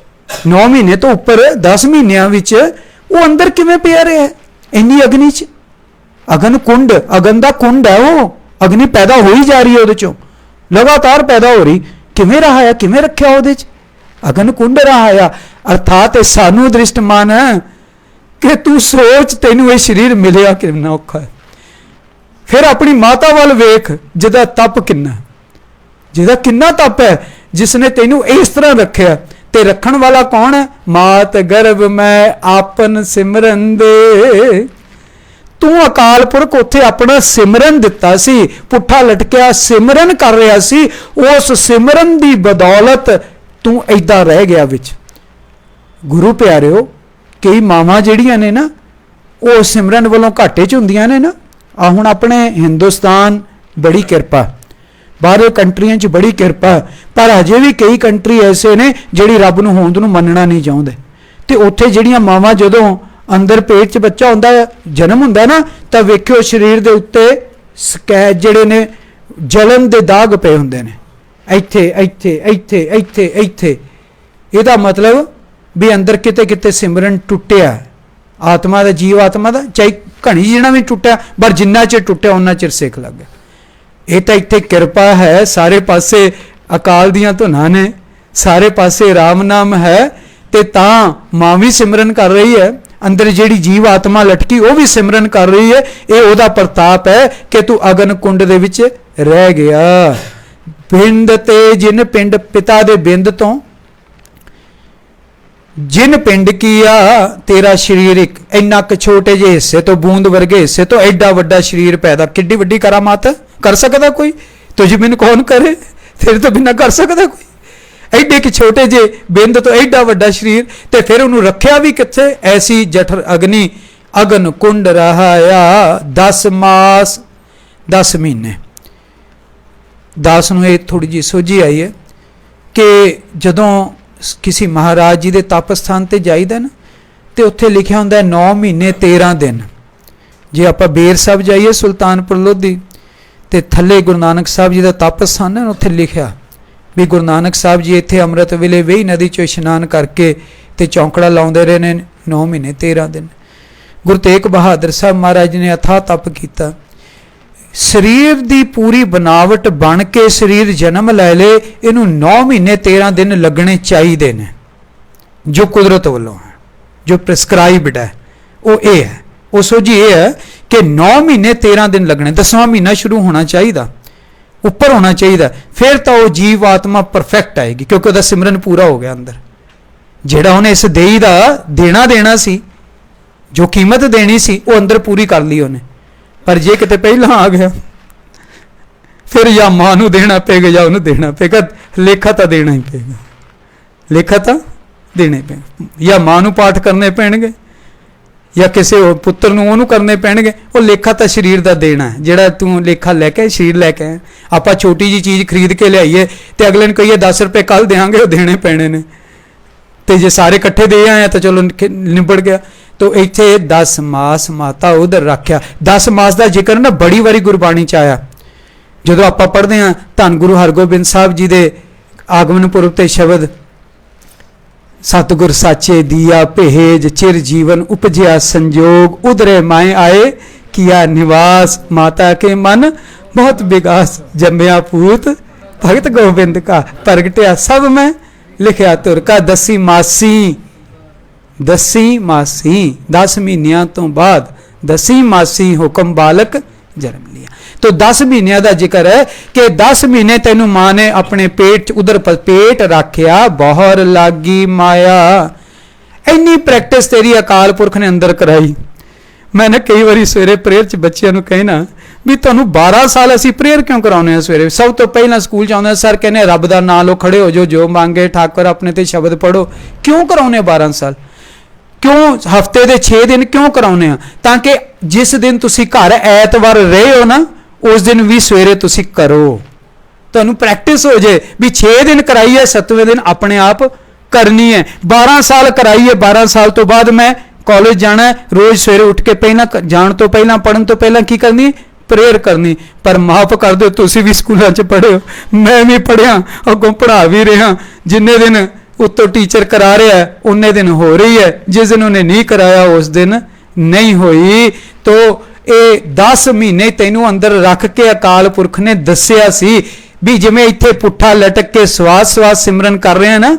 9 महीने तो उपर 10 महीनों वो अंदर किवें पिया रहा है इन्नी अग्नि च। अगन कुंड, अगन का कुंड है, वो अग्नि पैदा हो ही जा रही है, चों लगातार पैदा हो रही। किवें रहाया, किवें रखिया उहदे च, अगन कुंड रहाया। अर्थात सानू दृष्टमान है कि तू सोच तेनू ये शरीर मिलिया कितना औखा है। फिर अपनी माता वाल वेख जिहदा तप किन्ना, जिहदा किन्ना तप है, जिसने तेनू इस तरह रखिया। ते रखण वाला कौन है? मात गर्भ में आपन सिमरन दे। तू अकाल पुरख उत्थे अपना सिमरन दिता सी, पुट्ठा लटकिया सिमरन कर रहा सी, उस सिमरन की बदौलत तू इदा रह गया विच। गुरु प्यारिओ, कई मावां जिहड़ियां ने ना वो सिमरन वालों घाटे च हुंदियां ने ना। आ हुण अपने हिंदुस्तान बड़ी किरपा, बाहर कंट्रियां च बड़ी किरपा, पर अजे भी कई कंट्री ऐसे ने जिहड़ी रब नूं होंद नूं मनना नहीं चाहुंदे। ते उत्थे जिहड़ियां मावां जदों अंदर पेट च बच्चा हुंदा, जन्म हुंदा ना, तां वेखिओ शरीर दे उत्ते स्कैच जिहड़े ने जलन दे दाग पे हुंदे ने, इत्थे इत्थे इत्थे इत्थे इत्थे। इहदा मतलब भी अंदर किते किते सिमरन टुटिया, आत्मा का, जीव आत्मा का, चाहे घनी जिना भी टुटिया, पर जिन्ना चिर टुटिया उन्ना चिर सिख लग गया। ये तो इत्थे किरपा है, सारे पासे अकाल दियां धुनां ने, सारे पासे राम नाम है, ते तां मां भी सिमरन कर रही है, अंदर जिहड़ी जीव आत्मा लटकी वो भी सिमरन कर रही है। ये ओहदा प्रताप है कि तू अगन कुंड दे विच रह गया। बिंद ते जिन पिंड, पिता दे बिंद तो जिन पिंड किया, तेरा शरीर एक इन्ना क छोटे जे हिस्से तो, बूंद वर्गे हिस्से तो एडा वड्डा शरीर पैदा, किड्डी वड्डी करामात कर सकता कोई? तुझ बिन कौन करे, तेरे तो बिना कर सकता कोई? एडे कि छोटे जे बिंद तो एडा वड्डा शरीर, ते फिर उन्होंने रखिया भी कित्थे? ऐसी जठर अग्नि अगन कुंड रहाया 10 मास 10 महीने। दास नूं थोड़ी जी सोझी आई है कि जदों किसी महाराज जी के तप स्थान पर जाईदा ना, तो उत्थे लिखिया हुंदा 9 महीने 13 दिन। जे आपां बेर साहब जाइए सुल्तानपुर लोधी, तो थले गुरु नानक साहब जी का तप स्थान है, उत्थे लिखिया भी गुरु नानक साहब जी इत्थे अमृत वेले वेही नदी चो इशनान करके ते चौंकड़ा लाउंदे रहे ने 9 महीने 13 दिन। गुरु तेग बहादुर साहब महाराज ने अथाह तप किया, शरीर की पूरी बनावट बन के शरीर जन्म लै ले, इनू 9 महीने 13 दिन लगने चाहिए ने, जो कुदरत वालों है, जो प्रिस्क्राइब्ड है वो ये है। वो सोझी ये है कि 9 महीने 13 दिन लगने, 10वां महीना शुरू होना चाहिए, उपर होना चाहिए, फिर तो वो जीव आत्मा परफेक्ट आएगी, क्योंकि वह सिमरन पूरा हो गया अंदर। जिहड़ा उन्हें इस देही का देना सी, जो कीमत देनी सी, वो अंदर पूरी कर ली उन्हें। पर जे किते पहला आ गया, फिर या मां नूं देना पेगा या उन्होंने देना पेगा, लेखा तो देना ही पेगा, लेखा तो देने पेगा, या मां नूं पाठ करने पैणगे ਜਾਂ ਕਿਸੇ ਹੋਰ ਪੁੱਤਰ ਨੂੰ ਉਹਨੂੰ ਕਰਨੇ ਪੈਣਗੇ। ਉਹ ਲੇਖਾ ਤਾਂ ਸਰੀਰ ਦਾ ਦੇਣਾ ਹੈ, ਜਿਹੜਾ ਤੂੰ ਲੇਖਾ ਲੈ ਕੇ ਸਰੀਰ ਲੈ ਕੇ ਆਇਆ। ਆਪਾਂ ਛੋਟੀ ਜੀ ਚੀਜ਼ ਖਰੀਦ ਕੇ ਲਿਆਈਏ ਤੇ ਅਗਲੇ ਨੂੰ ਕਹੀਏ 10 ਰੁਪਏ ਕੱਲ ਦੇਵਾਂਗੇ, ਉਹ ਦੇਣੇ ਪੈਣੇ ਨੇ। ਤੇ ਜੇ ਸਾਰੇ ਇਕੱਠੇ ਦੇ ਆਏ ਤਾਂ ਚਲੋ ਨਿਬੜ ਗਿਆ। ਤੋ ਇੱਥੇ 10 ਮਾਸ ਮਾਤਾ ਉਧਰ ਰੱਖਿਆ। 10 ਮਾਸ ਦਾ ਜ਼ਿਕਰ ਨਾ ਬੜੀ ਵਾਰੀ ਗੁਰਬਾਣੀ ਚ ਆਇਆ। ਜਦੋਂ ਆਪਾਂ ਪੜ੍ਹਦੇ ਹਾਂ ਧੰਨ ਗੁਰੂ ਹਰਗੋਬਿੰਦ ਸਾਹਿਬ ਜੀ ਦੇ ਆਗਮਨ ਪੁਰਬ ਤੇ ਸ਼ਬਦ, ਸਤਿਗੁਰ ਸਾਚੇ ਦੀਆ ਭੇਜ ਚਿਰ ਜੀਵਨ ਉਪਜਿਆ ਸੰਜੋਗ, ਉਧਰੇ ਮਾਏ ਆਏ ਕੀਆ ਨਿਵਾਸ, ਮਾਤਾ ਕੇ ਮਨ ਬਹੁਤ ਵਿਗਾਸ, ਜੰਮਿਆ ਪੂਤ ਭਗਤ ਗੋਬਿੰਦ ਕਾ, ਪ੍ਰਗਟਿਆ ਸਭ ਮੈਂ ਲਿਖਿਆ ਤੁਰ ਕਾ। ਦਸੀ ਮਾਸੀ 10 ਮਹੀਨਿਆਂ ਤੋਂ ਬਾਅਦ 10 ਮਾਸੀ ਹੁਕਮ ਬਾਲਕ ਜਨਮ ਲਿਆ। तो 10 ਮਹੀਨਿਆਂ ਦਾ ਜ਼ਿਕਰ ਹੈ ਕਿ 10 ਮਹੀਨੇ ਤੈਨੂੰ ਮਾਂ ਨੇ ਆਪਣੇ ਪੇਟ ਚ ਉਧਰ ਪੇਟ ਰੱਖਿਆ, ਬਾਹਰ ਲਾਗੀ ਮਾਇਆ। ਇੰਨੀ ਪ੍ਰੈਕਟਿਸ ਤੇਰੀ ਅਕਾਲ ਪੁਰਖ ਨੇ ਅੰਦਰ ਕਰਾਈ। ਮੈਂ ਨਾ ਕਈ ਵਾਰੀ ਸਵੇਰੇ ਪ੍ਰੇਅਰ ਚ ਬੱਚਿਆਂ ਨੂੰ ਕਹਿਣਾ ਵੀ ਤੁਹਾਨੂੰ 12 ਸਾਲ ਅਸੀਂ ਪ੍ਰੇਅਰ ਕਿਉਂ ਕਰਾਉਂਦੇ ਹਾਂ ਸਵੇਰੇ। ਸਭ ਤੋਂ ਪਹਿਲਾਂ ਸਕੂਲ ਚ ਆਉਂਦੇ ਸਰ ਕਹਿੰਦੇ ਰੱਬ ਦਾ ਨਾਮ ਲਓ, ਖੜੇ ਹੋ ਜਾਓ, ਜੋ ਮੰਗੇ ਠਾਕੁਰ ਆਪਣੇ ਤੇ ਸ਼ਬਦ ਪੜੋ। ਕਿਉਂ ਕਰਾਉਂਦੇ 12 ਸਾਲ? ਕਿਉਂ ਹਫਤੇ ਦੇ 6 ਦਿਨ ਕਿਉਂ ਕਰਾਉਂਦੇ ਆ? ਤਾਂ ਕਿ ਜਿਸ ਦਿਨ ਤੁਸੀਂ ਘਰ ਐਤਵਾਰ ਰਹੇ ਹੋ ਨਾ, ਉਸ ਦਿਨ ਵੀ ਸਵੇਰੇ ਤੁਸੀਂ ਕਰੋ, ਤੁਹਾਨੂੰ ਪ੍ਰੈਕਟਿਸ ਹੋ ਜੇ ਵੀ 6 ਦਿਨ ਕਰਾਈ ਹੈ, 7ਵੇਂ ਦਿਨ ਆਪਣੇ ਆਪ ਕਰਨੀ ਹੈ। 12 ਸਾਲ ਕਰਾਈ ਹੈ, 12 ਸਾਲ ਤੋਂ ਬਾਅਦ ਮੈਂ ਕਾਲਜ ਜਾਣਾ ਹੈ, ਰੋਜ਼ ਸਵੇਰੇ ਉੱਠ ਕੇ ਪਹਿਲਾਂ ਜਾਣ ਤੋਂ ਪਹਿਲਾਂ ਪੜਨ ਤੋਂ ਪਹਿਲਾਂ ਕੀ ਕਰਨੀ? ਪ੍ਰੇਅਰ ਕਰਨੀ। ਪਰ ਮਾਫ ਕਰ ਦਿਓ, ਤੁਸੀਂ ਵੀ ਸਕੂਲਾਂ 'ਚ ਪੜ੍ਹੇ ਹੋ, ਮੈਂ ਵੀ ਪੜ੍ਹਿਆ, ਅੱਗੋਂ ਪੜ੍ਹਾ ਵੀ ਰਿਹਾ। ਜਿੰਨੇ ਦਿਨ ਉੱਤੋਂ ਟੀਚਰ ਕਰਾ ਰਿਹਾ ਉਨੇ ਦਿਨ ਹੋ ਰਹੀ ਹੈ, ਜਿਸ ਦਿਨ ਉਹਨੇ ਨਹੀਂ ਕਰਾਇਆ ਉਸ ਦਿਨ ਨਹੀਂ ਹੋਈ। ਤੋ ਇਹ 10 ਮਹੀਨੇ ਤੈਨੂੰ ਅੰਦਰ ਰੱਖ ਕੇ ਅਕਾਲ ਪੁਰਖ ਨੇ ਦੱਸਿਆ ਸੀ ਵੀ ਜਿਵੇਂ ਇੱਥੇ ਪੁੱਠਾ ਲਟਕ ਕੇ ਸਵਾਸ ਸਿਮਰਨ ਕਰ ਰਹੇ ਆ ਨਾ,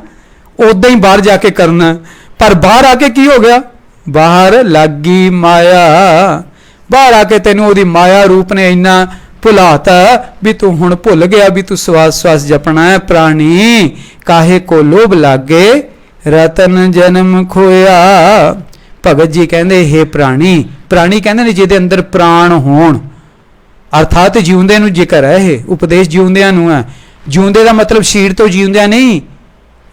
ਉਦਾਂ ਹੀ ਬਾਹਰ ਜਾ ਕੇ ਕਰਨਾ। ਪਰ ਬਾਹਰ ਆ ਕੇ ਕੀ ਹੋ ਗਿਆ? ਬਾਹਰ ਲੱਗੀ ਮਾਇਆ। ਬਾਹਰ ਆ ਕੇ ਤੈਨੂੰ ਉਹਦੀ ਮਾਇਆ ਰੂਪ ਨੇ ਇੰਨਾ ਭੁਲਾਤਾ ਵੀ ਤੂੰ ਹੁਣ ਭੁੱਲ ਗਿਆ ਵੀ ਤੂੰ ਸਵਾਸ ਜਪਣਾ ਹੈ। ਪ੍ਰਾਣੀ ਕਾਹੇ ਕੋ ਲੋਭ ਲਾਗੇ, ਰਤਨ ਜਨਮ ਖੋਇਆ। ਭਗਤ ਜੀ ਕਹਿੰਦੇ ਹੇ ਪ੍ਰਾਣੀ, ਪ੍ਰਾਣੀ ਕਹਿੰਦੇ ਨੇ ਜਿਹਦੇ ਅੰਦਰ ਪ੍ਰਾਣ ਹੋਣ, ਅਰਥਾਤ ਜਿਉਂਦੇ ਨੂੰ ਜ਼ਿਕਰ ਹੈ। ਇਹ ਉਪਦੇਸ਼ ਜਿਉਂਦਿਆਂ ਨੂੰ ਹੈ। ਜਿਉਂਦੇ ਦਾ ਮਤਲਬ ਸਰੀਰ ਤੋਂ ਜਿਉਂਦਿਆਂ ਨਹੀਂ,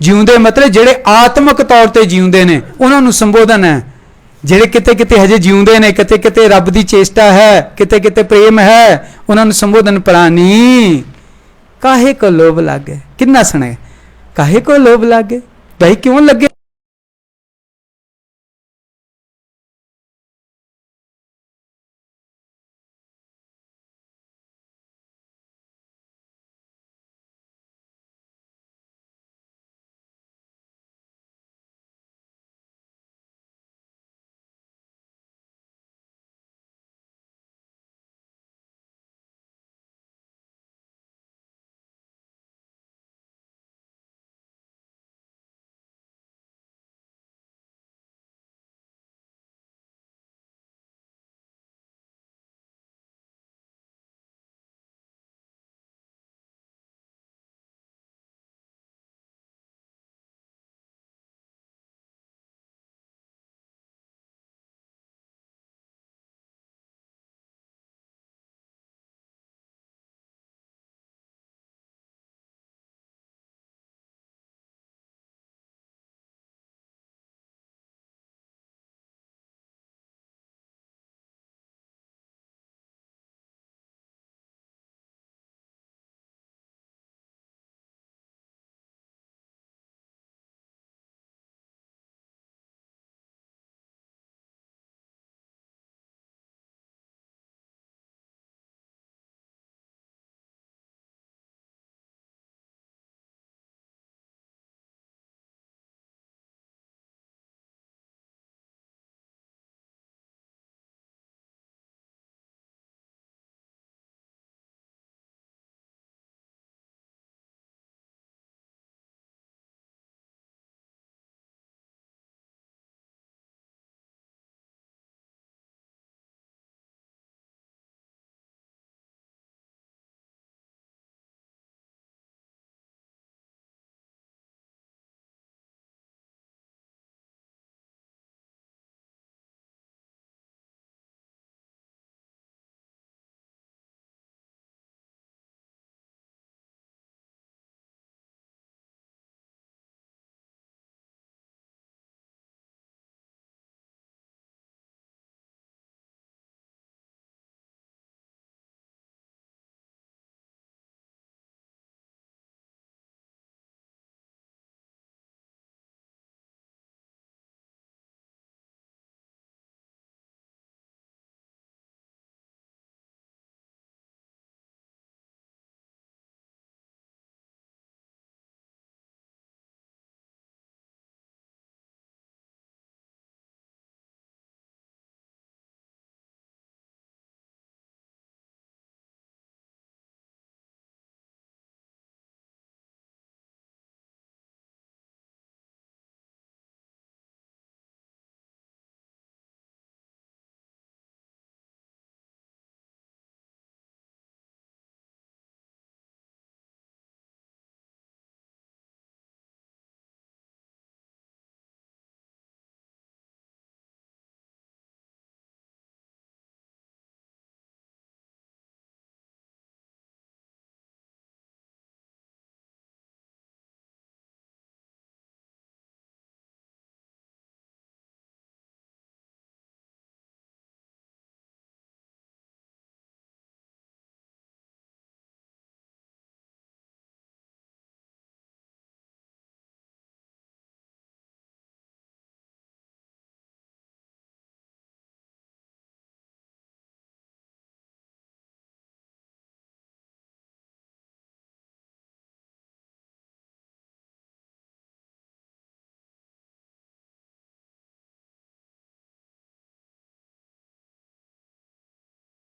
ਜਿਉਂਦੇ ਮਤਲਬ ਜਿਹੜੇ ਆਤਮਿਕ ਤੌਰ ਤੇ ਜਿਉਂਦੇ ਨੇ ਉਹਨਾਂ ਨੂੰ ਸੰਬੋਧਨ ਹੈ। ਜਿਹੜੇ ਕਿਤੇ ਕਿਤੇ ਹਜੇ ਜਿਉਂਦੇ ਨੇ, ਕਿਤੇ ਕਿਤੇ ਰੱਬ ਦੀ ਚੇਸ਼ਟਾ ਹੈ, ਕਿਤੇ ਕਿਤੇ ਪ੍ਰੇਮ ਹੈ, ਉਹਨਾਂ ਨੂੰ ਸੰਬੋਧਨ ਪ੍ਰਾਣੀ। ਕਾਹੇ ਕੋ ਲੋਭ ਲਾਗੇ, ਕਿੰਨਾ ਸੁਣੇ, ਕਾਹੇ ਕੋ ਲੋਭ ਲਾਗੇ, ਭਾਈ ਕਿਉਂ ਲੱਗੇ?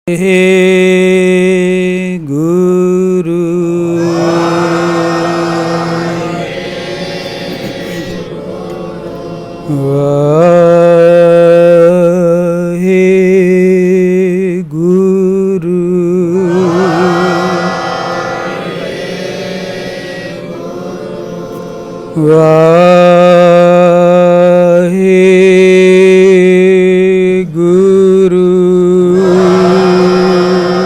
हे गुरु वाहे गुरु वाहे गुरु वाहे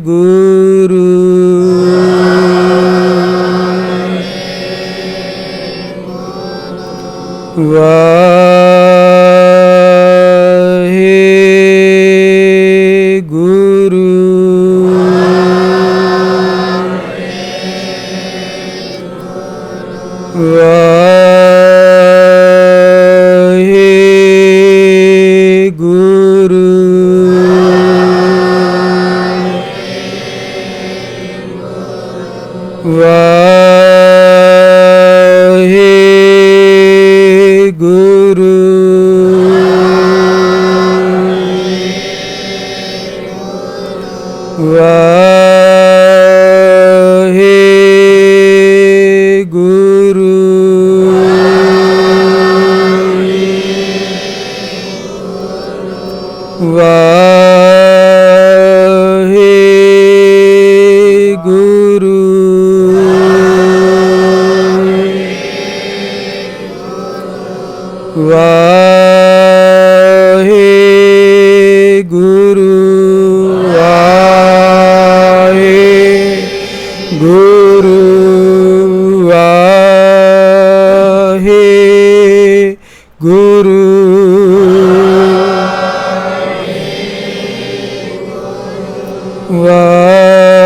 गुरु वाहे गुरु वाहे गुरु वाहे गुरु वाहे गुरु वाहे गुरु वाहे गुरु वाहे गुरु वाहे गुरु वाहे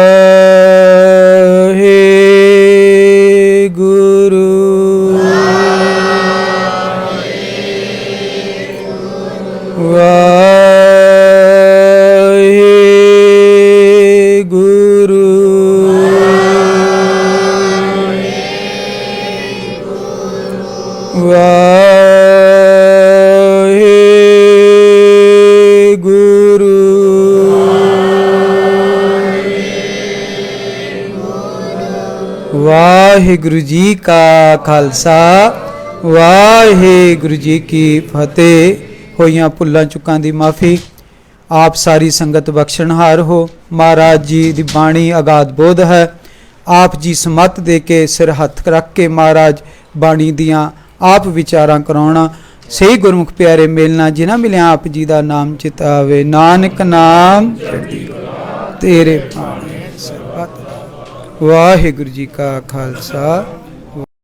गुरु वाहे गुरु वाहे गुरु वाहिगुरु जी का खालसा वाहिगुरु जी की फतेह। होइयां भुल्लां चुकां दी माफ़ी। आप सारी संगत बख्शणहार हो। महाराज जी दी बाणी अगाध बोध है। आप जी समत दे के सिर हथ रख के महाराज बाणी दियां आप विचारां कराउणा। सही गुरमुख प्यारे मेलना जिन्हां मिलिया आप जी दा नाम चितावे। नानक नाम तेरे भाणे सरबत। वाहिगुरु जी का खालसा